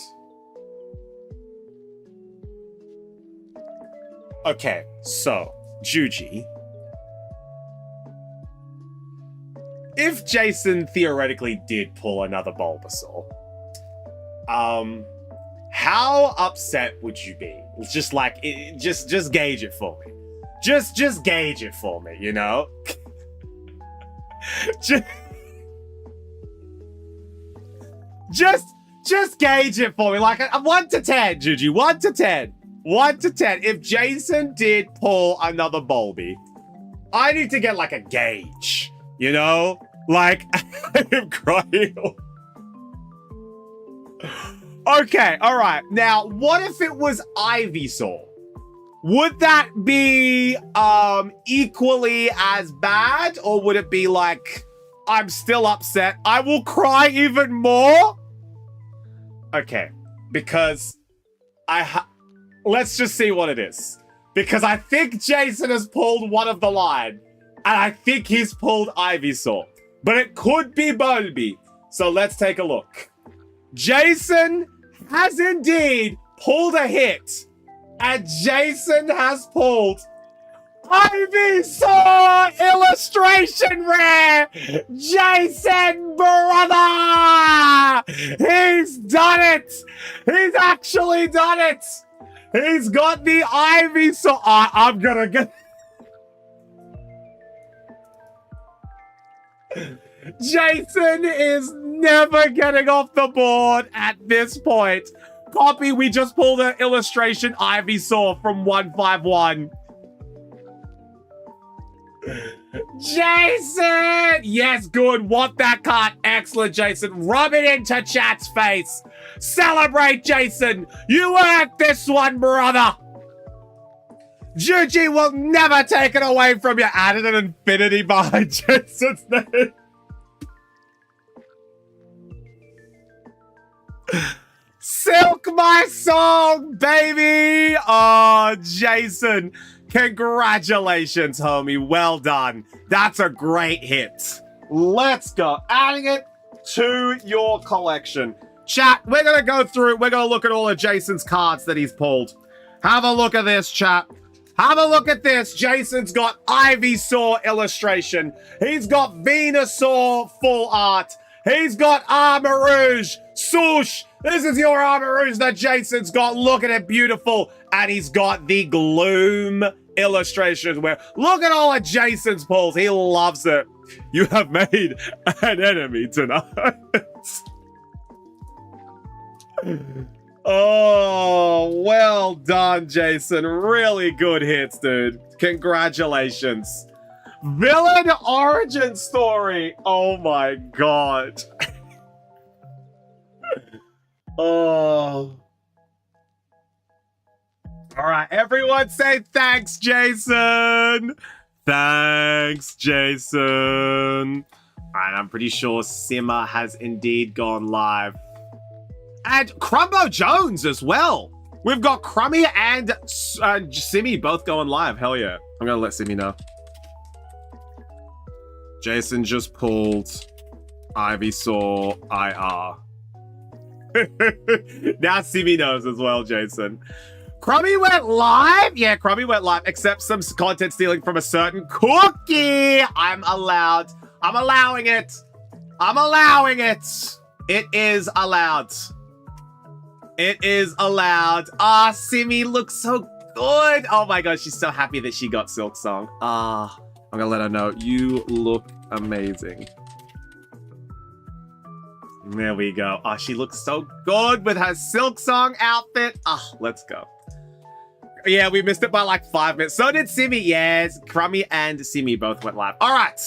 Okay, so, Juji. If Jason theoretically did pull another Bulbasaur, how upset would you be? Just like, just gauge it for me. Just gauge it for me, you know? just gauge it for me. Like, 1 to 10, Juji. 1 to 10. 1 to 10. If Jason did pull another Bulby, I need to get like a gauge, you know? Like, I'm crying. Okay, all right. Now, what if it was Ivysaur? Would that be equally as bad, or would it be like, I'm still upset, I will cry even more? Okay, because let's just see what it is. Because I think Jason has pulled one of the line, and I think he's pulled Ivysaur. But it could be Bulby. So let's take a look. Jason has indeed pulled a hit. And Jason has pulled Ivysaur illustration rare. Jason, brother! He's done it! He's actually done it! He's got the Ivysaur. I'm gonna get... Jason is never getting off the board at this point. Copy, we just pulled an illustration Ivysaur from 151. Jason! Yes, good. Want that card. Excellent, Jason. Rub it into chat's face. Celebrate, Jason. You earned this one, brother. Juji will never take it away from you. Added an infinity behind Jason's name. Silk my song, baby. Oh, Jason. Congratulations, homie. Well done. That's a great hit. Let's go. Adding it to your collection. Chat, we're going to go through. We're going to look at all of Jason's cards that he's pulled. Have a look at this, chat. Have a look at this. Jason's got Ivysaur illustration. He's got Venusaur full art. He's got Armarouge. Swoosh. This is your Armarouge that Jason's got. Look at it. Beautiful. And he's got the Gloom illustration where look at all of Jason's pulls. He loves it. You have made an enemy tonight. Oh, well done, Jason. Really good hits, dude. Congratulations. Villain origin story. Oh my god. Oh. All right, everyone say thanks, Jason. Thanks, Jason. And I'm pretty sure Simmer has indeed gone live. And Crumbo Jones as well. We've got Crummy and Simmy both going live. Hell yeah. I'm going to let Simmy know. Jason just pulled Ivysaur IR. Now Simmy knows as well, Jason. Crummy went live? Yeah, Crummy went live, except some content stealing from a certain cookie. I'm allowed. I'm allowing it. I'm allowing it. It is allowed. It is allowed. Ah, Simmy looks so good. Oh my gosh, she's so happy that she got Silk Song. Ah, I'm gonna let her know. You look amazing. There we go. Ah, she looks so good with her Silk Song outfit. Ah, let's go. Yeah, we missed it by like 5 minutes. So did Simmy. Yes, Crummy and Simmy both went live. All right.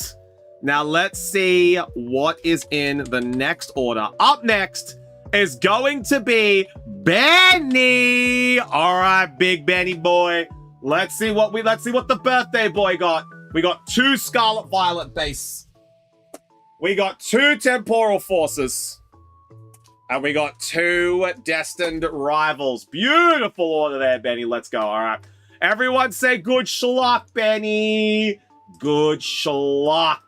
Now let's see what is in the next order. Up next is going to be Benny. All right, big Benny boy. Let's see what the birthday boy got. We got 2 Scarlet Violet base. We got 2 Temporal Forces. And we got 2 Destined Rivals. Beautiful order there, Benny. Let's go. All right. Everyone say good schluck, Benny. Good schluck,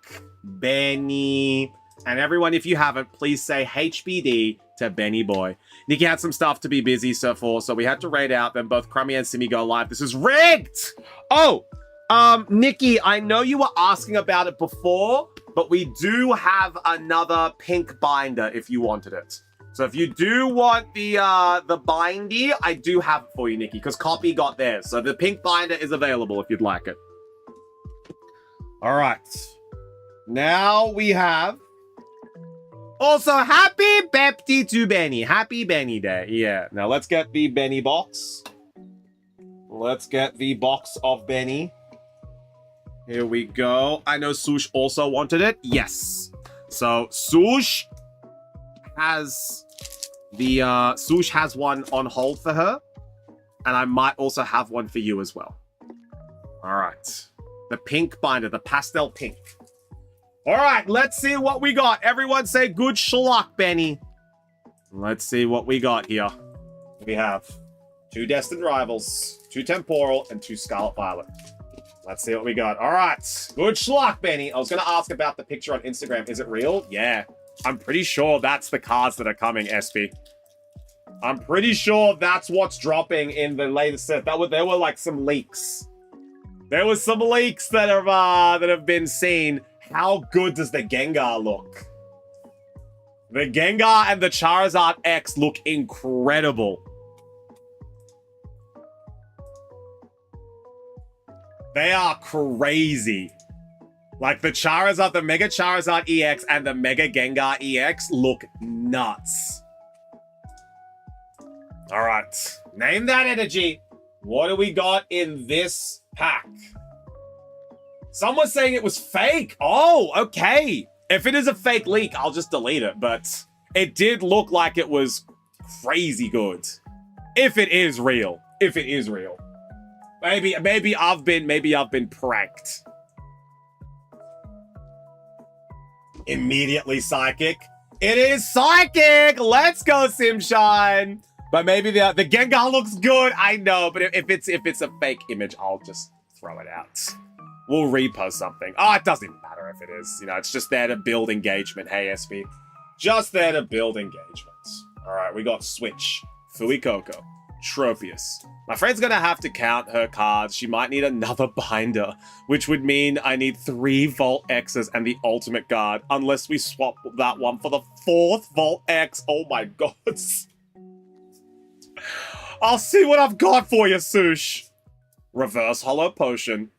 Benny. And everyone, if you haven't, please say HBD to Benny boy. Nikki had some stuff to be busy so we had to raid out. Then both Crummy and Simmy go live. This is rigged. Oh, Nikki, I know you were asking about it before, but we do have another pink binder if you wanted it. So if you do want the bindy, I do have it for you, Nikki, because Copy got theirs. So the pink binder is available if you'd like it. All right. Now we have... Also, happy birthday to Benny. Happy Benny Day. Yeah. Now let's get the Benny box. Let's get the box of Benny. Here we go. I know Swoosh also wanted it. Yes. So Swoosh has the Swoosh has one on hold for her, and I might also have one for you as well. All right. The pink binder, the pastel pink. All right, let's see what we got. Everyone say good schluck, Benny. Let's see what we got here. We have 2 Destined Rivals, 2 Temporal, and 2 Scarlet Violet. Let's see what we got. All right, good schluck, Benny. I was going to ask about the picture on Instagram. Is it real? Yeah. I'm pretty sure that's the cards that are coming, SP. I'm pretty sure that's what's dropping in the latest set. There were like some leaks. There was some leaks that have been seen. How good does the Gengar look? The Gengar and the Charizard X look incredible. They are crazy. Like the Charizard, the Mega Charizard EX and the Mega Gengar EX look nuts. All right, name that energy. What do we got in this pack? Someone's saying it was fake. Oh, okay. If it is a fake leak, I'll just delete it. But it did look like it was crazy good. If it is real. If it is real. Maybe I've been pranked. Immediately psychic. It is psychic. Let's go, Simshine. But maybe the Gengar looks good. I know, but if it's a fake image, I'll just throw it out. We'll repost something. Oh, it doesn't matter if it is. You know, it's just there to build engagement. Hey, SP. Just there to build engagement. All right, we got Switch, Fuecoco, Tropius. My friend's gonna have to count her cards. She might need another binder, which would mean I need 3 Volt X's and the ultimate guard, unless we swap that one for the 4th Volt X. Oh my god. I'll see what I've got for you, Sush. Reverse Hollow Potion.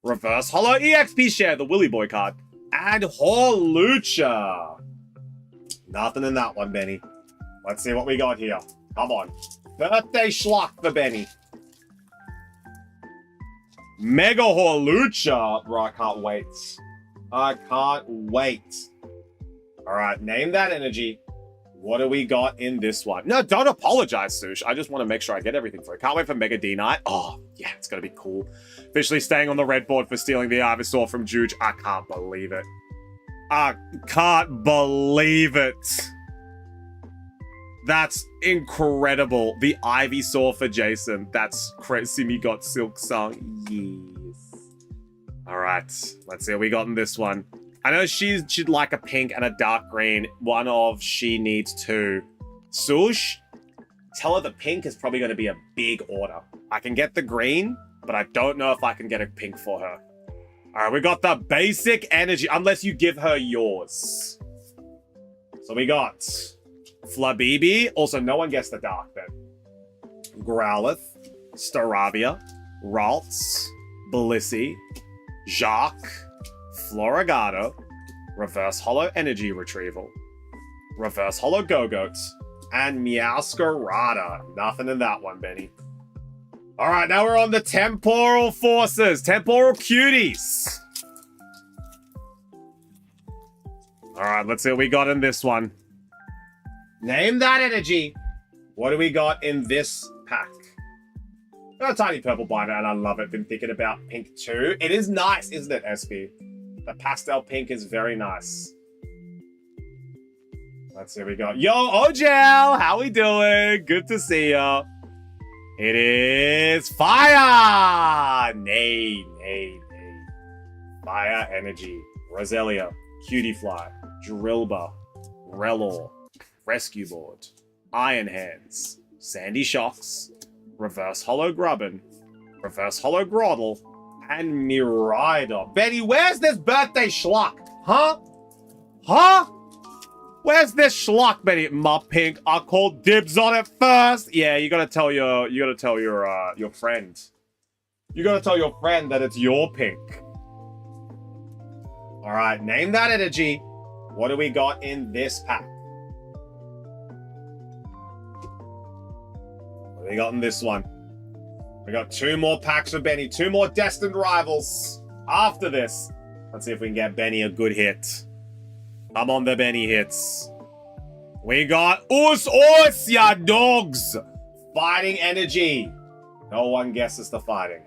Reverse Hollow EXP Share, the Willy Boy card. And Hawlucha. Nothing in that one, Benny. Let's see what we got here. Come on. Birthday schlock for Benny. Mega Hawlucha. Bro, I can't wait. I can't wait. All right, name that energy. What do we got in this one? No, don't apologize, Sush. I just want to make sure I get everything for it. Can't wait for Mega D-Knight. Oh, yeah, it's going to be cool. Officially staying on the red board for stealing the Ivysaur from Juge. I can't believe it. I can't believe it. That's incredible. The Ivysaur for Jason. That's crazy. Me got Silk Song. Yes. All right. Let's see what we got in this one. I know she'd like a pink and a dark green. One of she needs 2. Sush, tell her the pink is probably going to be a big order. I can get the green, but I don't know if I can get a pink for her. All right, we got the basic energy, unless you give her yours. So we got Flabibi. Also, no one gets the dark then. Growlithe, Staravia, Ralts, Blissey, Jacques, Floragato, Reverse Hollow Energy Retrieval, Reverse Hollow Go-Goat, and Meowscarada. Nothing in that one, Benny. All right, now we're on the Temporal Forces, Temporal Cuties. All right, let's see what we got in this one. Name that energy. What do we got in this pack? Got a tiny purple binder, and I love it. Been thinking about pink too. It is nice, isn't it, SP? The pastel pink is very nice. Let's see what we got. Yo, Ojel! How we doing? Good to see ya. It is fire! Nay. Fire energy. Roselia, Cutiefly, Drillbur, Relor, Rescue Board, Iron Hands, Sandy Shocks, Reverse Hollow Grubbin, Reverse Hollow Groddle, and Miraidon. Betty, where's this birthday schlock? Huh? Where's this schlock, Betty? My pink. I called dibs on it first. Yeah, you gotta tell your friend. You gotta tell your friend that it's your pink. All right, name that energy. What do we got in this pack? What do we got in this one? We got 2 more packs for Benny. 2 more Destined Rivals after this. Let's see if we can get Benny a good hit. Come on, the Benny hits. We got Us, ya dogs. Fighting energy. No one guesses the fighting.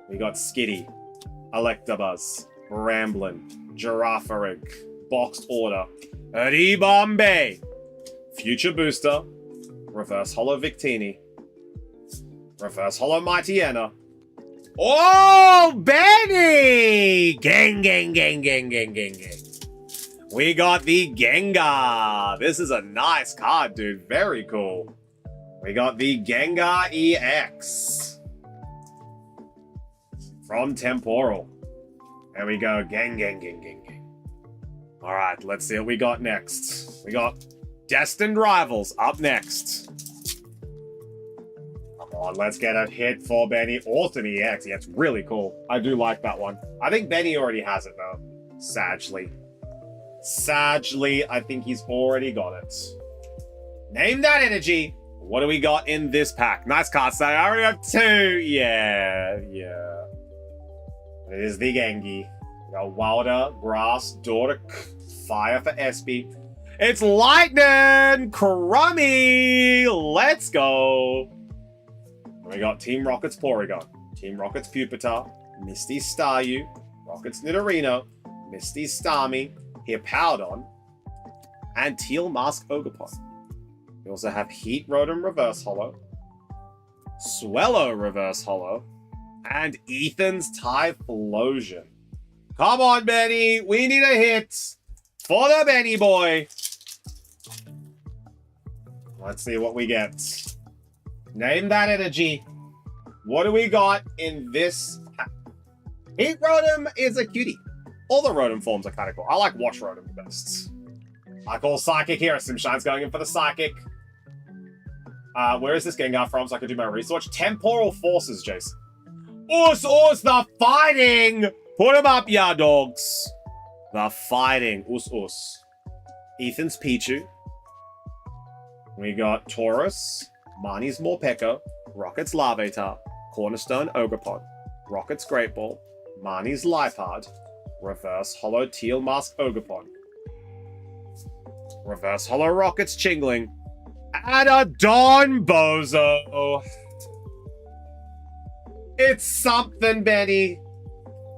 We got Skitty, Electabuzz, Ramblin, Girafarig, Boxed Order, Bombay, Future Booster, Reverse Hollow Victini, Reverse Hollow Mightyena. Oh, Benny! Gang. We got the Gengar. This is a nice card, dude. Very cool. We got the Gengar EX from Temporal. There we go. Gang. All right, let's see what we got next. We got Destined Rivals up next. Come on, let's get a hit for Benny. Awesome EX. Yeah, it's really cool. I do like that one. I think Benny already has it, though. Sadly. Sadly, I think he's already got it. Name that energy. What do we got in this pack? Nice card, say. I already have 2. Yeah. It is the Gengi. We got Wilder, Grass, Daughter, Fire for Espy. It's Lightning! Crummy! Let's go! We got Team Rocket's Porygon, Team Rocket's Pupitar, Misty Staryu, Rocket's Nidorino, Misty Starmie, Hippowdon, and Teal Mask Ogerpon. We also have Heat Rotom Reverse Holo, Swellow Reverse Holo, and Ethan's Typhlosion. Come on, Benny! We need a hit for the Benny boy! Let's see what we get. Name that energy. What do we got in this pack? Heat Rotom is a cutie. All the Rotom forms are kind of cool. I like Wash Rotom the best. I call Psychic here. Simshine's going in for the Psychic. Where is this Gengar from so I can do my research? Temporal Forces, Jason. Us, the fighting! Put him up, ya dogs. The fighting. Us. Ethan's Pichu. We got Taurus, Marnie's Morpeko, Rocket's Larvitar, Cornerstone Ogerpon, Rocket's Great Ball, Marnie's Lifeheart, Reverse Holo Teal Mask Ogerpon, Reverse Holo Rocket's Chingling, and a Don Bozo. It's something, Benny.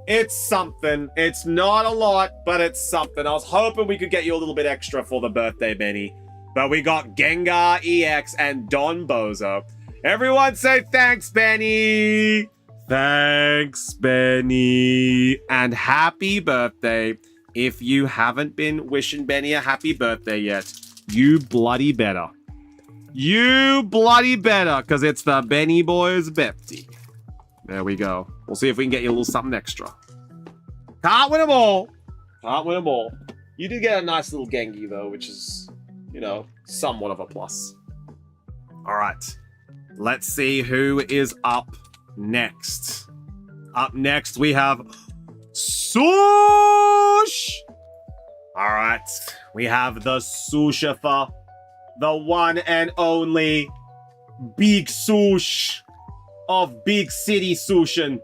It's something. It's not a lot, but it's something. I was hoping we could get you a little bit extra for the birthday, Benny. But we got Gengar EX and Don Bozo. Everyone say thanks, Benny. Thanks, Benny. And happy birthday. If you haven't been wishing Benny a happy birthday yet, you bloody better. You bloody better, because it's the Benny Boy's birthday. There we go. We'll see if we can get you a little something extra. Can't win them all. Can't win them all. You did get a nice little Gengi, though, which is, you know, somewhat of a plus. All right. Let's see who is up next. Up next, we have Sush. All right. We have the Sushifer, the one and only Big Sush of Big City Sushin.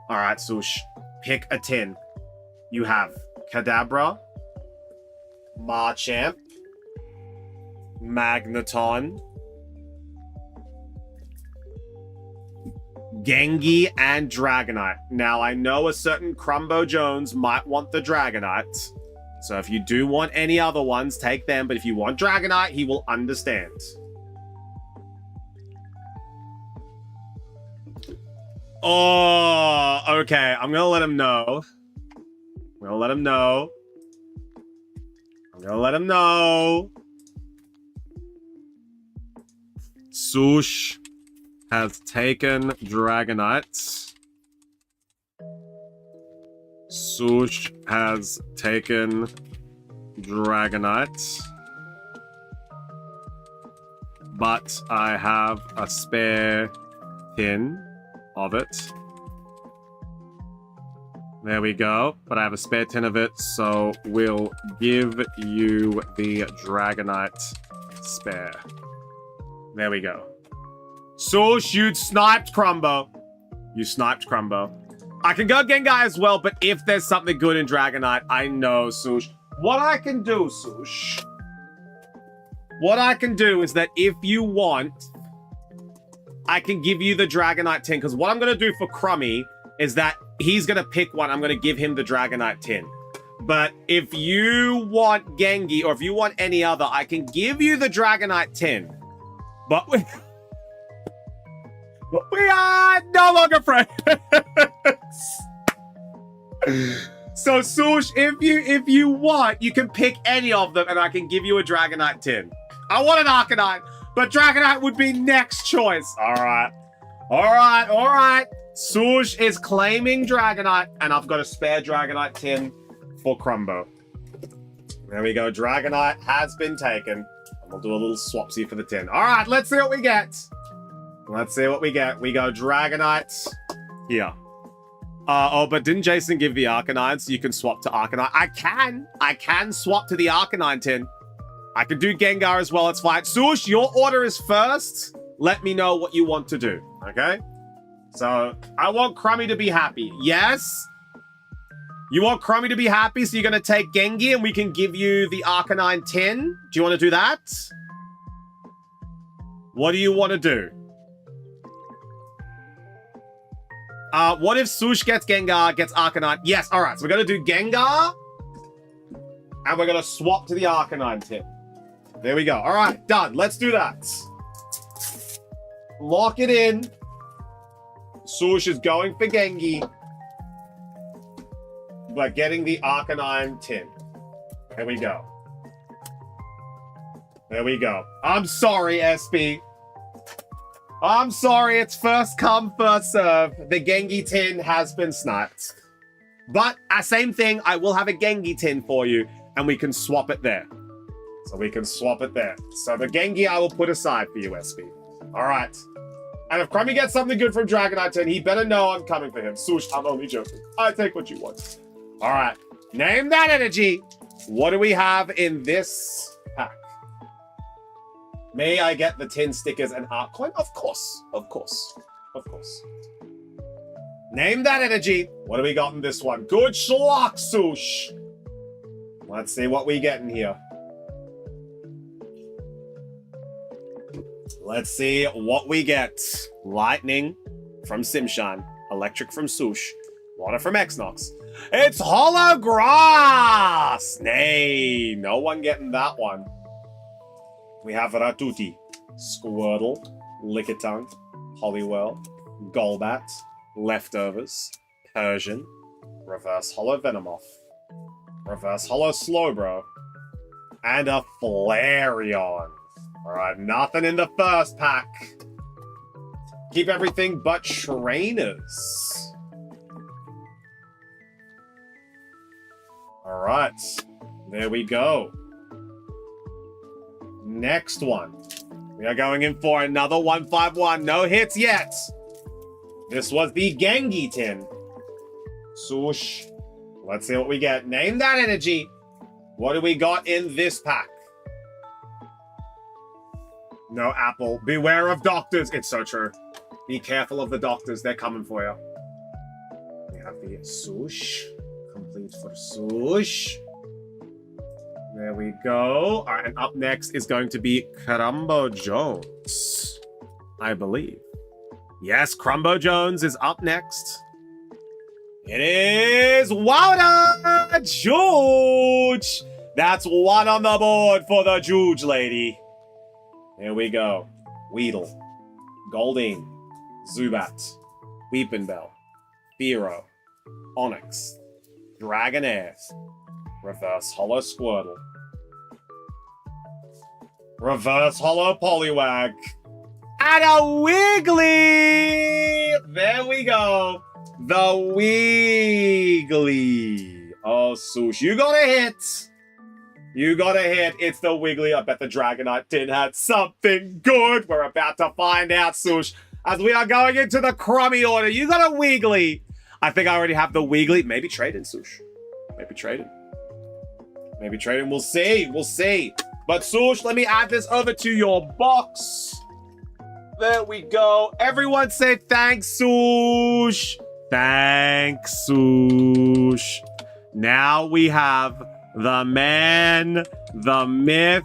All right, Sush. Pick a 10. You have Kadabra, Machamp, Magneton, Gengi, and Dragonite. Now, I know a certain Crumbo Jones might want the Dragonite. So if you do want any other ones, take them. But if you want Dragonite, he will understand. Oh, okay. I'm going to let him know. I'm going to let him know. I'm going to let him know. Sush has taken Dragonite. Sush has taken Dragonite. But I have a spare tin of it. There we go. But I have a spare tin of it, so we'll give you the Dragonite spare. There we go. Sush, you sniped Crumbo. You sniped Crumbo. I can go Gengar as well, but if there's something good in Dragonite, I know, Sush. What I can do, Sush, what I can do is that if you want, I can give you the Dragonite tin, because what I'm going to do for Crummy is that he's going to pick one. I'm going to give him the Dragonite tin. But if you want Gengi, or if you want any other, I can give you the Dragonite tin. But we are no longer friends. So, Sush, if you want, you can pick any of them, and I can give you a Dragonite tin. I want an Arcanine, but Dragonite would be next choice. All right. Sush is claiming Dragonite, and I've got a spare Dragonite tin for Crumbo. There we go. Dragonite has been taken. And we'll do a little swapsy for the tin. All right, let's see what we get. Let's see what we get. We go Dragonites here. Oh, but didn't Jason give the Arcanine so you can swap to Arcanine? I can swap to the Arcanine tin. I can do Gengar as well, it's fine. Swoosh, your order is first. Let me know what you want to do, okay? So, I want Crummy to be happy. Yes? You want Crummy to be happy, so you're going to take Gengi and we can give you the Arcanine tin? Do you want to do that? What do you want to do? What if Swoosh gets Gengar, gets Arcanine? Yes, alright, so we're going to do Gengar. And we're going to swap to the Arcanine tin. There we go. Alright, done. Let's do that. Lock it in. Swoosh is going for Gengi. We're getting the Arcanine tin. There we go. There we go. I'm sorry, SB. I'm sorry, it's first come, first serve. The Gengi tin has been sniped. But, same thing, I will have a Gengi tin for you, and we can swap it there. So we can swap it there. So the Gengi I will put aside for you, SB. Alright. And if Crummy gets something good from Dragonite tin, he better know I'm coming for him. Swoosh, I'm only joking. I take what you want. Alright. Name that energy. What do we have in this pack? May I get the tin stickers and art coin? Of course. Of course. Of course. Name that energy. What do we got in this one? Good schlock, Swoosh. Let's see what we get in here. Let's see what we get. Lightning from Simshan. Electric from Swoosh. Water from Xnox. It's Hollow Grass! Nay, no one getting that one. We have Ratuti, Squirtle, Lickitung, Poliwhirl, Golbat, Leftovers, Persian, Reverse Hollow Venomoth, Reverse Hollow Slowbro, and a Flareon. Alright, nothing in the first pack. Keep everything but trainers. Alright, there we go. Next one. We are going in for another 151. No hits yet. This was the Gengi tin. Swoosh. Let's see what we get. Name that energy. What do we got in this pack? No apple. Beware of doctors. It's so true. Be careful of the doctors. They're coming for you. We have the Swoosh. Complete for Swoosh. There we go. All right, and up next is going to be Crumbo Jones, I believe. Yes, Crumbo Jones is up next. It is Wowda Juge. That's one on the board for the Juge lady. Here we go. Weedle, Goldeen, Zubat, Weepinbell, Fearow, Onix, Dragonair, Reverse Hollow Squirtle, Reverse Hollow Poliwag, and a Wiggly! There we go. The Wiggly. Oh, Swoosh, you got a hit. You got a hit. It's the Wiggly. I bet the Dragonite tin had something good. We're about to find out, Swoosh. As we are going into the Crummy order, you got a Wiggly. I think I already have the Wiggly. Maybe trade in, Swoosh. Maybe trade in. Maybe trade in. We'll see. We'll see. But Swoosh, let me add this over to your box. There we go. Everyone say thanks, Swoosh. Thanks, Swoosh. Now we have the man, the myth,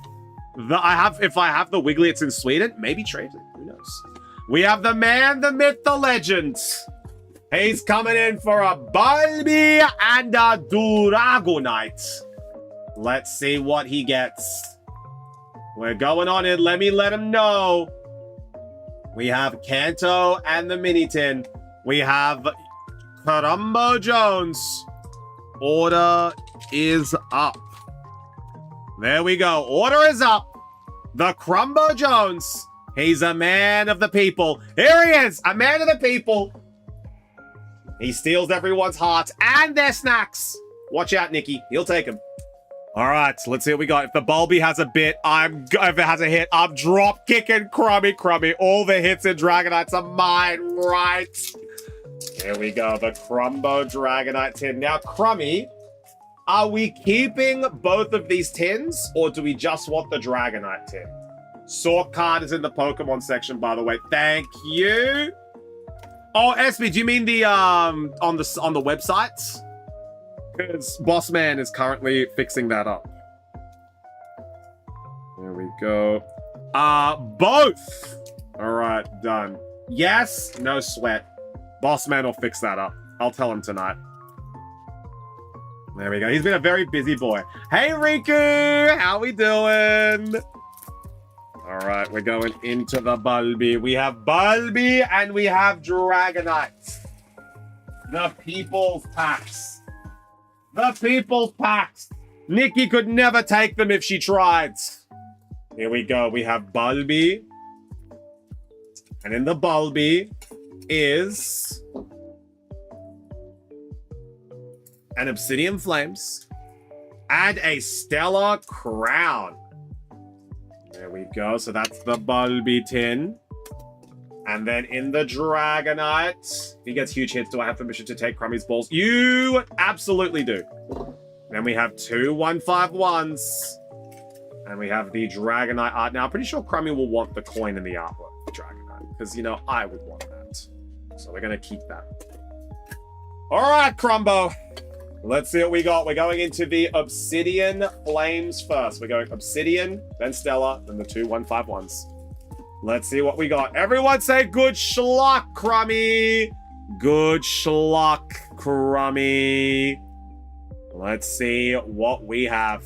if I have the Wiggly, it's in Sweden. Maybe trade it. Who knows? We have the man, the myth, the legend. He's coming in for a Bulby and a Dragonite. Let's see what he gets. We're going on in. Let me let him know. We have Kanto and the Mini Tin. We have Crumbo Jones. Order is up. There we go. Order is up. The Crumbo Jones. He's a man of the people. Here he is. A man of the people. He steals everyone's hearts and their snacks. Watch out, Nikki. He'll take them. All right, let's see what we got. If the Bulby has a bit, if it has a hit, I'm drop kicking Crummy. All the hits in Dragonites are mine, right? Here we go, the Crumbo Dragonite tin. Now, Crummy, are we keeping both of these tins, or do we just want the Dragonite tin? Sork card is in the Pokemon section, by the way. Thank you. Oh, SB, do you mean the on the websites? Because Bossman is currently fixing that up. There we go. Both. All right, done. Yes, no sweat. Bossman will fix that up. I'll tell him tonight. There we go. He's been a very busy boy. Hey, Riku! How we doing? All right, we're going into the Bulby. We have Bulby and we have Dragonite. The People's Packs. The People's Packs. Nikki could never take them if she tried. Here we go. We have Bulby. And in the Bulby is an Obsidian Flames and a Stellar Crown. There we go. So that's the Bulby tin. And then in the Dragonite, he gets huge hits. Do I have permission to take Crummy's balls? You absolutely do. Then we have two 151s. And we have the Dragonite art. Now, I'm pretty sure Crummy will want the coin in the artwork for Dragonite. Because, you know, I would want that. So we're going to keep that. All right, Crumbo. Let's see what we got. We're going into the Obsidian Flames first. We're going Obsidian, then Stellar, then the two 151s. Let's see what we got. Everyone say good schluck, Crummy. Good schluck, Crummy. Let's see what we have.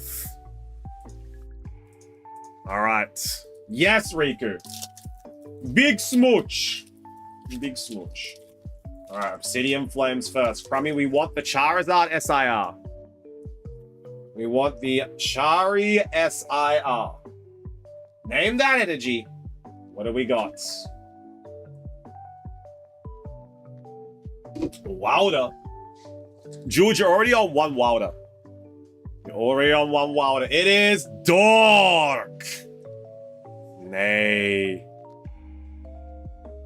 All right. Yes, Riku. Big smooch. Big smooch. All right, Obsidian Flames first. Crummy, we want the Charizard SIR. We want the Chari SIR. Name that energy. What do we got? Wilder. Jude, you're already on one Wilder. You're already on one Wilder. It is Dork. Nay.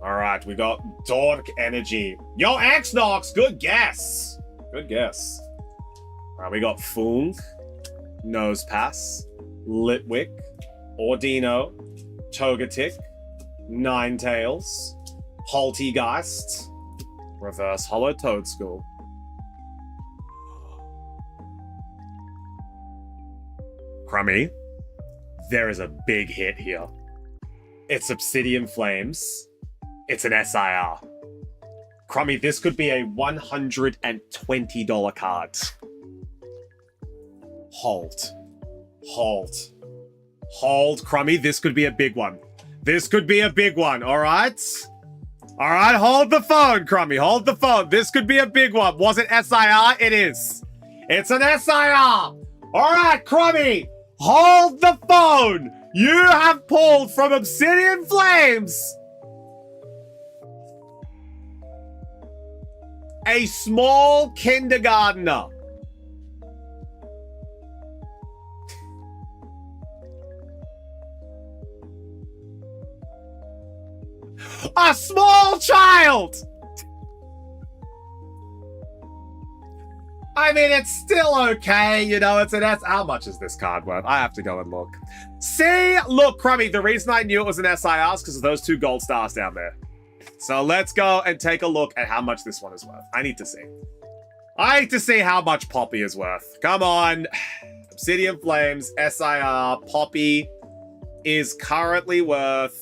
All right, we got Dork Energy. Yo, X-Nox, good guess. Good guess. All right, we got Foong, Nosepass, Litwick, Ordino, Togetic, Ninetales, Poltegeist, Reverse Hollow Toadstool. Crummy, there is a big hit here. It's Obsidian Flames. It's an SIR. Crummy, this could be a $120 card. Hold. Hold. Hold, Crummy. This could be a big one. This could be a big one, all right? All right, hold the phone, Crummy. Hold the phone. This could be a big one. Was it SIR? It is. It's an SIR. All right, Crummy. Hold the phone. You have pulled from Obsidian Flames a small kindergartner. A small child! I mean, it's still okay, you know, it's an S. How much is this card worth? I have to go and look. See? Look, Crummy, the reason I knew it was an SIR is because of those two gold stars down there. So let's go and take a look at how much this one is worth. I need to see. I need to see how much Poppy is worth. Come on. Obsidian Flames, SIR, Poppy is currently worth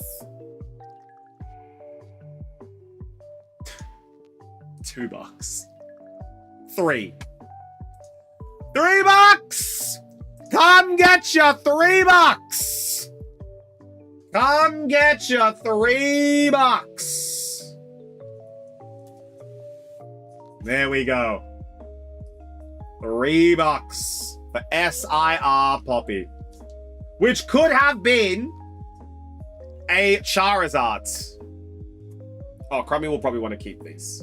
$2. $3. $3! Come get your $3! Come get your $3! There we go. $3 for SIR Poppy. Which could have been a Charizard. Oh, Crummy will probably want to keep these.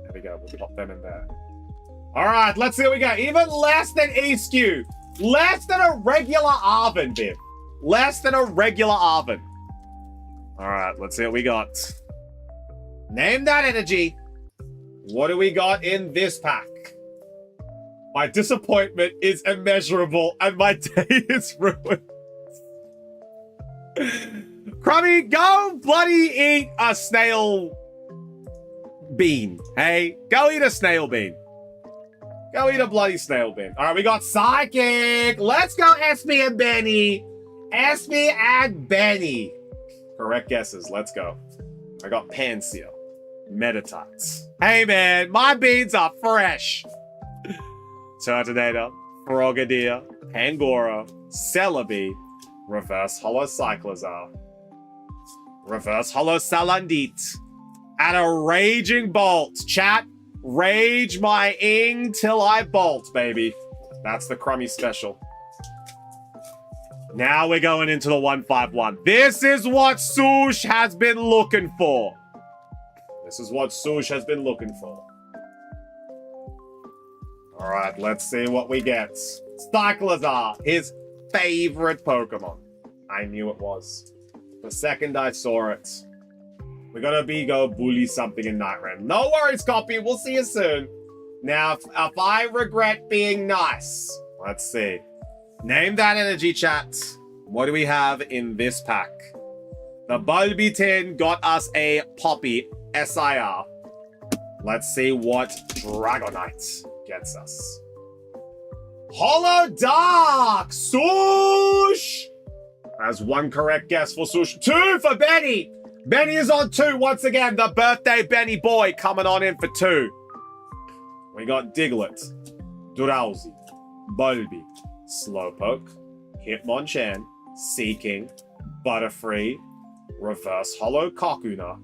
There we go. We'll pop them in there. All right, let's see what we got. Even less than ESQ. Less than a regular Arvin, Biv. Less than a regular Arvin. All right, let's see what we got. Name that energy. What do we got in this pack? My disappointment is immeasurable and my day is ruined. Crummy, go bloody eat a snail bean. Hey, go eat a snail bean. Go eat a bloody snail bean. All right, we got Psychic. Let's go, Esme and Benny. Esme and Benny. Correct guesses. Let's go. I got Panseal. Meditates. Hey, man, my beans are fresh. Turtonator, Frogadier, Pangora, Celebi, Reverse Hollow Cyclozar, Reverse Hollow Salandit, and a Raging Bolt. Chat, rage my ing till I bolt, baby. That's the Crummy special. Now we're going into the 151. This is what Sush has been looking for. This is what Sush has been looking for. All right, let's see what we get. Cyclozar, his favorite Pokemon. I knew it was. The second I saw it. We're gonna go bully something in Night Realm. No worries, Copy. We'll see you soon. Now, if I regret being nice, let's see. Name that energy, chat. What do we have in this pack? The Bulby tin got us a Poppy SIR. Let's see what Dragonite gets us. Hollow Dark! Sush! That's one correct guess for Sush. 2 for Benny! Benny is on 2 once again. The birthday Benny boy coming on in for 2. We got Diglett, Drowsy, Bulby, Slowpoke, Hitmonchan, Seaking, Butterfree, Reverse Hollow Kakuna,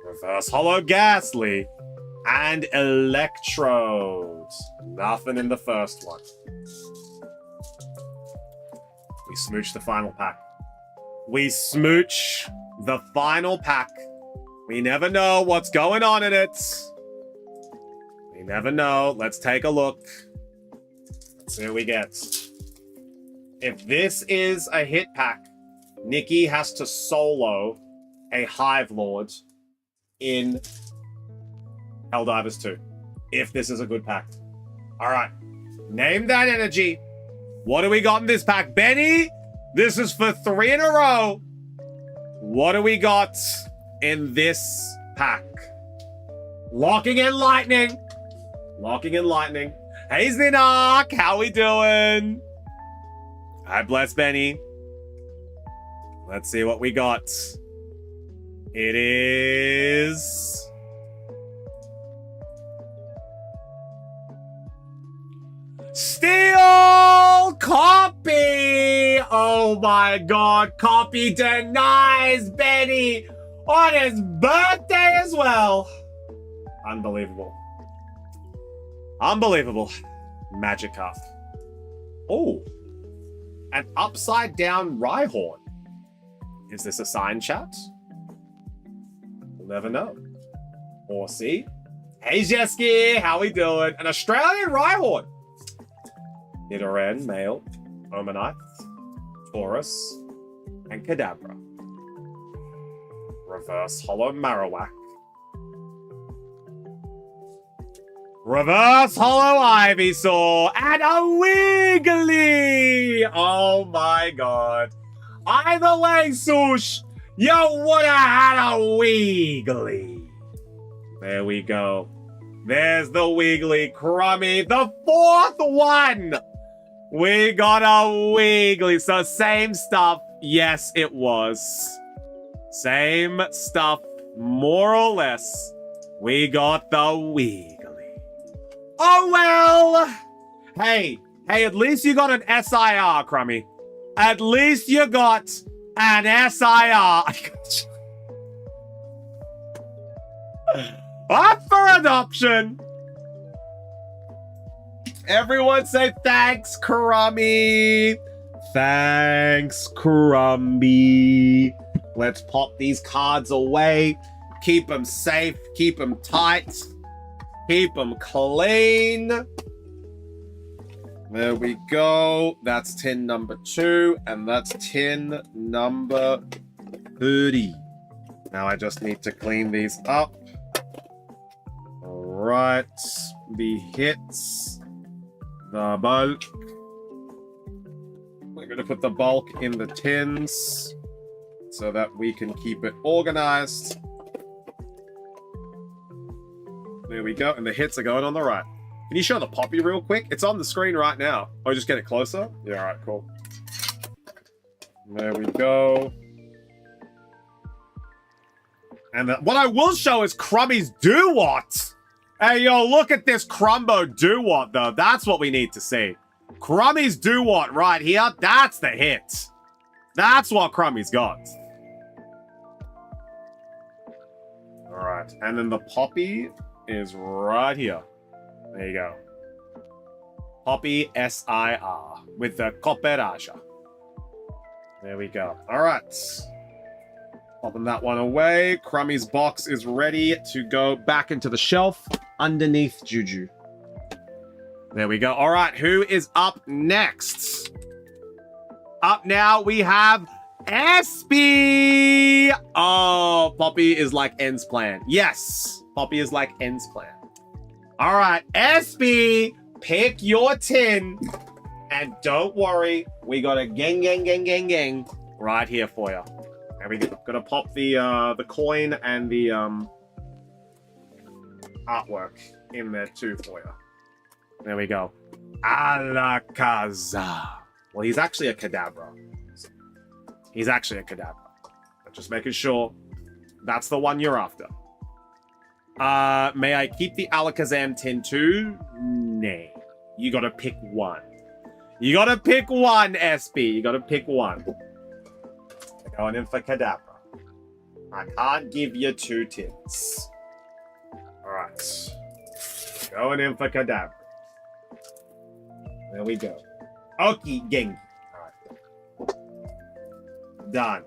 Reverse Hollow Ghastly, and Electrode. Nothing in the first one. We smooch the final pack. We smooch the final pack. We never know what's going on in it. We never know. Let's take a look. Let's see what we get. If this is a hit pack, Nikki has to solo a Hive Lord in Helldivers 2. If this is a good pack. All right. Name that energy. What do we got in this pack? Benny, this is for 3 in a row. What do we got in this pack? Locking in Lightning. Locking in Lightning. Hey, Zinark, how we doing? I bless Benny. Let's see what we got. It is... Steel Copy! Oh my god, Copy denies Benny on his birthday as well. Unbelievable. Unbelievable. Magikarp. Oh, an upside down Rhyhorn. Is this a sign, chat? We'll never know. Or see. Hey Jeski, how we doing? An Australian Rhyhorn. Nidoran, male, Omanite, Taurus, and Kadabra. Reverse Hollow Marowak. Reverse Hollow Ivysaur, and a Wiggly! Oh my god. Either way, Sush, you would have had a Wiggly. There we go. There's the Wiggly, Crummy, the 4th one! We got a Wiggly. So same stuff. Yes, it was. Same stuff, more or less. We got the Wiggly. Oh, well. Hey, at least you got an SIR, Crummy. At least you got an SIR. Up for adoption. Everyone say thanks, Crummy. Thanks, Crumby. Let's pop these cards away. Keep them safe. Keep them tight. Keep them clean. There we go. That's tin number 2, and that's tin number 30. Now I just need to clean these up. All right. The hits. The bulk. We're going to put the bulk in the tins so that we can keep it organized. There we go. And the hits are going on the right. Can you show the poppy real quick? It's on the screen right now. Oh, just get it closer? Yeah, all right, cool. There we go. And what I will show is Crummy's do-what. Hey, yo, look at this Crumbo do-what, though. That's what we need to see. Crummy's do-what right here. That's the hit. That's what Crummy's got. All right. And then the poppy is right here. There you go. Poppy SIR with the cooperaja. There we go. All right. Popping that one away. Crummy's box is ready to go back into the shelf underneath Juju. There we go. All right. Who is up next? Up now we have Espy. Oh, Poppy is like Ends Plan. Yes. Poppy is like Ends Plan. All right, Espy, pick your tin. And don't worry, we got a gang right here for you. There we go. Gonna pop the coin and the artwork in there too for you. There we go. Alakaza. Well, he's actually a Kadabra. He's actually a Kadabra. Just making sure that's the one you're after. May I keep the Alakazam tin too? Nay. You gotta pick one. You gotta pick one, Espy. You gotta pick one. Going in for Kadabra. I can't give you 2 tins. Alright. Going in for Kadabra. There we go. Okie Gengi. Alright. Done.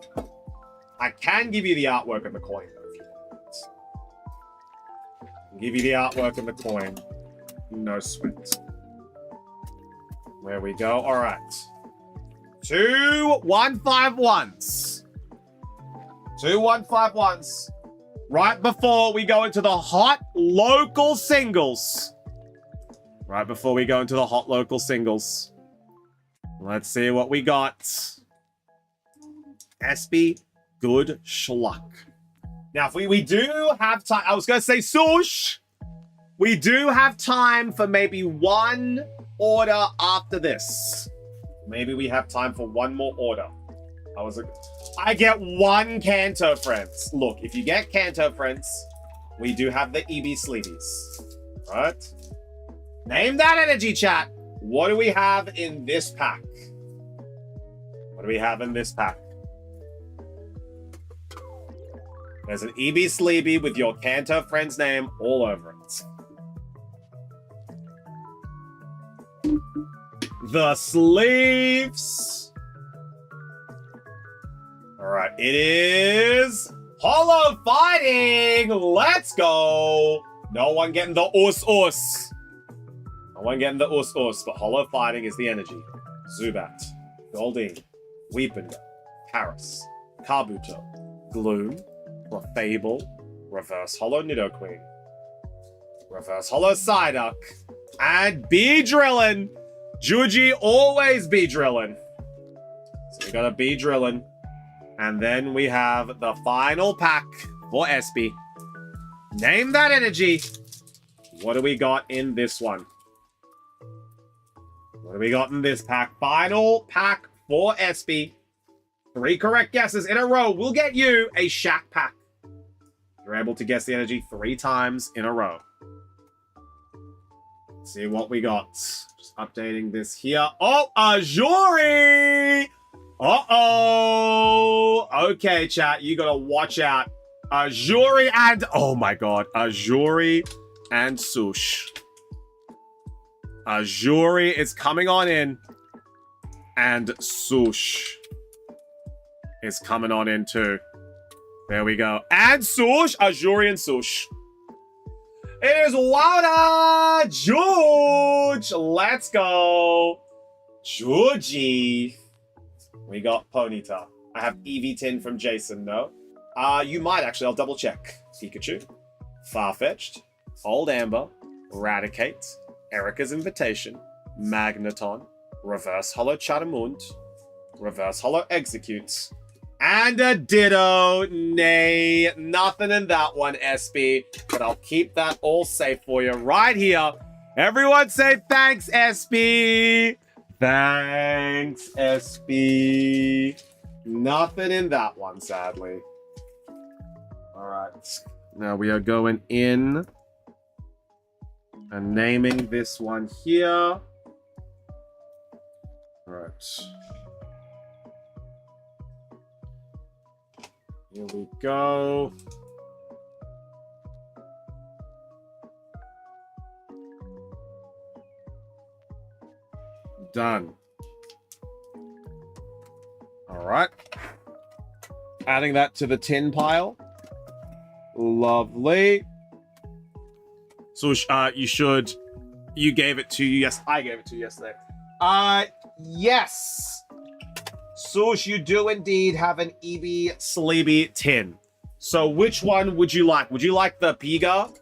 I can give you the artwork of the coin, though, if you want. Give you the artwork and the coin. No sweat. There we go. All right. 2 151s. 2 151s. Right before we go into the hot local singles. Right before we go into the hot local singles. Let's see what we got. Espy, good schluck. Now, if we do have time, I was going to say Sush. We do have time for maybe one order after this. Maybe we have time for one more order. I get 1 Kanto, friends. Look, if you get Kanto, friends, we do have the EB Sleebies. Right? Name that energy, chat. What do we have in this pack? What do we have in this pack? There's an EB Sleepy with your Kanto friend's name all over it. The sleeves. All right, it is Hollow Fighting. Let's go. No one getting the us. No one getting the us, but Hollow Fighting is the energy. Zubat, Goldeen, Weepingo, Paris, Kabuto, Gloom, Clefable, Reverse Hollow Nidoqueen, Reverse Hollow Psyduck, and Beedrillin. Juji always Beedrillin. So we got a Beedrillin. And then we have the final pack for Espy. Name that energy. What do we got in this one? What do we got in this pack? Final pack for Espy. 3 correct guesses in a row will get you a Shack pack. You're able to guess the energy 3 times in a row. Let's see what we got. Just updating this here. Oh, Ajori! Uh-oh! Okay, chat, you gotta watch out. Ajori and... Oh my god. Ajori and Sush. Ajori is coming on in. And Sush is coming on in too. There we go. And Sush! Ajori and Sush. It is Wada George. Let's go. Georgie. We got Ponyta. I have EV10 from Jason, no? You might actually, I'll double check. Pikachu, Farfetch'd, Old Amber, Raticate, Erica's Invitation, Magneton, Reverse Hollow Chatamund, Reverse Hollow Executes, and a Ditto. Nay, nothing in that one, SB, but I'll keep that all safe for you right here. Everyone say thanks, SB. Thanks, SB. Nothing in that one, sadly. All right. Now we are going in and naming this one here. All right. Here we go. Done. All right. Adding that to the tin pile. Lovely. So you gave it to you. Yes, I gave it to you yesterday. Yes. Sush, you do indeed have an Eevee Sleepy tin. So which one would you like? Would you like the Piga?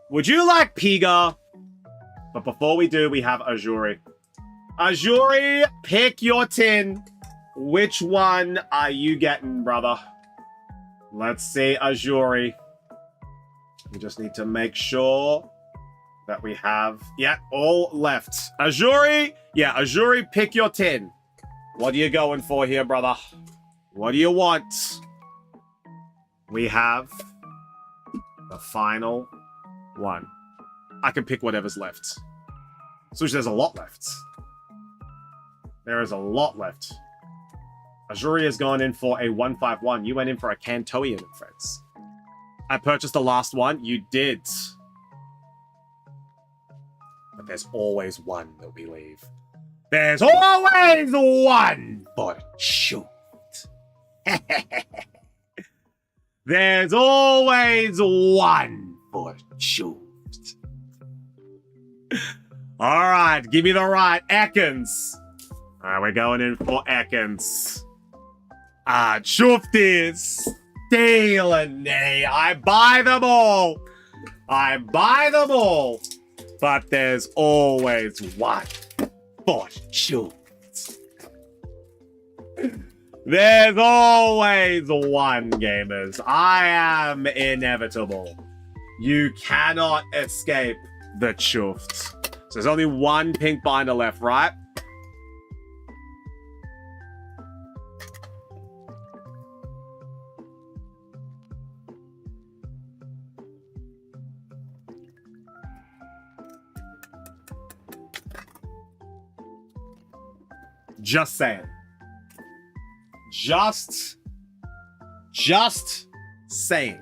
Would you like Piga? But before we do, we have Azuri. Azuri, pick your tin. Which one are you getting, brother? Let's see, Azuri. We just need to make sure that we have... Yeah, all left. Azuri, Azuri, pick your tin. What are you going for here, brother? What do you want? We have the final one. I can pick whatever's left. So there's a lot left. There is a lot left. Azuri has gone in for a 151. You went in for a Kantoian, friends. I purchased the last one. You did. But there's always one that we leave. There's always one for shoot. There's always one for shoot. All right, give me the right. Ekans. All right, we're going in for Ekans. Shufties. Stealing me. I buy them all. I buy them all. But there's always one for shoot. There's always one, gamers. I am inevitable. You cannot escape the chuft. So there's only one pink binder left, right? Just saying. Just saying.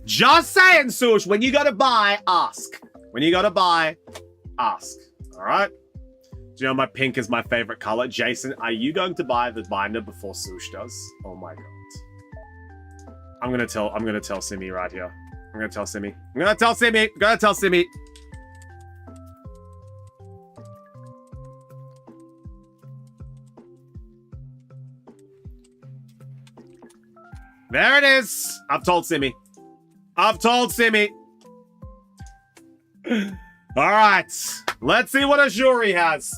Just saying, Sush. When you gotta buy, ask. When you gotta buy, ask. All right? Do you know my pink is my favorite color? Jason, are you going to buy the binder before Sush does? Oh my god. I'm gonna tell Simi right here. I'm gonna tell Simi. I'm gonna tell Simi. There it is. I've told Simi. All right. Let's see what Azuri has.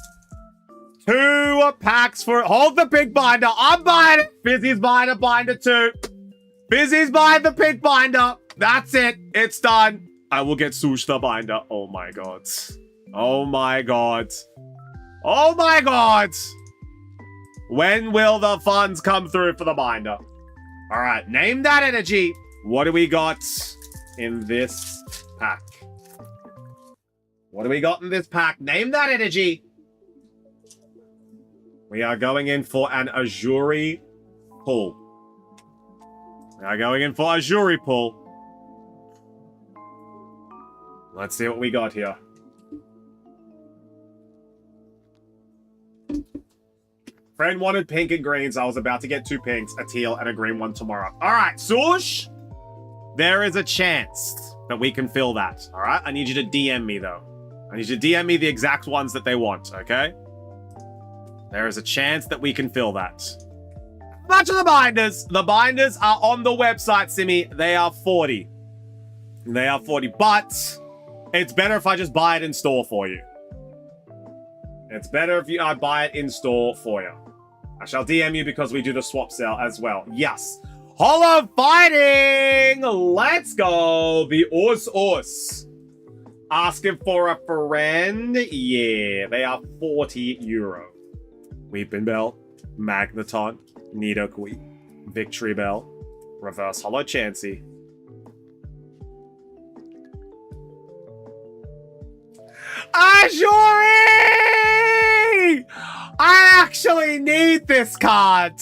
2 packs for... Hold the pink binder. I'm buying it. Fizzy's buying a binder too. Fizzy's buying the pink binder. That's it. It's done. I will get Sush the binder. Oh my god. Oh my god. Oh my god. When will the funds come through for the binder? All right, name that energy. What do we got in this pack? What do we got in this pack? Name that energy. We are going in for an Azuri pull. We are going in for Azuri pull. Let's see what we got here. Friend wanted pink and greens. I was about to get 2 pinks, a teal, and a green one tomorrow. All right, Sush. There is a chance that we can fill that, all right? I need you to DM me, though. I need you to DM me the exact ones that they want, okay? There is a chance that we can fill that. How much are the binders? The binders are on the website, Simi. They are 40. They are 40, but it's better if I just buy it in store for you. It's better if I buy it in store for you. I shall DM you because we do the swap sale as well. Yes. Hollow Fighting! Let's go! The Us. Asking for a friend? Yeah, they are 40 euro. Weeping Bell, Magneton, Nidoqueen, Victory Bell, Reverse Hollow Chansey. Azuri! I actually need this card.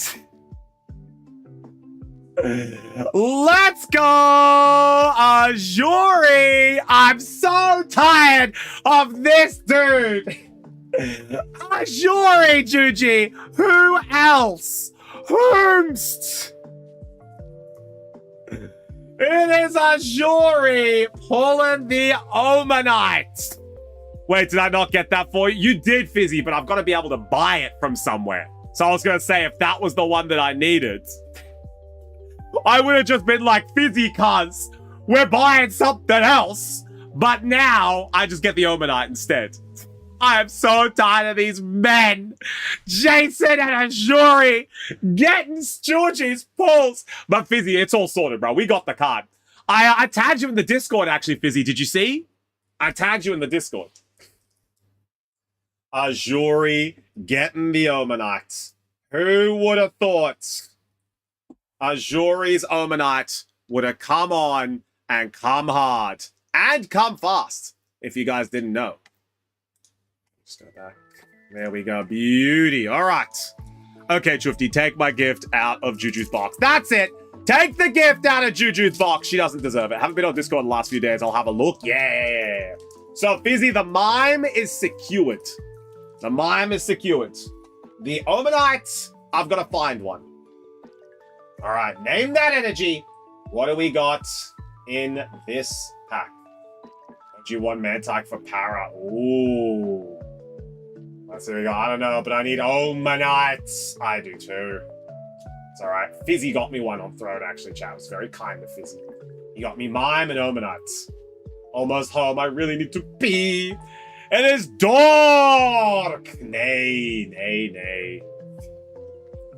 Let's go, Azuri! I'm so tired of this dude. Azuri, Juji! Who else? Whomst? It is Azuri pulling the Omanite. Wait, did I not get that for you? You did, Fizzy, but I've got to be able to buy it from somewhere. So I was going to say, if that was the one that I needed, I would have just been like, Fizzy, cuz, we're buying something else. But now, I just get the Omanite instead. I am so tired of these men. Jason and Azuri getting Georgie's pulls. But Fizzy, it's all sorted, bro. We got the card. I tagged you in the Discord, actually, Fizzy. Did you see? I tagged you in the Discord. Azuri getting the Omanite. Who would have thought Azuri's Omanite would have come on and come hard and come fast, if you guys didn't know. Just go back. There we go. Beauty. All right. Okay, Chufty, take my gift out of Juju's box. That's it. Take the gift out of Juju's box. She doesn't deserve it. Haven't been on Discord in the last few days. I'll have a look. Yeah. So, Fizzy, the mime is secured. The mime is secured. The Omanite, I've got to find one. All right. Name that energy. What do we got in this pack? Do you want Mantike for para? Ooh. Let's see what we got. I don't know, but I need Omanite. I do too. It's all right. Fizzy got me one on Throne, actually, chat. It was very kind of Fizzy. He got me Mime and Omanite. Almost home. I really need to pee. It is dark. Nay.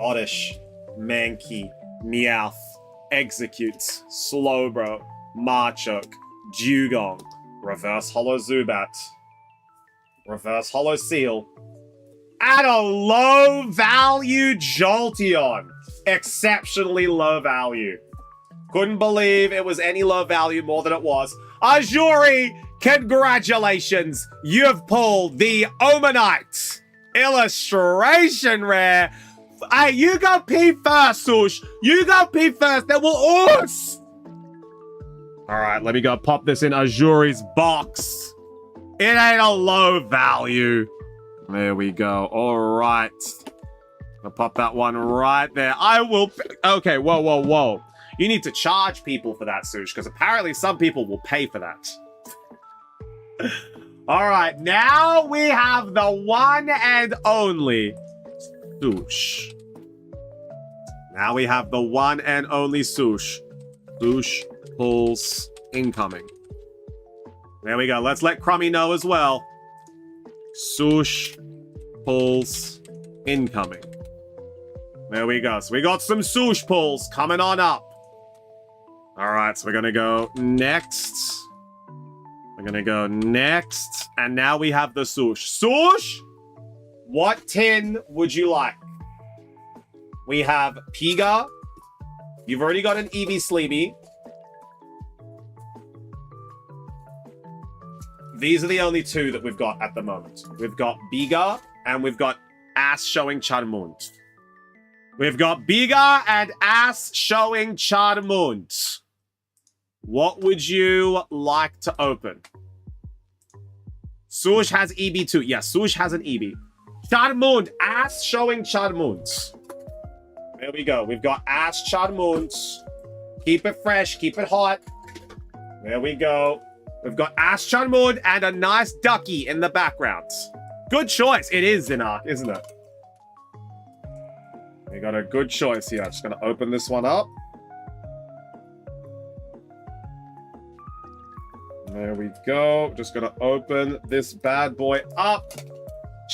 Oddish, Mankey, Meowth, Execute, Slowbro, Machoke, Dugong, Reverse Hollow Zubat, Reverse Hollow Seal, and a low value Jolteon. Exceptionally low value. Couldn't believe it was any low value more than it was. Azuri, congratulations. You've pulled the Omanite. Illustration rare. Hey, you go pee first, Sush. You go pee first. Then we'll us. All right, let me go pop this in Azuri's box. It ain't a low value. There we go. All right. I'll pop that one right there. I will... Okay, whoa. You need to charge people for that, Sush, because apparently some people will pay for that. All right, now we have the one and only Sush. Now we have the one and only Sush. Sush pulls incoming. There we go. Let's let Crummy know as well. Sush pulls incoming. There we go. So we got some Sush pulls coming on up. All right, so we're going to go next. We're going to go next. And now we have the Sush. Sush, what tin would you like? We have Piga. You've already got an Eevee Sleepy. These are the only two that we've got at the moment. We've got Biga and we've got Ass showing Charmant. We've got Biga and Ass showing Charmant. What would you like to open? Sush has EB too. Yes, Sush has an EB. Charmant. Ass showing Charmant. There we go. We've got Ass Charmant. Keep it fresh. Keep it hot. There we go. We've got Ash Chunmoon and a nice ducky in the background. Good choice. It is Zinark, isn't it? We got a good choice here. I'm just going to open this one up. There we go. Just going to open this bad boy up.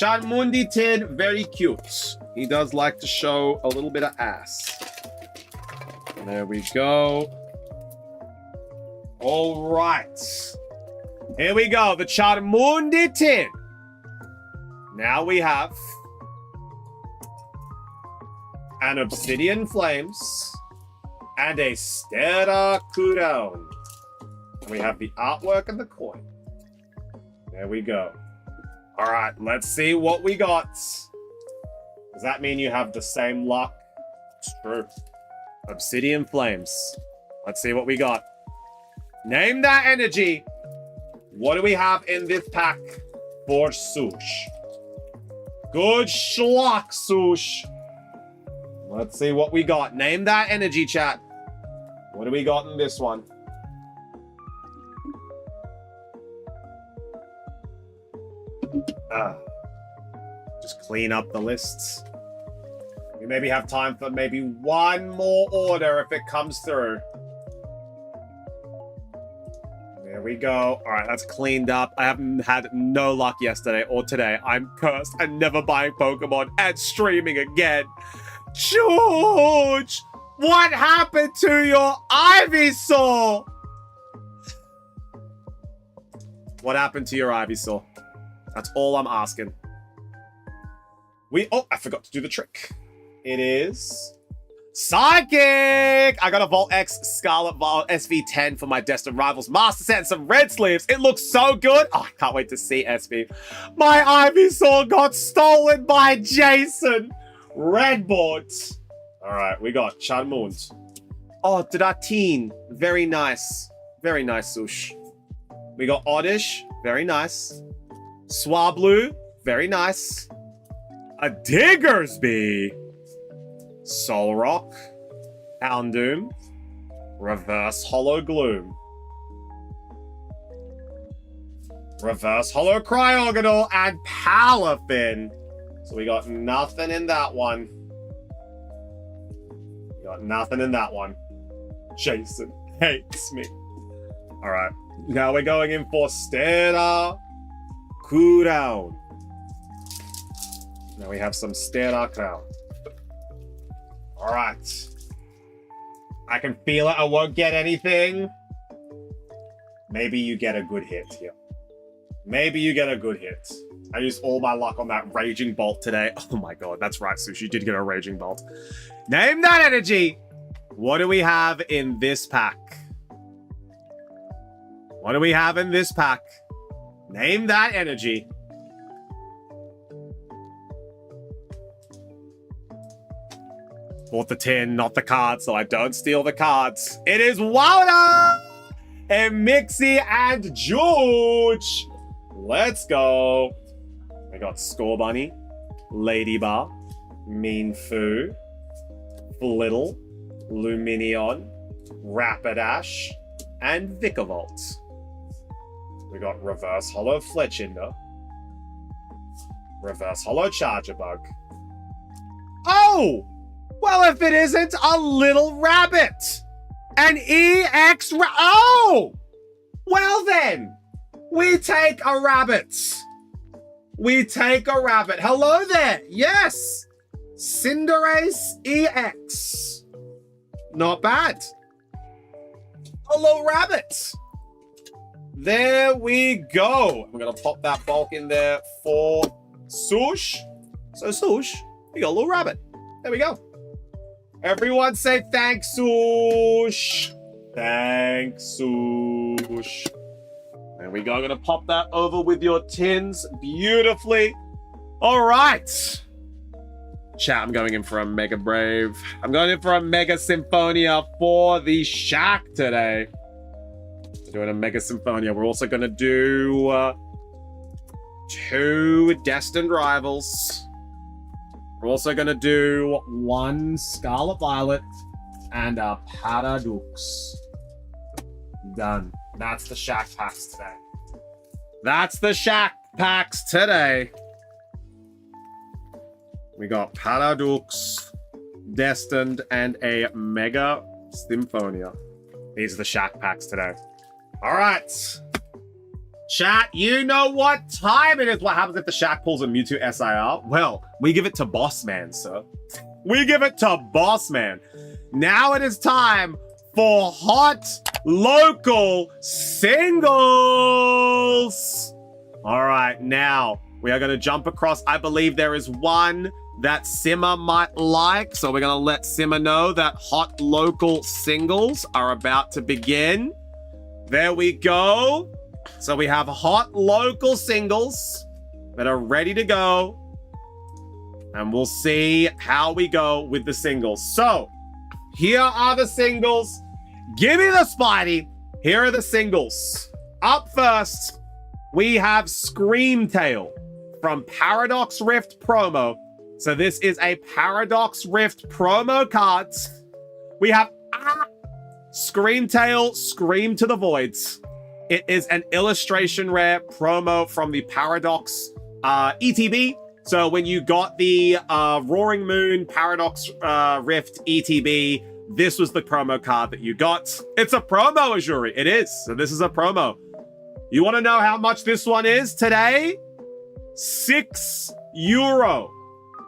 Charmundi Tin, very cute. He does like to show a little bit of ass. There we go. All right. Here we go. The Charmundi Tin. Now we have an Obsidian Flames and a Stera Kudown. We have the artwork and the coin. There we go. All right, let's see what we got. Does that mean you have the same luck? It's true. Obsidian Flames. Let's see what we got. Name that energy. What do we have in this pack for Sush? Good schlock, Sush. Let's see what we got. Name that energy, chat. What do we got in this one? Just clean up the lists. We maybe have time for maybe one more order if it comes through. There we go. All right, that's cleaned up. I haven't had no luck yesterday or today. I'm cursed and never buying Pokemon and streaming again. George, what happened to your Ivysaur? What happened to your Ivysaur? That's all I'm asking. Oh, I forgot to do the trick. It is Psychic! I got a Volt X Scarlet Violet SV10 for my Destined Rivals Master Set and some red sleeves. It looks so good. Oh, I can't wait to see SV. My Ivysaur got stolen by Jason. Redboard. All right, we got Chunmoon. Oh, Dadatine. Very nice. Very nice, Sush. We got Oddish. Very nice. Swablu. Very nice. A Diggersby. Solrock. Houndoom. Reverse Hollow Gloom. Reverse Hollow Cryogonal and Palafin. So we got nothing in that one. We got nothing in that one. Jason hates me. All right. Now we're going in for Stera Kudown. Now we have some Stera Crown. All right. I can feel it. I won't get anything. Maybe you get a good hit here. Maybe you get a good hit. I used all my luck on that Raging Bolt today. Oh my god, that's right, Sushi did get a Raging Bolt. Name that energy! What do we have in this pack? What do we have in this pack? Name that energy. Bought the tin, not the cards, so I don't steal the cards. It is Wilder! And Mixie and George! Let's go! We got Scorbunny, Ladybar, Mean Foo, Flittle, Luminion, Rapidash, and Vikavolt. We got Reverse Hollow Fletchinder, Reverse Hollow Chargerbug. Oh! Well, if it isn't a little rabbit! An EX Oh! Well then! We take a rabbit. We take a rabbit. Hello there. Yes. Cinderace EX. Not bad. Hello, rabbit. There we go. We're going to pop that bulk in there for Sush. So, Sush, we got a little rabbit. There we go. Everyone say thanks, Sush. Thanks, Sush. There we go. I'm going to pop that over with your tins beautifully. All right. Chat, I'm going in for a Mega Brave. I'm going in for a Mega Symphonia for the Shack today. We're doing a Mega Symphonia. We're also going to do 2 Destined Rivals. We're also going to do 1 Scarlet Violet and a Paradox. Done. That's the Shack packs today. That's the Shack packs today. We got Paradox, Destined, and a Mega Symphonia. These are the Shack packs today. All right. Chat, you know what time it is. What happens if the Shack pulls a Mewtwo SIR? Well, we give it to Boss Man, sir. We give it to Boss Man. Now it is time for Hot Local Singles. All right, now we are going to jump across. I believe there is one that Simmer might like. So we're going to let Simmer know that Hot Local Singles are about to begin. There we go. So we have Hot Local Singles that are ready to go. And we'll see how we go with the singles. So here are the singles. Give me the Spidey. Here are the singles. Up first, we have Screamtail from Paradox Rift promo. So this is a Paradox Rift promo card. We have Screamtail, Scream to the Voids. It is an illustration rare promo from the Paradox ETB. So when you got the Roaring Moon Paradox Rift ETB, this was the promo card that you got. It's a promo, Azuri. It is. So this is a promo. You want to know how much this one is today? €6.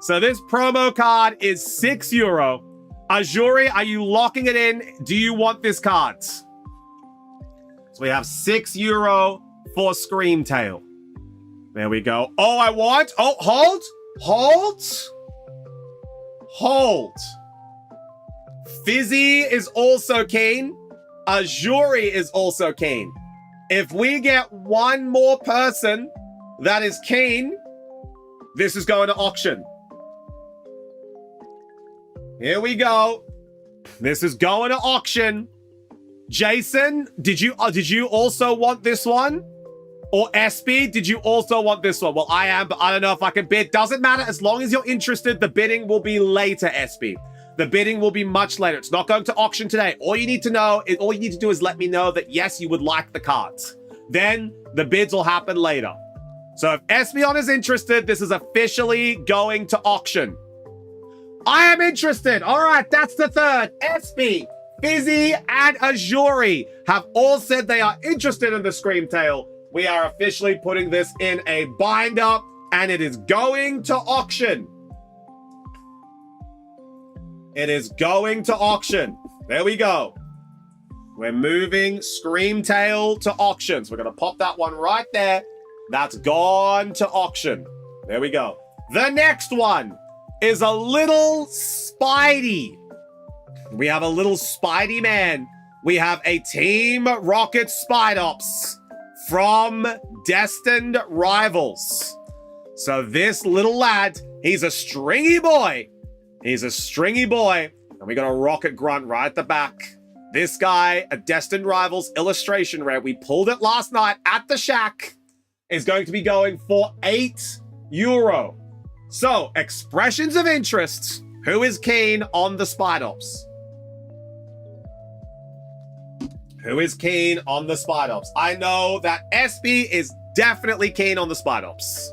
So this promo card is €6. Azuri, are you locking it in? Do you want this card? So we have €6 for Screamtail. There we go. Oh, I want... Oh, hold. Hold. Hold. Fizzy is also keen. Azuri is also keen. If we get one more person that is keen, this is going to auction. Here we go. This is going to auction. Jason, did you also want this one? Or SB, did you also want this one? Well, I am, but I don't know if I can bid. Doesn't matter. As long as you're interested, the bidding will be later, SB. The bidding will be much later. It's not going to auction today. All you need to do is let me know that, yes, you would like the cards. Then the bids will happen later. So if Espeon is interested, this is officially going to auction. I am interested. All right, that's the third. SB, Fizzy, and Azuri have all said they are interested in the Screamtail. We are officially putting this in a binder, and it is going to auction. It is going to auction. There we go. We're moving Screamtail to auction. So we're going to pop that one right there. That's gone to auction. There we go. The next one is a little Spidey. We have a little Spidey man. We have a Team Rocket Spidops from Destined Rivals. So this little lad, he's a stringy boy. He's a stringy boy. And we got a Rocket Grunt right at the back. This guy, a Destined Rivals illustration rare. We pulled it last night at the Shack. Is going to be going for €8. So, expressions of interest. Who is keen on the Spidops? Who is keen on the Spidops? I know that SB is definitely keen on the Spidops.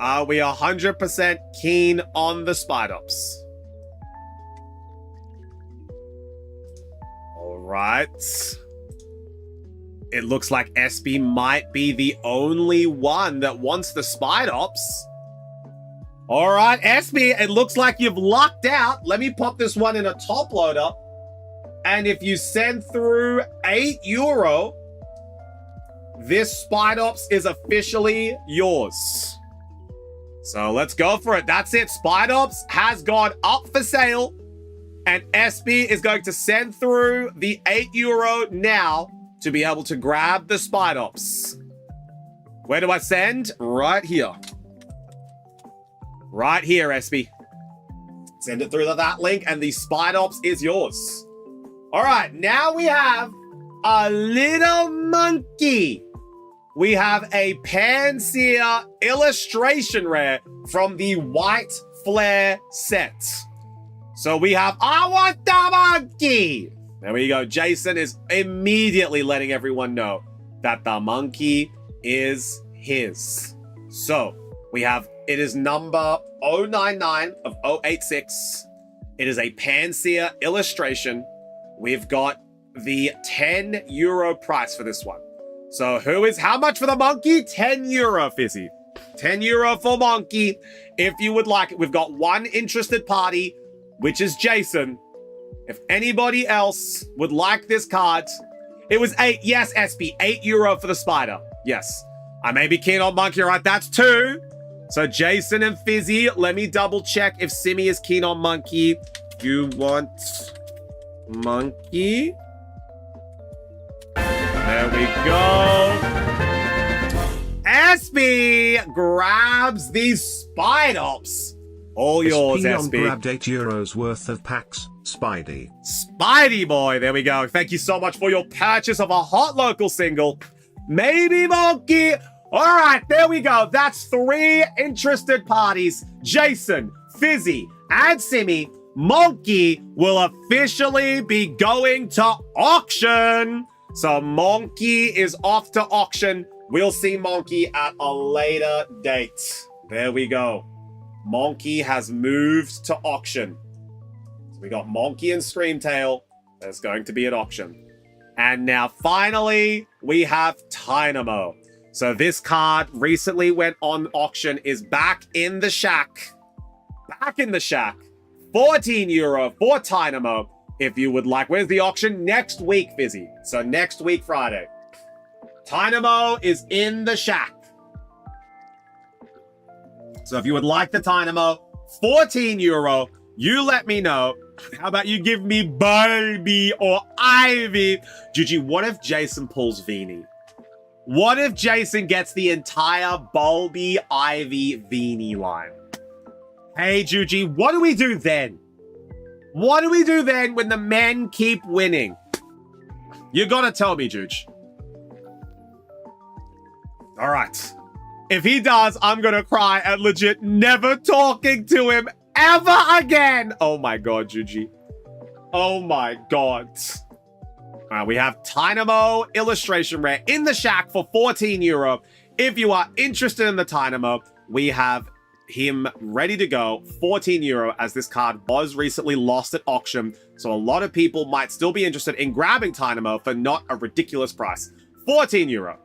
Are we 100% keen on the Spidops? All right. It looks like SB might be the only one that wants the Spidops. All right, SB, it looks like you've lucked out. Let me pop this one in a top loader. And if you send through €8, this Spidops is officially yours. So let's go for it. That's it. Spidops has gone up for sale. And SB is going to send through the €8 now to be able to grab the Spidops. Where do I send? Right here. Right here, SB. Send it through that link and the Spidops is yours. All right, now we have a little monkey. We have a Panseer illustration rare from the White Flare set. So we have, I want the monkey. There we go. Jason is immediately letting everyone know that the monkey is his. So we have, it is number 099 of 086. It is a Panseer illustration. We've got the €10 price for this one. So how much for the monkey? €10, Fizzy. €10 for monkey. If you would like it, we've got one interested party, which is Jason. If anybody else would like this card, it was 8. Yes, SB, €8 for the spider. Yes. I may be keen on monkey, right? That's 2. So Jason and Fizzy, let me double check if Simi is keen on monkey. You want monkey? There we go. SB grabs these Spidops. All yours, SB. Grabbed €8 worth of packs. Spidey. Spidey boy. There we go. Thank you so much for your purchase of a hot local single. Maybe monkey. All right, there we go. That's 3 interested parties. Jason, Fizzy, and Simi. Monkey will officially be going to auction. So Monkey is off to auction. We'll see Monkey at a later date. There we go. Monkey has moved to auction. So we got Monkey and Screamtail. There's going to be an auction. And now finally, we have Tynamo. So this card recently went on auction, is back in the shack. Back in the shack. €14 for Tynamo. If you would like, where's the auction? Next week, Fizzy. So next week, Friday. Tynamo is in the shack. So if you would like the Tynamo, €14, you let me know. How about you give me Bulby or Ivy? Gigi, what if Jason pulls Veenie? What if Jason gets the entire Bulby, Ivy, Veenie line? Hey, Juji, what do we do then? What do we do then when the men keep winning? You gotta tell me, Juge. All right. If he does, I'm gonna cry and legit never talking to him ever again. Oh my God, Juji. Oh my God. All right, we have Tynamo illustration rare in the shack for €14. If you are interested in the Tynamo, we have him ready to go, €14, as this card was recently lost at auction. So a lot of people might still be interested in grabbing Tynamo for not a ridiculous price. €14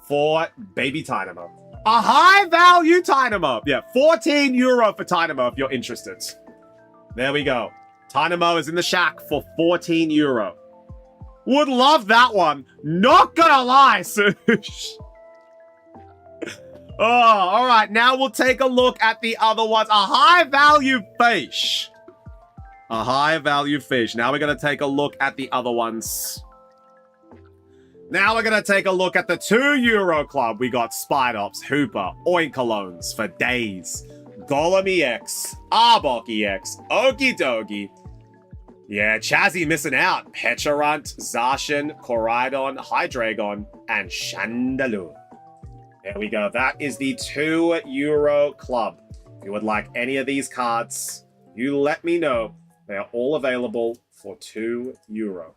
for baby Tynamo. A high value Tynamo. Yeah, €14 for Tynamo if you're interested. There we go. Tynamo is in the shack for €14. Would love that one. Not gonna lie, Sush. Oh, all right. Now we'll take a look at the other ones. A high-value fish. A high-value fish. Now we're going to take a look at the other ones. Now we're going to take a look at the €2 club. We got Spidops, Hooper, Oinkolones for days. Golem EX, Arbok EX, Okie Dokie. Yeah, Chazzy missing out. Pecharunt, Zacian, Koraidon, Hydreigon, and Chandelure. There we go. That is the €2 club. If you would like any of these cards, you let me know. They are all available for €2.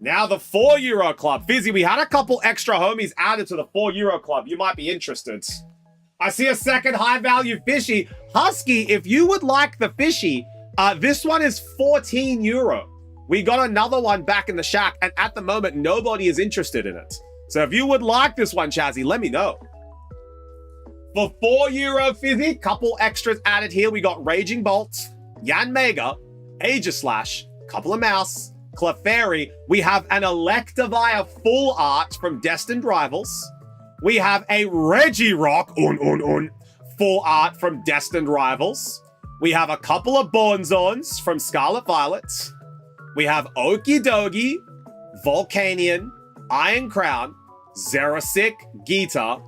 Now the €4 club. Fizzy, we had a couple extra homies added to the €4 club. You might be interested. I see a second high-value fishy. Husky, if you would like the fishy, this one is €14. We got another one back in the shack, and at the moment, nobody is interested in it. So if you would like this one, Chazzy, let me know. For €4 Fizzy, couple extras added here. We got Raging Bolt, Yanmega, Aegislash, couple of Mouse, Clefairy. We have an Electivire full art from Destined Rivals. We have a Regirock, full art from Destined Rivals. We have a couple of Bonzons from Scarlet Violet. We have Okie Dokie, Volcanion, Iron Crown, Xerosic, Gita,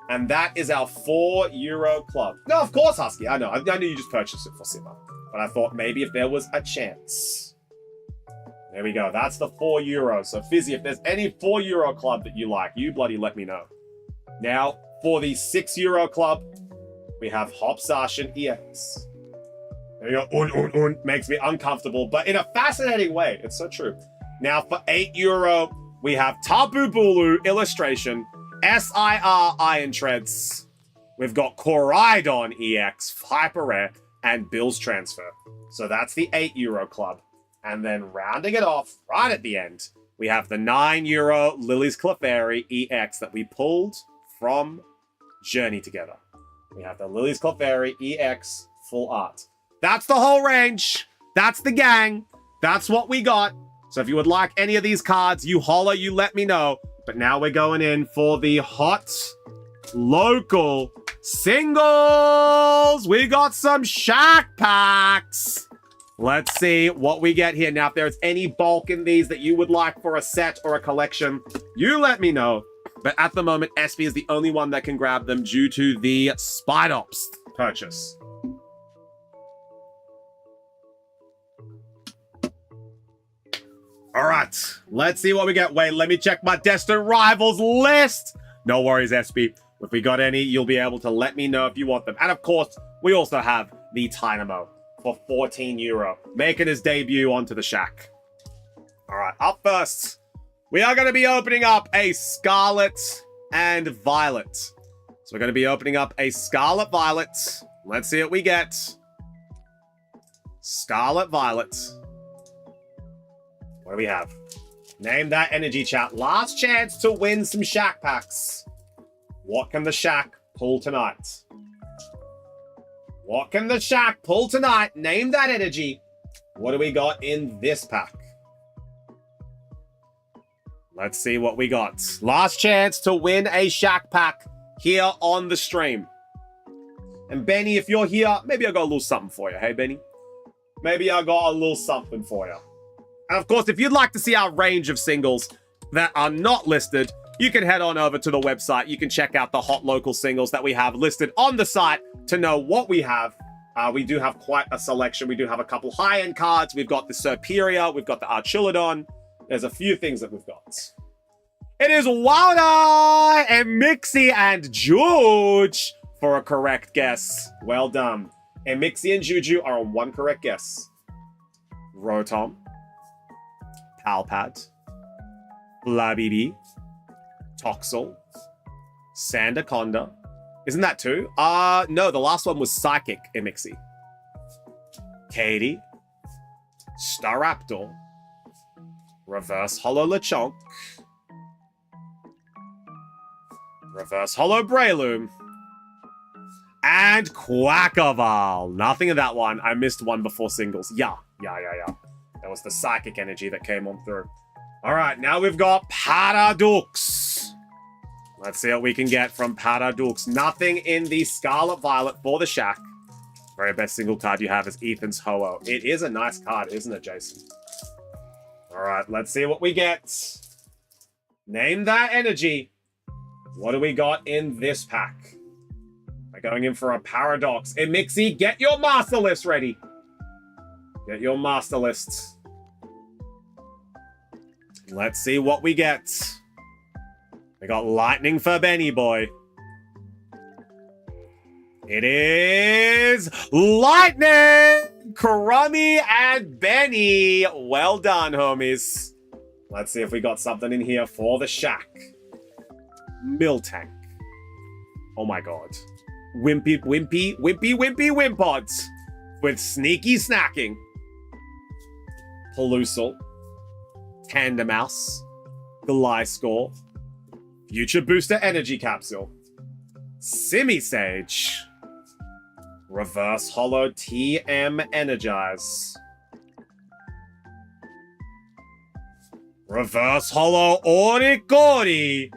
and that is our €4 club. No, of course, Husky. I know. I knew you just purchased it for Simba. But I thought maybe if there was a chance. There we go. That's the €4. So, Fizzy, if there's any €4 club that you like, you bloody let me know. Now, for the €6 club, we have Hopsashin EX. There you go. Makes me uncomfortable, but in a fascinating way. It's so true. Now for €8, we have Tapu Bulu illustration, SIR Iron Treads. We've got Koraidon EX, Hyper Rare, and Bill's Transfer. So that's the €8 club. And then rounding it off right at the end, we have the €9 Lily's Clefairy EX that we pulled from Journey Together. We have the Lily's Clefairy EX full art. That's the whole range. That's the gang. That's what we got. So if you would like any of these cards, you holler, you let me know. But now we're going in for the hot local singles. We got some Shack Packs. Let's see what we get here. Now, if there's any bulk in these that you would like for a set or a collection, you let me know. But at the moment, SP is the only one that can grab them due to the Spidops purchase. All right, let's see what we get. Wait, let me check my Destined Rivals list. No worries, SP. If we got any, you'll be able to let me know if you want them. And of course, we also have the Dynamo for €14, making his debut onto the Shack. All right, up first, we are going to be opening up a Scarlet and Violet. So we're going to be opening up a Scarlet Violet. Let's see what we get. Scarlet Violet. What do we have? Name that energy, chat. Last chance to win some Shack Packs. What can the Shack pull tonight? What can the Shack pull tonight? Name that energy. What do we got in this pack? Let's see what we got. Last chance to win a Shack Pack here on the stream. And Benny, if you're here, maybe I got a little something for you. Hey, Benny? Maybe I got a little something for you. And of course, if you'd like to see our range of singles that are not listed, you can head on over to the website. You can check out the hot local singles that we have listed on the site to know what we have. We do have quite a selection. We do have a couple high-end cards. We've got the Serperior. We've got the Archilodon. There's a few things that we've got. It is Wilder and Mixie and George for a correct guess. Well done. And Mixie and Juju are on one correct guess. Rotom. Palpad, Blabibi, Toxel, Sandaconda. Isn't that two? No, the last one was Psychic Emixie. Katie, Staraptor, Reverse Holo Lechonk, Reverse Holo Breloom, and Quackoval. Nothing of that one. I missed one before singles. Yeah. That was the psychic energy that came on through. All right, now we've got Paradux. Let's see what we can get from Paradux. Nothing in the Scarlet Violet for the Shack. Very best single card you have is Ethan's Ho-Oh. It is a nice card, isn't it, Jason? All right, let's see what we get. Name that energy. What do we got in this pack? We're going in for a Paradox. And Mixie, get your master list ready. Get your master lists. Let's see what we get. We got Lightning for Benny Boy. It is Lightning! Karami and Benny. Well done, homies. Let's see if we got something in here for the Shack. Miltank. Oh my god. Wimpy Wimpods. With Sneaky Snacking. Pelusal, Tandemaus, Gliscor, Future Booster Energy Capsule, Simisage, Reverse Holo TM Energize, Reverse Holo Orikori,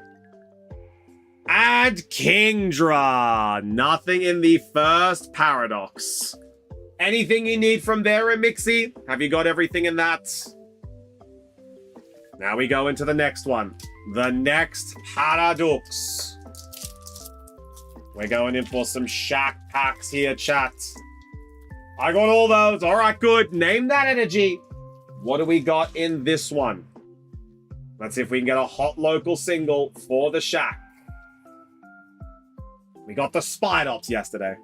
and Kingdra. Nothing in the first Paradox. Anything you need from there, Mixie? Have you got everything in that? Now we go into the next one. The next Paradox. We're going in for some Shack Packs here, chat. I got all those. All right, good. Name that energy. What do we got in this one? Let's see if we can get a hot local single for the Shack. We got the Spidops yesterday.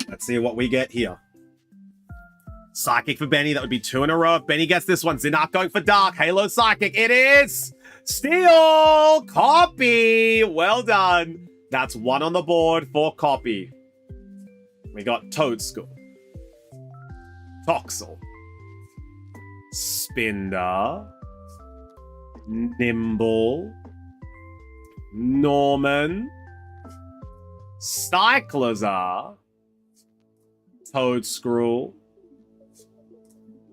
Let's see what we get here. Psychic for Benny. That would be 2 in a row. If Benny gets this one, Zinat going for Dark. Halo Psychic. It is Steel. Copy. Well done. That's 1 on the board for Copy. We got Toad School. Toxel. Spinder. Nimble. Norman. Cyclozar. Toadscrew.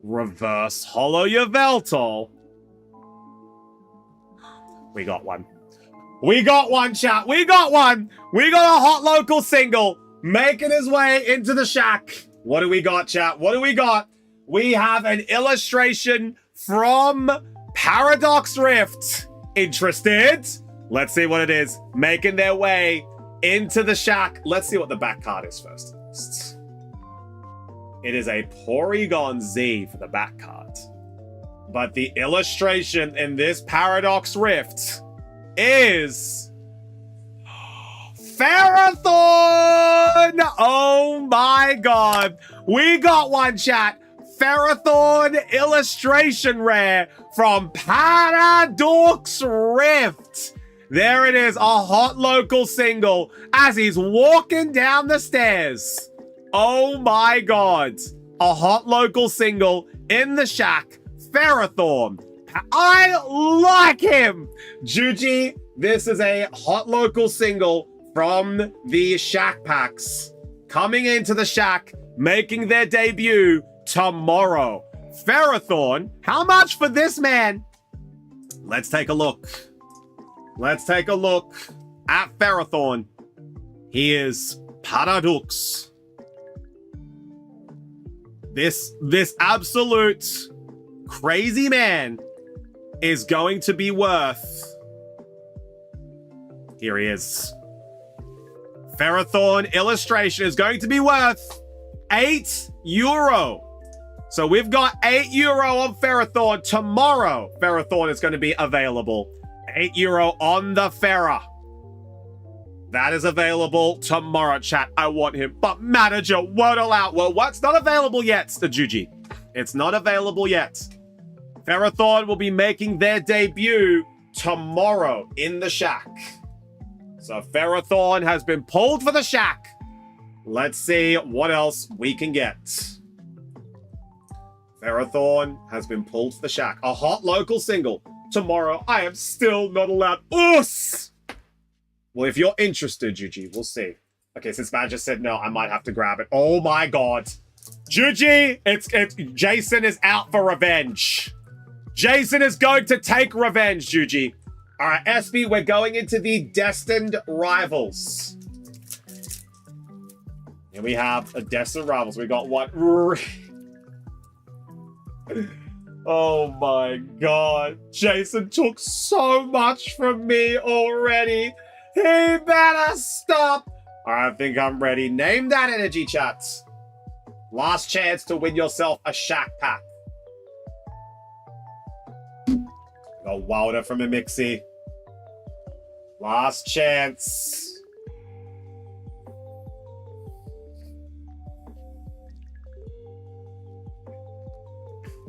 Reverse Hollow Yveltal. We got one. We got one, chat. We got one. We got a hot local single making his way into the shack. What do we got, chat? What do we got? We have an illustration from Paradox Rift. Interested? Let's see what it is. Making their way into the shack. Let's see what the back card is first. It is a Porygon Z for the back card. But the illustration in this Paradox Rift is Ferrothorn! Oh my god. We got one, chat. Ferrothorn illustration rare from Paradox Rift. There it is, a hot local single as he's walking down the stairs. Oh my god. A hot local single in the shack. Ferrothorn. I like him. Juji, this is a hot local single from the shack packs. Coming into the shack, making their debut tomorrow. Ferrothorn, how much for this man? Let's take a look. Let's take a look at Ferrothorn. He is Paradox. This absolute crazy man is going to be worth... Here he is. Ferrothorn illustration is going to be worth €8. So we've got €8 on Ferrothorn. Tomorrow, Ferrothorn is going to be available. €8 on the Ferra. That is available tomorrow, chat. I want him. But manager won't allow... Well, what's not available yet, Juji? It's not available yet. Ferrothorn will be making their debut tomorrow in the shack. So Ferrothorn has been pulled for the shack. Let's see what else we can get. Ferrothorn has been pulled for the shack. A hot local single. Tomorrow, I am still not allowed. Oos! Well, if you're interested, Juji, we'll see. Okay, since Badger said no, I might have to grab it. Oh my god. Juji, it's Jason is out for revenge. Jason is going to take revenge, Juji. All right, SB, we're going into the Destined Rivals. Here we have a Destined Rivals. We got one. Oh my god. Jason took so much from me already. He better stop. All right, I think I'm ready. Name that energy, chat. Last chance to win yourself a shack pack. Got Wilder from a Mixie. Last chance.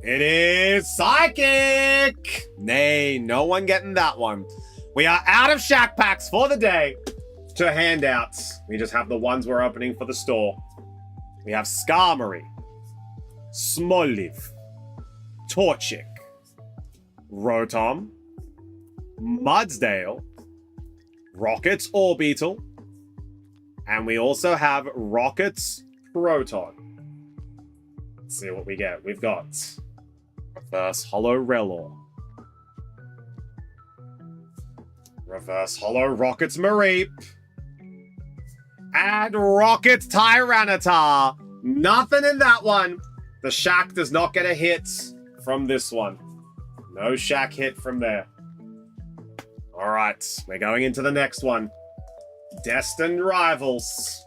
It is Psychic! Nay, no one getting that one. We are out of shack packs for the day to handouts. We just have the ones we're opening for the store. We have Skarmory, Smoliv, Torchic, Rotom, Mudsdale, Rockets Orbeetle, and we also have Rockets Proton. Let's see what we get. We've got Reverse Hollow Relor, Reverse Hollow Rockets Mareep, and Rockets Tyranitar. Nothing in that one. The shack does not get a hit from this one. No shack hit from there. All right, we're going into the next one. Destined Rivals.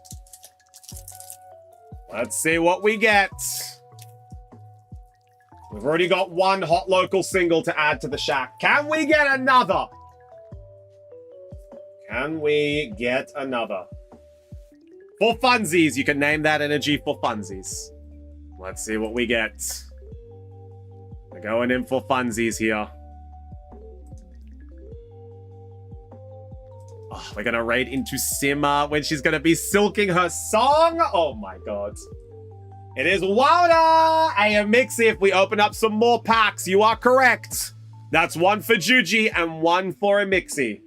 Let's see what we get. We've already got one hot local single to add to the shack. Can we get another? Can we get another? For funsies, you can name that energy for funsies. Let's see what we get. We're going in for funsies here. Oh, we're going to raid into Simmer when she's going to be silking her song. Oh my god. It is Wilder! Hey, Mixie, if we open up some more packs, you are correct. That's one for Juji and one for a Mixie.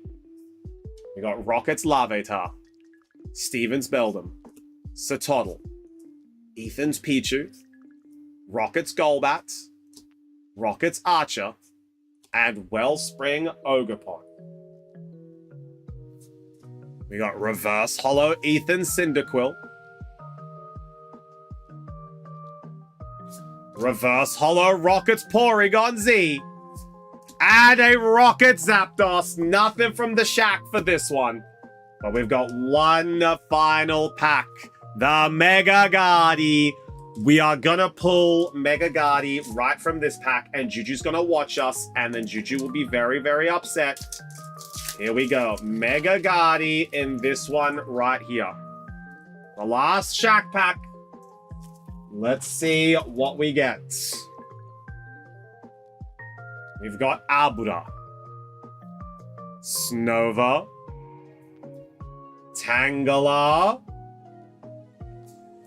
We got Rocket's Larvitar, Steven's Beldum, Satoddle, Ethan's Pichu, Rocket's Golbat, Rocket's Archer, and Wellspring Ogerpon. We got Reverse Hollow Ethan's Cyndaquil, Reverse Hollow Rocket's Porygon Z, and a Rocket Zapdos. Nothing from the shack for this one. But we've got one final pack. The Mega Gardy. We are gonna pull Mega Gardy right from this pack, and Juju's gonna watch us, and then Juju will be very, very upset. Here we go. Mega Gardy in this one right here. The last shack pack. Let's see what we get. We've got Arbura, Snova, Tangela,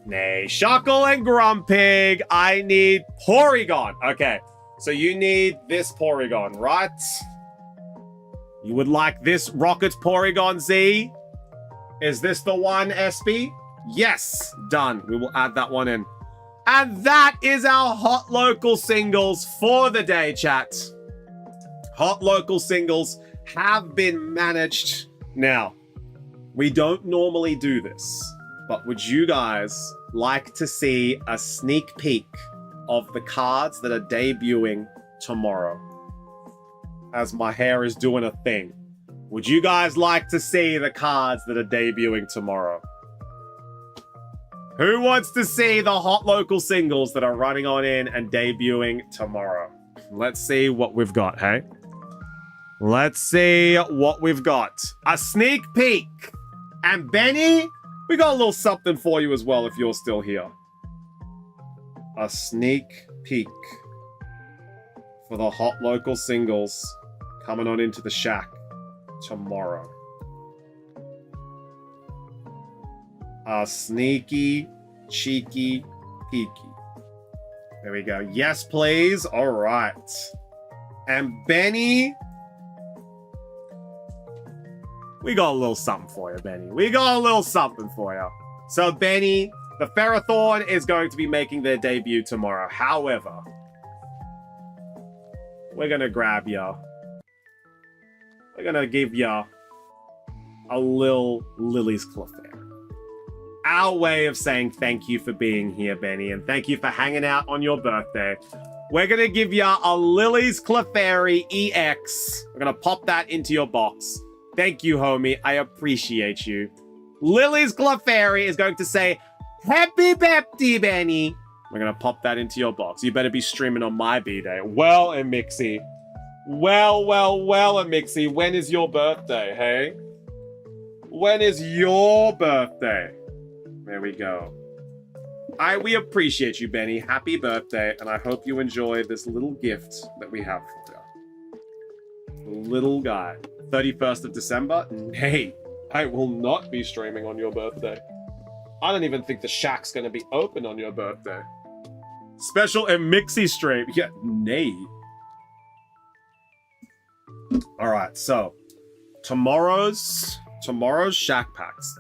Shuckle, and Grumpig. I need Porygon. Okay, so you need this Porygon, right? You would like this Rocket Porygon Z? Is this the one, SB? Yes, done. We will add that one in. And that is our Hot Local Singles for the day, chat. Hot Local Singles have been managed. Now, we don't normally do this, but would you guys like to see a sneak peek of the cards that are debuting tomorrow? As my hair is doing a thing. Would you guys like to see the cards that are debuting tomorrow? Who wants to see the Hot Local Singles that are running on in and debuting tomorrow? Let's see what we've got, hey? Let's see what we've got. A sneak peek. And Benny, we got a little something for you as well if you're still here. A sneak peek for the Hot Local Singles coming on into the shack tomorrow. A sneaky, cheeky, peeky. There we go. Yes, please. All right. And Benny, we got a little something for you, Benny. We got a little something for you. So, Benny, the Ferrothorn is going to be making their debut tomorrow. However, we're going to grab you. We're going to give you a little Lily's Clefairy. Our way of saying thank you for being here, Benny, and thank you for hanging out on your birthday. We're going to give you a Lily's Clefairy EX. We're going to pop that into your box. Thank you, homie. I appreciate you. Lily's Clefairy is going to say, Happy birthday, Benny. We're going to pop that into your box. You better be streaming on my B-Day. Well, and Mixie. Well, and Mixie. When is your birthday, hey? When is your birthday? There we go. We appreciate you, Benny. Happy birthday, and I hope you enjoy this little gift that we have for you. Little guy. 31st of December? Nay, I will not be streaming on your birthday. I don't even think the shack's going to be open on your birthday. Special and Mixie stream. Yeah, nay. All right, so tomorrow's shack packs,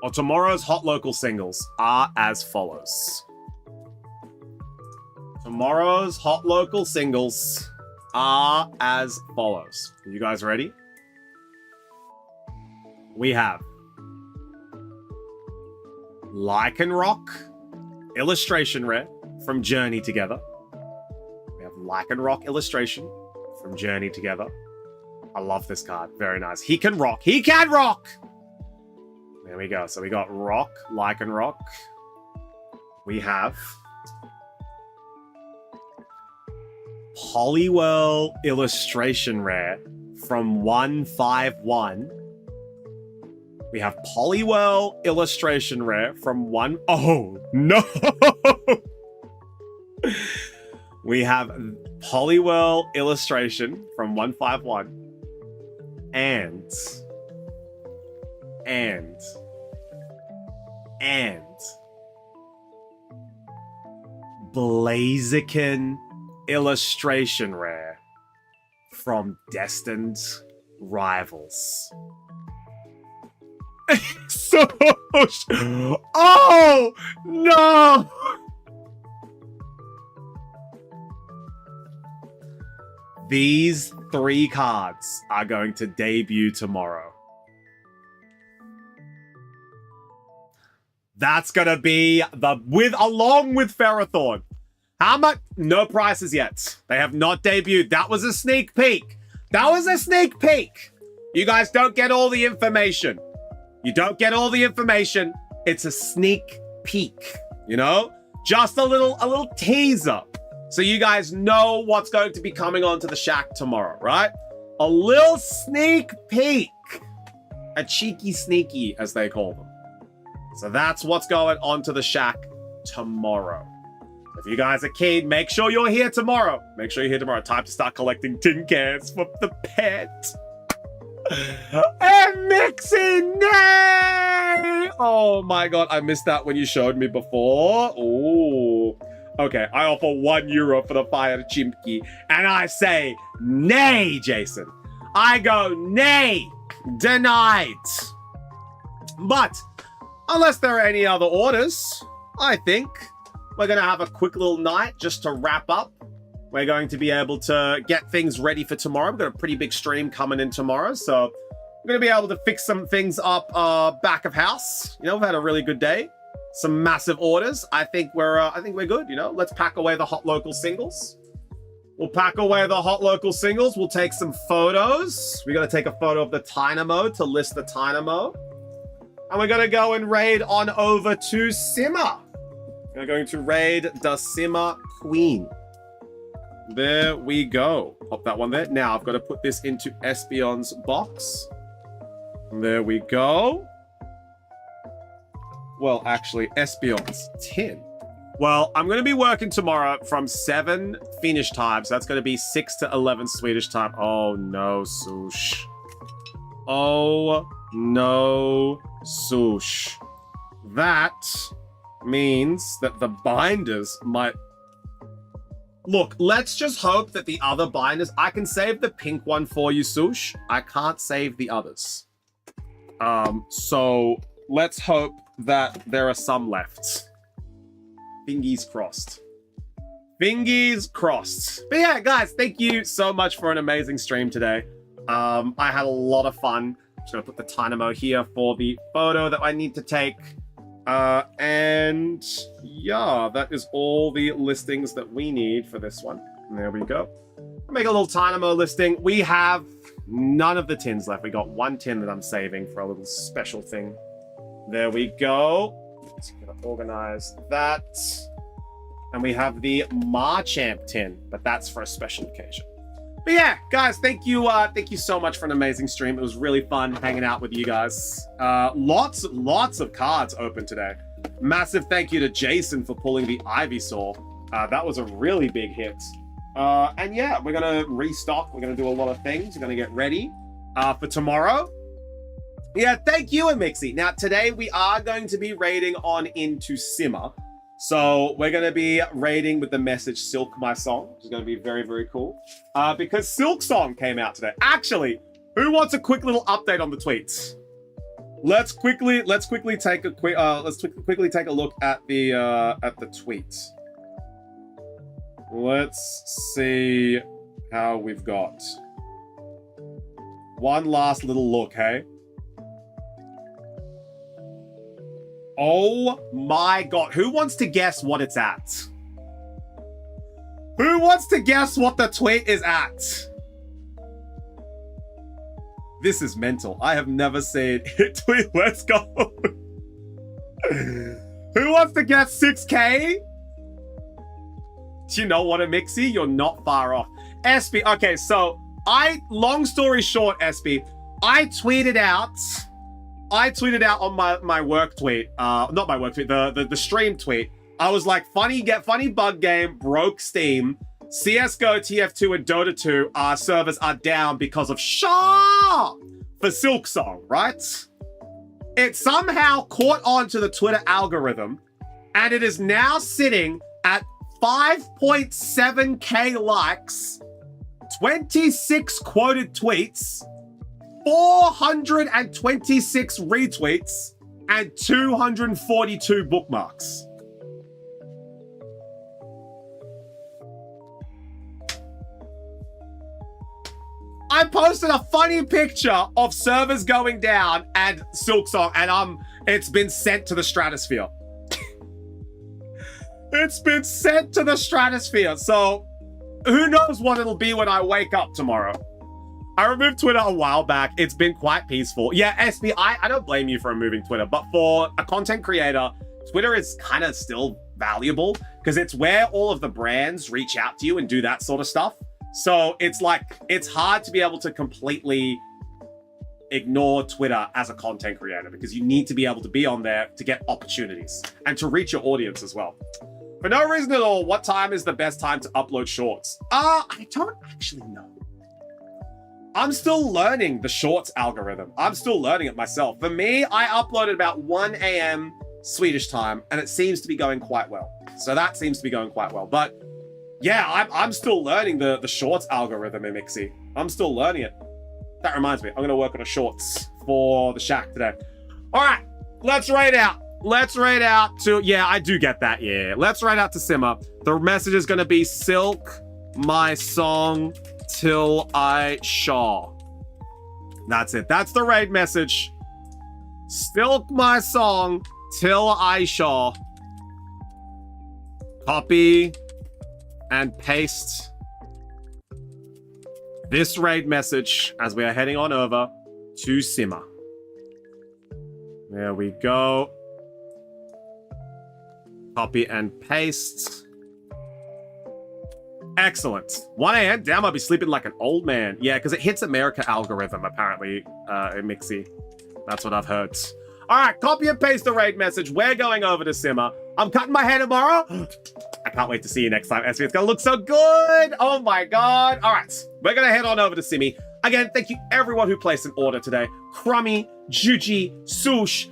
or tomorrow's Hot Local Singles are as follows. Tomorrow's Hot Local Singles are as follows. Are you guys ready? We have Lycanroc illustration rare from Journey Together. We have Lycanroc illustration from Journey Together. I love this card. Very nice. He can rock. He can rock! There we go. So we got Rock, Lycanroc. We have Poliwhirl illustration rare from 151. We have Polywhirl Illustration Rare from one... Oh, no! We have Polywhirl Illustration from 151. And Blaziken Illustration Rare from Destined Rivals. So, oh no! These 3 cards are going to debut tomorrow. That's gonna be along with Ferrothorn. How much? No prices yet. They have not debuted. That was a sneak peek. That was a sneak peek. You guys don't get all the information. You don't get all the information. It's a sneak peek, you know? Just a little teaser. So you guys know what's going to be coming onto the shack tomorrow, right? A little sneak peek. A cheeky sneaky, as they call them. So that's what's going onto the shack tomorrow. If you guys are keen, make sure you're here tomorrow. Make sure you're here tomorrow. Time to start collecting tin cans for the pet. And Mixie, nay! Oh my god, I missed that when you showed me before. Oh. Okay, I offer €1 for the fire chimkey, and I say nay, Jason. I go nay, denied. But unless there are any other orders, I think we're going to have a quick little night just to wrap up. We're going to be able to get things ready for tomorrow. We've got a pretty big stream coming in tomorrow, so we're going to be able to fix some things up back of house. You know, we've had a really good day. Some massive orders. I think we're good, you know. Let's pack away the hot local singles. We'll pack away the hot local singles. We'll take some photos. We got to take a photo of the Tynamo to list the Tynamo. And we're going to go and raid on over to Simmer. We're going to raid the Simmer Queen. There we go. Pop that one there. Now I've got to put this into Espion's box. There we go. Well, actually, Espion's tin. Well, I'm going to be working tomorrow from 7 Finnish time, so that's going to be 6 to 11 Swedish time. Oh, no, Sush. Oh, no, Sush. That means that the binders might... Look, let's just hope that the other binders... I can save the pink one for you, Sush. I can't save the others. So let's hope that there are some left. Fingies crossed. Fingies crossed. But yeah, guys, thank you so much for an amazing stream today. I had a lot of fun. I'm just gonna put the Tynamo here for the photo that I need to take. And yeah, that is all the listings that we need for this one. And there we go. I'll make a little Tynamo listing. We have none of the tins left. We got 1 tin that I'm saving for a little special thing. There we go. Just gonna organize that. And we have the Marchamp tin, but that's for a special occasion. But yeah, guys, thank you so much for an amazing stream. It was really fun hanging out with you guys. Lots of cards open today. Massive thank you to Jason for pulling the Ivysaur. That was a really big hit. And yeah, we're gonna restock. We're gonna do a lot of things. We're gonna get ready for tomorrow. Yeah, thank you, Amixie. Now, today we are going to be raiding on into Simmer. So we're going to be raiding with the message Silk My Song, which is going to be very, very cool. Because Silk Song came out today. Actually, who wants a quick little update on the tweets? Let's quickly take a quick quickly take a look at the tweets. Let's see how we've got. One last little look, hey? Oh my god. Who wants to guess what it's at? Who wants to guess what the tweet is at? This is mental. I have never seen it tweet. Let's go. Who wants to guess 6K? Do you know what, Amixie? You're not far off. SB. Okay, so long story short, SB, I tweeted out I tweeted out on my work tweet, not my work tweet, the stream tweet. I was like, funny bug game broke Steam. CSGO, TF2, and Dota 2 servers are down because of Shaw for Silksong, right? It somehow caught on to the Twitter algorithm, and it is now sitting at 5.7k likes, 26 quoted tweets, 426 retweets, and 242 bookmarks. I posted a funny picture of servers going down and Silksong, and it's been sent to the stratosphere. It's been sent to the stratosphere. So who knows what it'll be when I wake up tomorrow. I removed Twitter a while back. It's been quite peaceful. Yeah, SB, I don't blame you for removing Twitter, but for a content creator, Twitter is kind of still valuable because it's where all of the brands reach out to you and do that sort of stuff. So it's like, it's hard to be able to completely ignore Twitter as a content creator because you need to be able to be on there to get opportunities and to reach your audience as well. For no reason at all, what time is the best time to upload shorts? I don't actually know. I'm still learning the shorts algorithm. I'm still learning it myself. For me, I uploaded about 1 a.m. Swedish time, and it seems to be going quite well. So that seems to be going quite well. But yeah, I'm still learning the shorts algorithm in Mixi. I'm still learning it. That reminds me, I'm going to work on a shorts for the Shack today. All right, let's rate out. Let's rate out to, yeah, I do get that, yeah. Let's rate out to Simmer. The message is going to be Silk, my song, till I shaw. That's it. That's the raid message. Silk, my song, till I shaw. Copy and paste this raid message as we are heading on over to Simmer. There we go. Copy and paste. Excellent. 1 a.m. Damn, I'll be sleeping like an old man. Yeah, because it hits America algorithm, apparently, in Mixi. That's what I've heard. All right, copy and paste the raid message. We're going over to Simmer. I'm cutting my hair tomorrow. I can't wait to see you next time, SV. It's going to look so good. Oh, my God. All right, we're going to head on over to Simmy. Again, thank you, everyone who placed an order today. Crummy, Juji, Sush,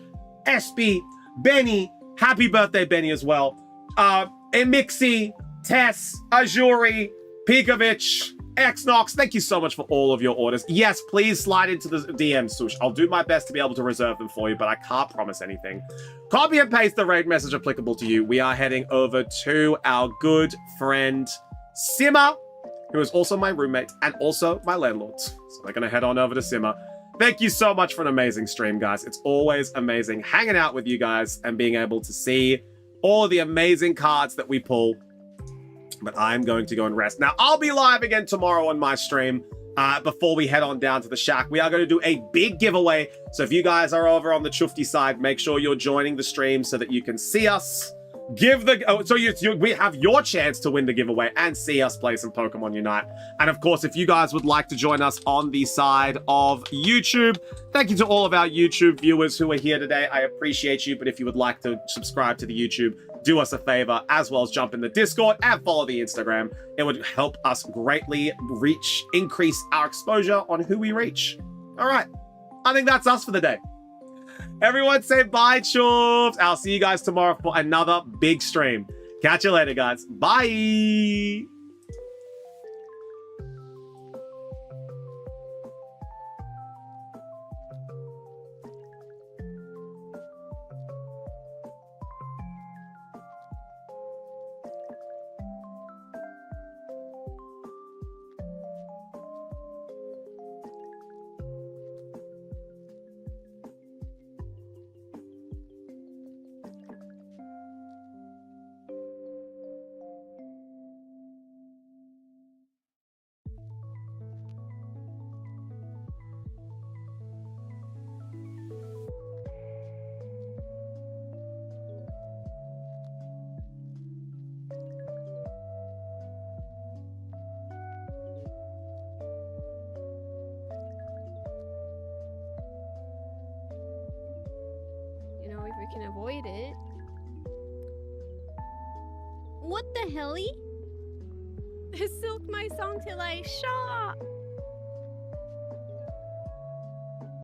SB, Benny. Happy birthday, Benny, as well. Emixi, Tess, Azuri, Pikovic, Xnox, thank you so much for all of your orders. Yes, please slide into the DM, Sush. I'll do my best to be able to reserve them for you, but I can't promise anything. Copy and paste the raid message applicable to you. We are heading over to our good friend Simmer, who is also my roommate and also my landlord. So we're going to head on over to Simmer. Thank you so much for an amazing stream, guys. It's always amazing hanging out with you guys and being able to see all the amazing cards that we pull. But I'm going to go and rest. Now, I'll be live again tomorrow on my stream before we head on down to the Shack. We are going to do a big giveaway. So if you guys are over on the Chufty side, make sure you're joining the stream so that you can see us. We have your chance to win the giveaway and see us play some Pokemon Unite. And of course, if you guys would like to join us on the side of YouTube, thank you to all of our YouTube viewers who are here today. I appreciate you. But if you would like to subscribe to the YouTube, do us a favor, as well as jump in the Discord and follow the Instagram. It would help us greatly increase our exposure on who we reach. All right. I think that's us for the day. Everyone say bye, Chufs. I'll see you guys tomorrow for another big stream. Catch you later, guys. Bye. can avoid it. What the helly? Silk my song till I shot.